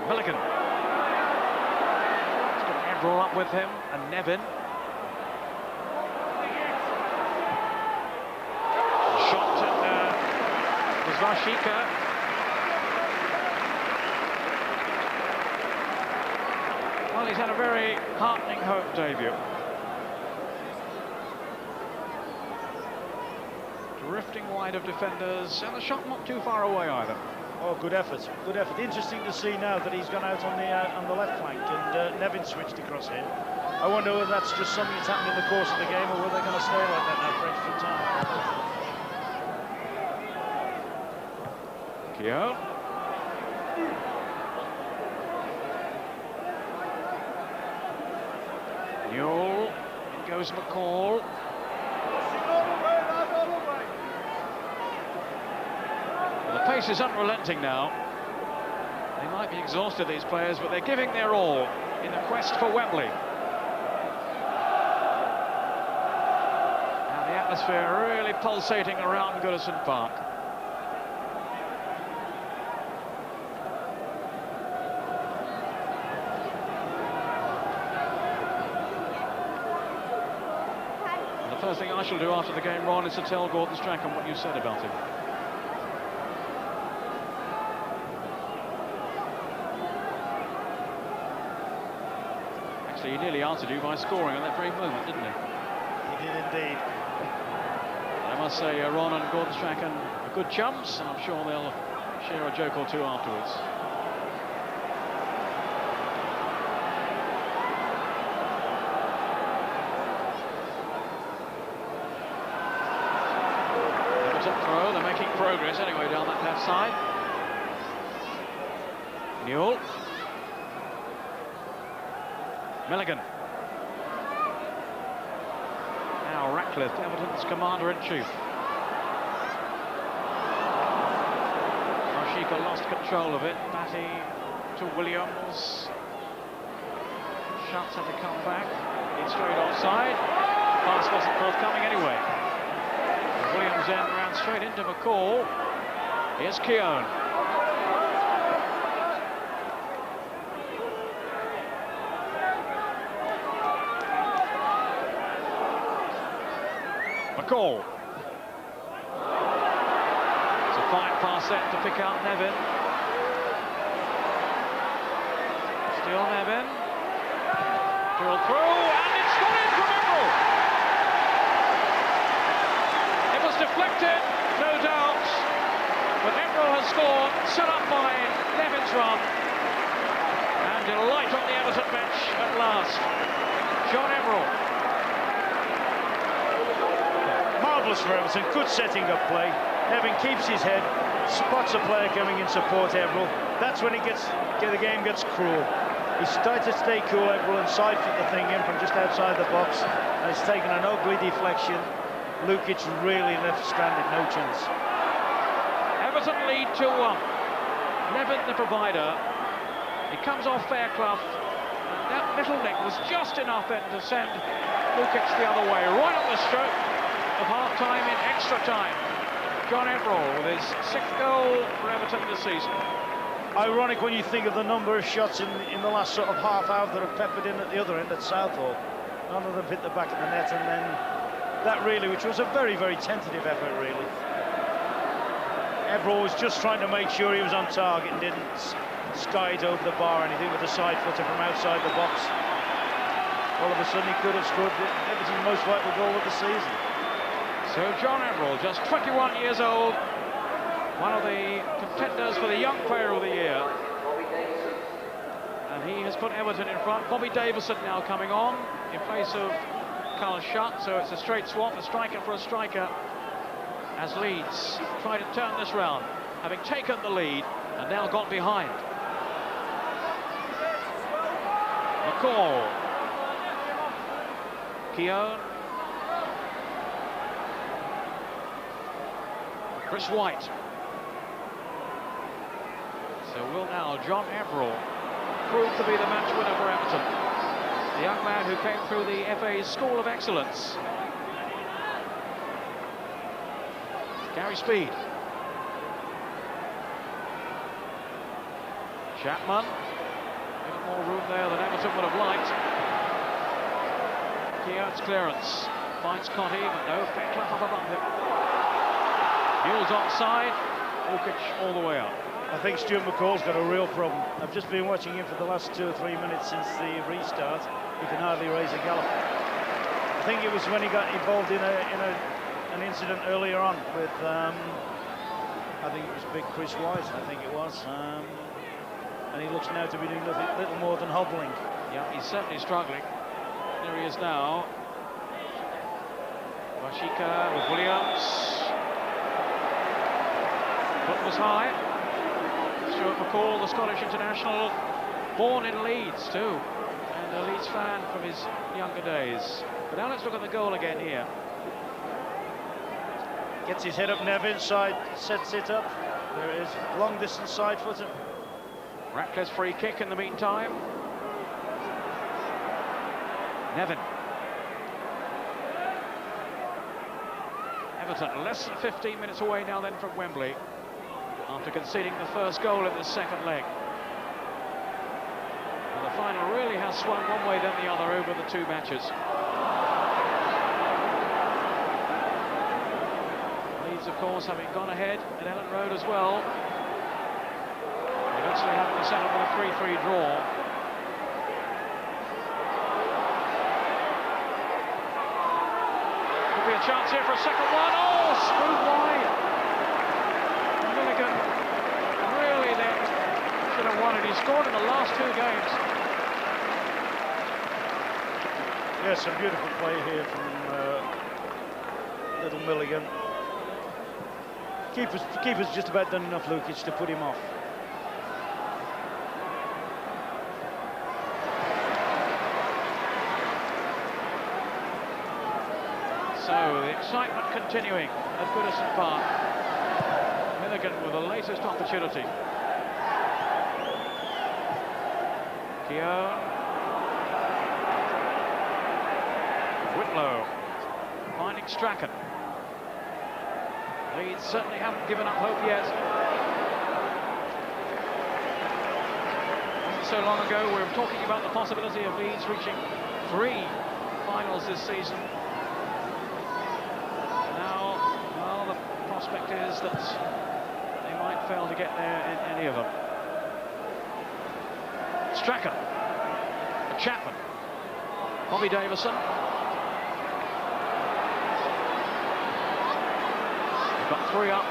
Milligan. He's got Everall up with him and Nevin. Shot at Vashika. Well, he's had a very heartening home debut. Drifting wide of defenders, and the shot not too far away either. Oh, good effort, good effort. Interesting to see now that he's gone out on the left flank and Nevin switched across him. I wonder whether that's just something that's happened in the course of the game or whether they're going to stay like that now for extra time. Keogh. Newell, in goes McCall. Well, the pace is unrelenting now. They might be exhausted, these players, but they're giving their all in the quest for Wembley. And the atmosphere really pulsating around Goodison Park. The first thing I shall do after the game, Ron, is to tell Gordon Strachan what you said about him. Actually, he nearly answered you by scoring at that very moment, didn't he? He did indeed. I must say, Ron and Gordon Strachan are good chums, and I'm sure they'll share a joke or two afterwards. Throw, they're making progress anyway down that left side. Newell. Milligan. Now Ratcliffe, Everton's commander-in-chief. Rashika lost control of it. Batty to Williams. Shots had to come back. It's straight offside. Pass wasn't forthcoming anyway. Williams then ran straight into McCall. Here's Keown. McCall. It's a fine pass set to pick out Nevin. Still Nevin. Drilled through, and it's gone in from Everall. It was deflected, no doubt, but Everall has scored, set up by Nevin's run, and delight on the Everton bench at last. John Everall. Marvellous for Everton, good setting up play. Nevin keeps his head, spots a player coming in support Everall. That's when the game gets cruel. He's tried to stay cool, Everall, and side-foot the thing in from just outside the box, and it's taken an ugly deflection. Lukic really left stranded, no chance. Everton lead 2-1. Nevin the provider. He comes off Fairclough. That little nick was just enough then to send Lukic the other way, right on the stroke of half-time in extra time. John Everall with his 6th goal for Everton this season. Ironic when you think of the number of shots in the last sort of half hour that have peppered in at the other end at Southall. None of them hit the back of the net, and then that really, which was a very, very tentative effort, really. Everall was just trying to make sure he was on target and didn't sky it over the bar or anything with a side footer from outside the box. All of a sudden he could have scored Everton's most vital goal of the season. So John Everall, just 21 years old, one of the contenders for the Young Player of the Year. And he has put Everton in front. Bobby Davison now coming on in place of Carl Shutt, so it's a straight swap, a striker for a striker, as Leeds try to turn this round, having taken the lead and now got behind. McCall. Keown. Chris White. So will now John Everall prove to be the match winner for Everton? The young man who came through the FA's School of Excellence. Gary Speed. Chapman. A bit more room there than Everton would have liked. Keown's clearance. Finds Conti, but no, Fairclough up above him. Mule's onside. Ukic all the way up. I think Stuart McCall's got a real problem. I've just been watching him for the last 2 or 3 minutes since the restart. He can hardly raise a gallop. I think it was when he got involved in an incident earlier on with, I think it was big Chris White, I think it was. And he looks now to be doing little more than hobbling. Yeah, he's certainly struggling. There he is now. Washika with Williams. Foot was high. Stuart McCall, the Scottish international, born in Leeds too, and a Leeds fan from his younger days. But now let's look at the goal again here. Gets his head up, Nevin, side, sets it up. There it is, long distance side footer. Ratcliffe's free kick in the meantime. Nevin. Everton less than 15 minutes away now then from Wembley, after conceding the first goal in the second leg. And the final really has swung one way then the other over the 2 matches. Leeds, of course, having gone ahead at Ellen Road as well, eventually having to settle with a 3-3 draw. Could be a chance here for a second one. Oh, screwed wide. Milligan really then should have won it. He scored in the last 2 games. Yes, a beautiful play here from little Milligan. Keeper's just about done enough, Lukic, to put him off. So the excitement continuing at Goodison Park. Milligan with the latest opportunity. Keown. Whitlow finding Strachan. Leeds certainly haven't given up hope yet. Wasn't so long ago we were talking about the possibility of Leeds reaching 3 finals this season. Now, well, the prospect is that they might fail to get there in any of them. Strachan. Chapman. Bobby Davison. They've got 3 up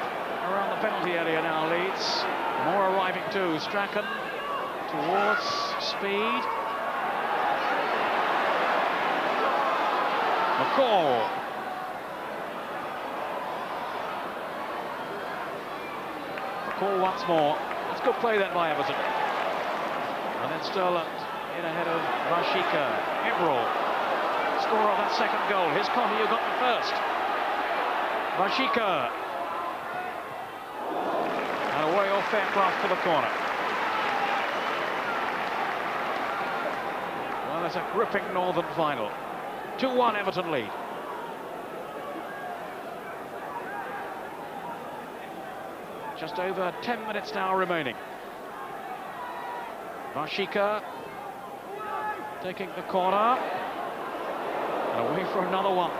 around the penalty area now, Leeds. More arriving too. Strachan towards Speed. McCall. McCall once more. It's good play then by Everton. And then Sterland in ahead of Vashika. Everall, scorer of that second goal. Here's Conti who got the first. Vashika. And away off Fairclough for the corner. Well, it's a gripping Northern final. 2-1 Everton lead. Just over 10 minutes now remaining. Vashika taking the corner. And away for another one.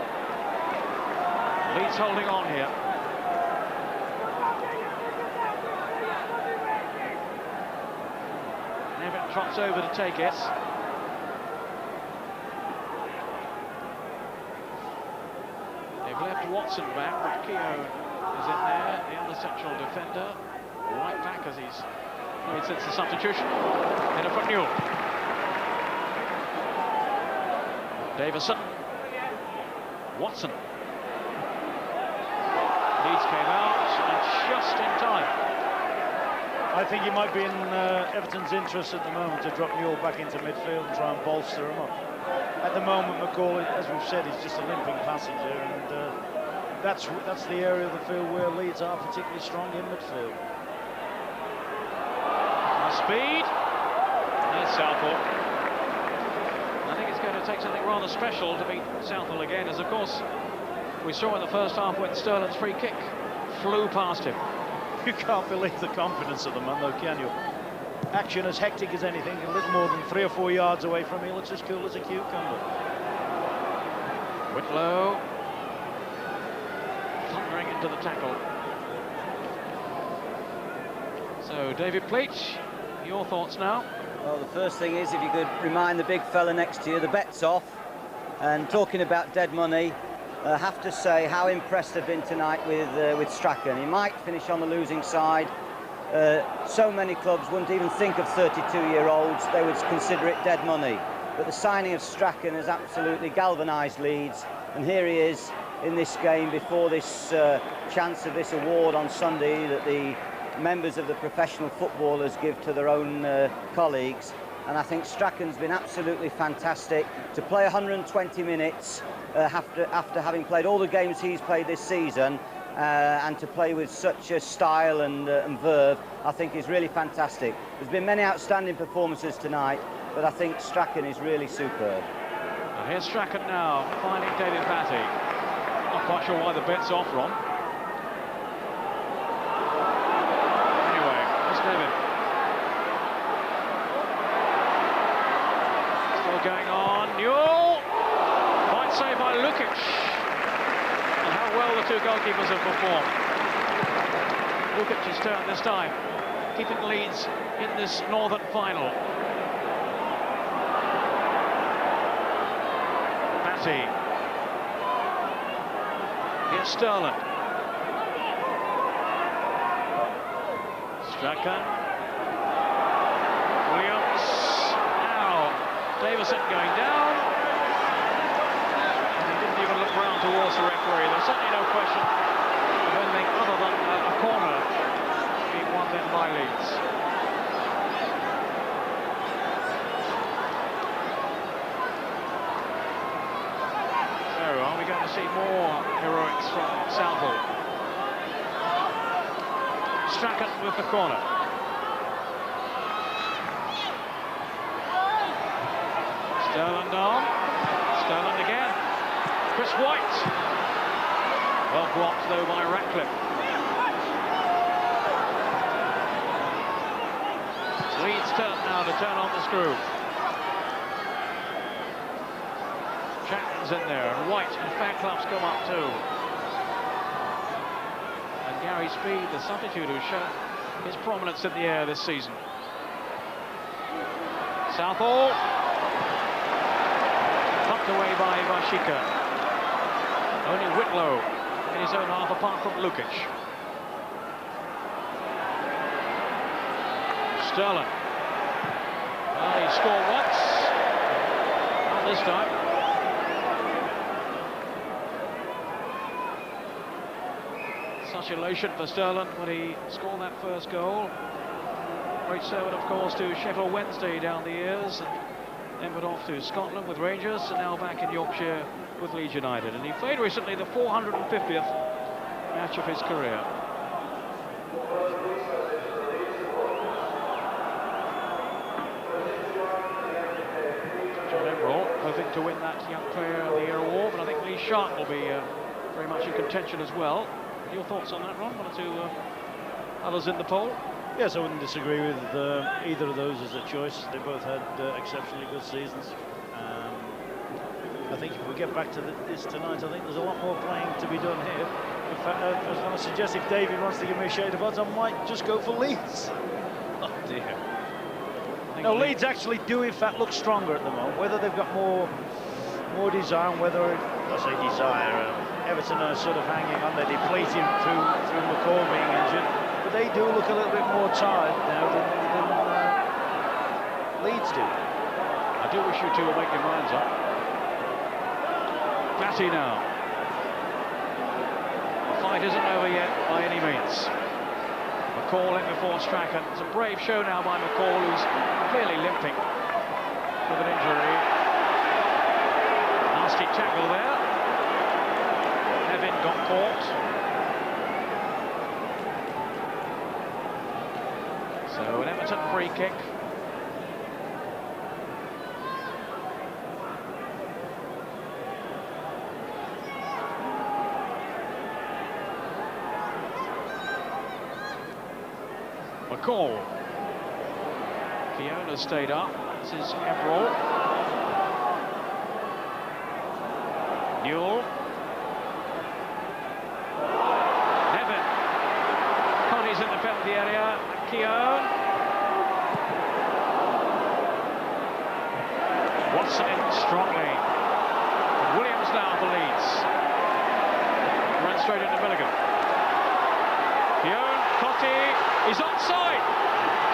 Leeds holding on here. Everton trots over to take it. They've left Watson back, but Keogh is in there, the other central defender. Right back as he's made since the substitution. Header for Newell. Davison. Watson. Leeds came out and just in time. I think it might be in Everton's interest at the moment to drop Newell back into midfield and try and bolster him up. At the moment, McCall, as we've said, is just a limping passenger, and that's the area of the field where Leeds are particularly strong in midfield. Speed. There's Southall. I think it's going to take something rather special to beat Southall again, as of course we saw in the first half when Sterling's free kick flew past him. You can't believe the confidence of the man, though, can you? Action as hectic as anything, a little more than 3 or 4 yards away from me, he looks as cool as a cucumber. Whitlow thundering into the tackle. So, David Pleach, your thoughts now? Well, the first thing is, if you could remind the big fella next to you, the bet's off. And talking about dead money, I have to say how impressed I've been tonight with Strachan. He might finish on the losing side. So many clubs wouldn't even think of 32-year-olds. They would consider it dead money. But the signing of Strachan has absolutely galvanised Leeds. And here he is in this game before this chance of this award on Sunday that the members of the professional footballers give to their own colleagues. And I think Strachan's been absolutely fantastic to play 120 minutes after having played all the games he's played this season, and to play with such a style and verve, I think is really fantastic. There's been many outstanding performances tonight, but I think Strachan is really superb. And here's Strachan now, finding David Batty. Not quite sure why the bet's off, Ron. Anyway, here's David. Still going on, Newell! Fine save by Lukic. And how well the two goalkeepers have performed. Lukic's turn this time, keeping Leeds in this Northern final. Batty. Here's Sterling. Strachan. Williams. Now, Davison going down. And he didn't even look round towards the referee. There's certainly no question of anything other than a corner being won then by Leeds. So, are we going to see more heroics from Southall? Strachan with the corner. Sterling down. Sterling again. Chris White. Well blocked though by Ratcliffe. It's Leeds' turn now to turn on the screw. Chapman's in there, and White and Fairclough's come up too. And Gary Speed, the substitute, who's shown his prominence in the air this season. Southall. Tucked away by Vashika. Only Whitlow in his own half, apart from Lukic. Sterling. Well, he scored once. Not this time. Such elation for Sterling when he scored that first goal. Great servant, of course, to Sheffield Wednesday down the years, and then went off to Scotland with Rangers, and now back in Yorkshire with Leeds United. And he played recently the 450th match of his career. John Emerald hoping to win that Young Player of the Year award, but I think Lee Sharp will be very much in contention as well. Your thoughts on that, Ron? One or two others in the poll? Yes, I wouldn't disagree with either of those as a choice. They both had exceptionally good seasons. I think if we get back to this tonight, I think there's a lot more playing to be done here. In fact, I was going to suggest if David wants to give me a shade of odds, I might just go for Leeds. Oh dear. No, Leeds actually do in fact look stronger at the moment. Whether they've got more desire, and whether, I say desire, Everton are sort of hanging on, they're depleting through McCall being injured, but they do look a little bit more tired now than Leeds do. I do wish you two will make your minds up. Batty now. The fight isn't over yet by any means. McCall in before Strachan. It's a brave show now by McCall, who's clearly limping with an injury. Nasty tackle there. Nevin got caught. So an Everton free kick. McCall. Fiona stayed up. This is Everall. Newell. Nevin. Connie's in the penalty area. Keown. Watson in strongly. Williams now for Leeds. Run straight into Milligan. Keown. Cotty. He's onside.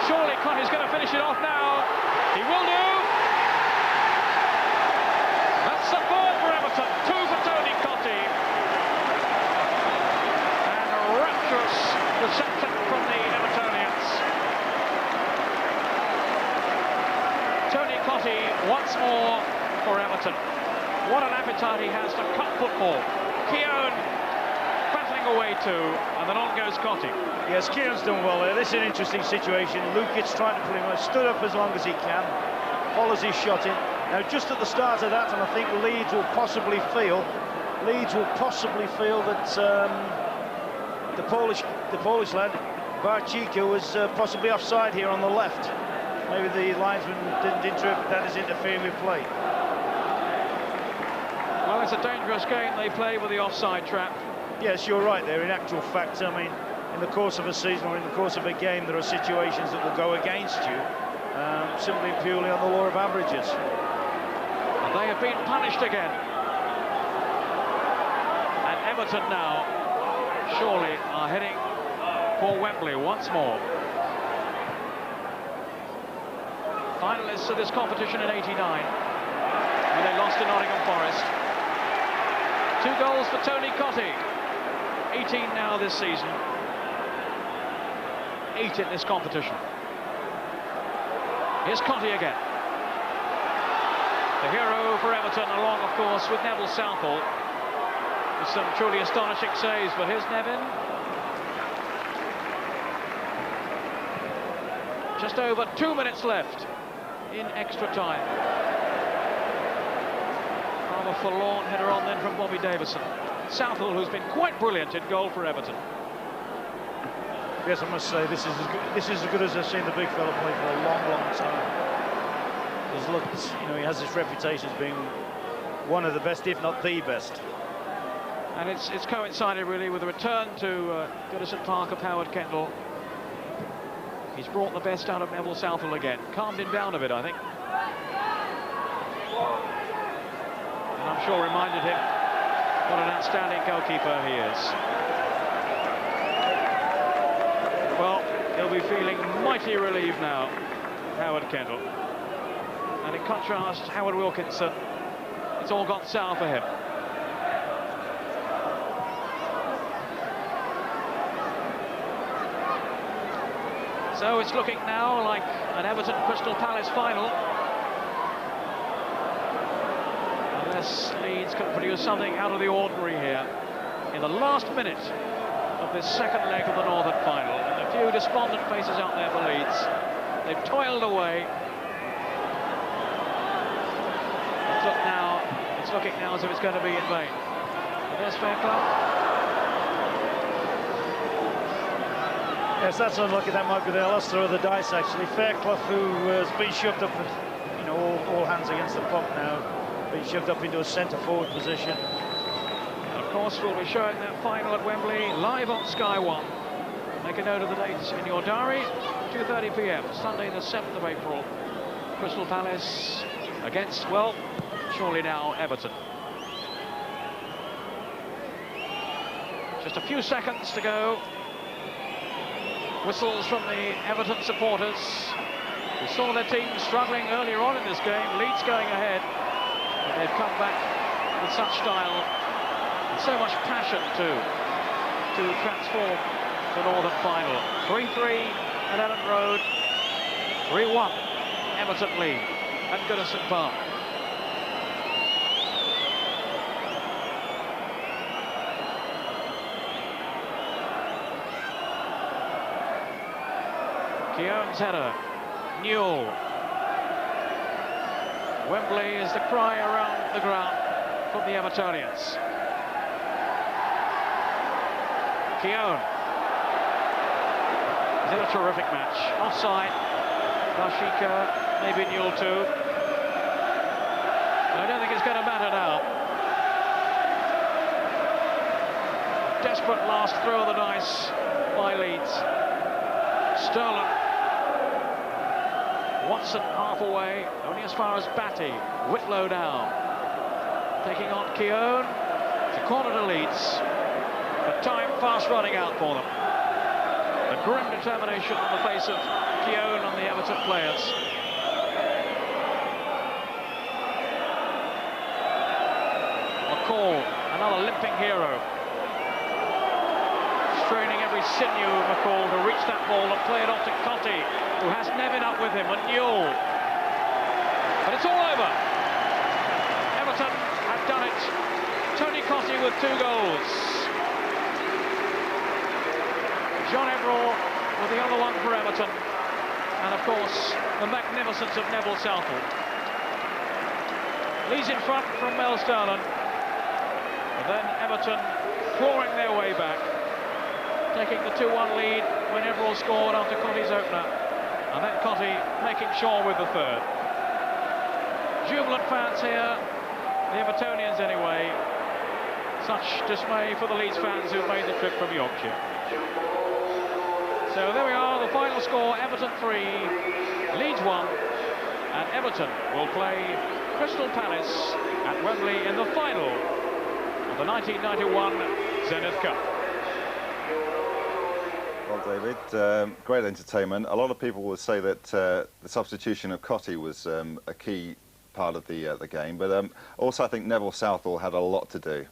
Surely Connie's going to finish it off now. He will do. That's the third for Everton. 2 for Tony Cotty. And a rapturous reception from the Evertonians. Tony Cotty once more for Everton. What an appetite he has to cut football. Keown battling away too, and then on goes Cotty. Yes, Kieran's done well there. This is an interesting situation. Lukic's trying to pretty much stood up as long as he can, follows his shot in. Now, just at the start of that, and I think Leeds will possibly feel that the Polish lad, Barczyk, was possibly offside here on the left. Maybe the linesman didn't interpret that as interfering with play. Well, it's a dangerous game they play with the offside trap. Yes, you're right there. In actual fact, I mean, in the course of a season or in the course of a game, there are situations that will go against you, simply and purely on the law of averages. And they have been punished again. And Everton now, surely, are heading for Wembley once more. Finalists of this competition in '89, when they lost to Nottingham Forest. 2 goals for Tony Cotty. 18 now this season. 8 in this competition. Here's Cotty again. The hero for Everton, along, of course, with Neville Southall. With some truly astonishing saves, but here's Nevin. Just over 2 minutes left in extra time. Rather forlorn header on then from Bobby Davison. Southall, who's been quite brilliant in goal for Everton. Yes, I must say this is as good as I've seen the big fella play for a long time. He's looked, you know, he has this reputation as being one of the best, if not the best. And it's coincided really with the return to Goodison Park of Howard Kendall. He's brought the best out of Neville Southall again, calmed him down a bit, I think. And I'm sure reminded him what an outstanding goalkeeper he is. Well, he'll be feeling mighty relieved now, Howard Kendall. And in contrast, Howard Wilkinson, it's all gone sour for him. So it's looking now like an Everton Crystal Palace final. Unless Leeds can produce something out of the ordinary here in the last minute of this second leg of the Northern final. And a few despondent faces out there for Leeds. They've toiled away. It's looking now as if it's going to be in vain. But there's Fairclough. Yes, that's unlucky. That might be their last throw of the dice, actually. Fairclough, who has been shoved up, you know, all hands against the puck now, been shoved up into a centre-forward position. And of course, we'll be showing that final at Wembley live on Sky 1. Make a note of the dates in your diary. 2:30 p.m. Sunday the 7th of April. Crystal Palace against, well, surely now Everton. Just a few seconds to go. Whistles from the Everton supporters. We saw their team struggling earlier on in this game. Leeds going ahead, but they've come back with such style and so much passion too to transform the Northern final. 3-3 at Ellen Road. 3-1 Everton lead at Goodison Park. Keown's header. Newell. Wembley is the cry around the ground from the Evertonians. Keown. He's in a terrific match. Offside. Bashika, maybe Newell too. But I don't think it's going to matter now. Desperate last throw of the dice by Leeds. Sterling. Watson half away, only as far as Batty. Whitlow now. Taking on Keown. It's a corner to Leeds. But time fast running out for them. A grim determination on the face of Keown and the Everton players. McCall, another limping hero. Straining every sinew, McCall, to reach that ball and play it off to Cottee, who has Nevin up with him, and Newell. But it's all over. Everton have done it. Tony Cottee with 2 goals. John Everall with the other one for Everton. And of course, the magnificence of Neville Southall. Leeds in front from Mel Sterling. And then Everton clawing their way back, taking the 2-1 lead when Everall scored after Cottee's opener. And then Cottee making sure with the 3rd. Jubilant fans here, the Evertonians anyway. Such dismay for the Leeds fans who've made the trip from Yorkshire. So there we are, the final score, Everton 3, Leeds 1, and Everton will play Crystal Palace at Wembley in the final of the 1991 Zenith Cup. Well, David, great entertainment. A lot of people will say that the substitution of Cottee was a key part of the game, but also I think Neville Southall had a lot to do.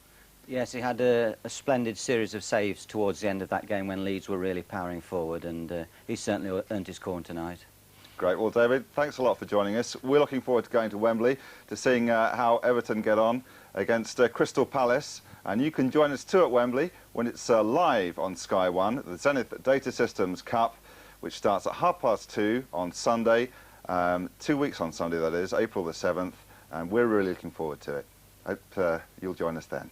Yes, he had a splendid series of saves towards the end of that game when Leeds were really powering forward, and he certainly earned his corn tonight. Great. Well, David, thanks a lot for joining us. We're looking forward to going to Wembley to seeing how Everton get on against Crystal Palace. And you can join us too at Wembley when it's live on Sky 1, the Zenith Data Systems Cup, which starts at 2:30 on Sunday, 2 weeks on Sunday, that is, April the 7th. And we're really looking forward to it. Hope you'll join us then.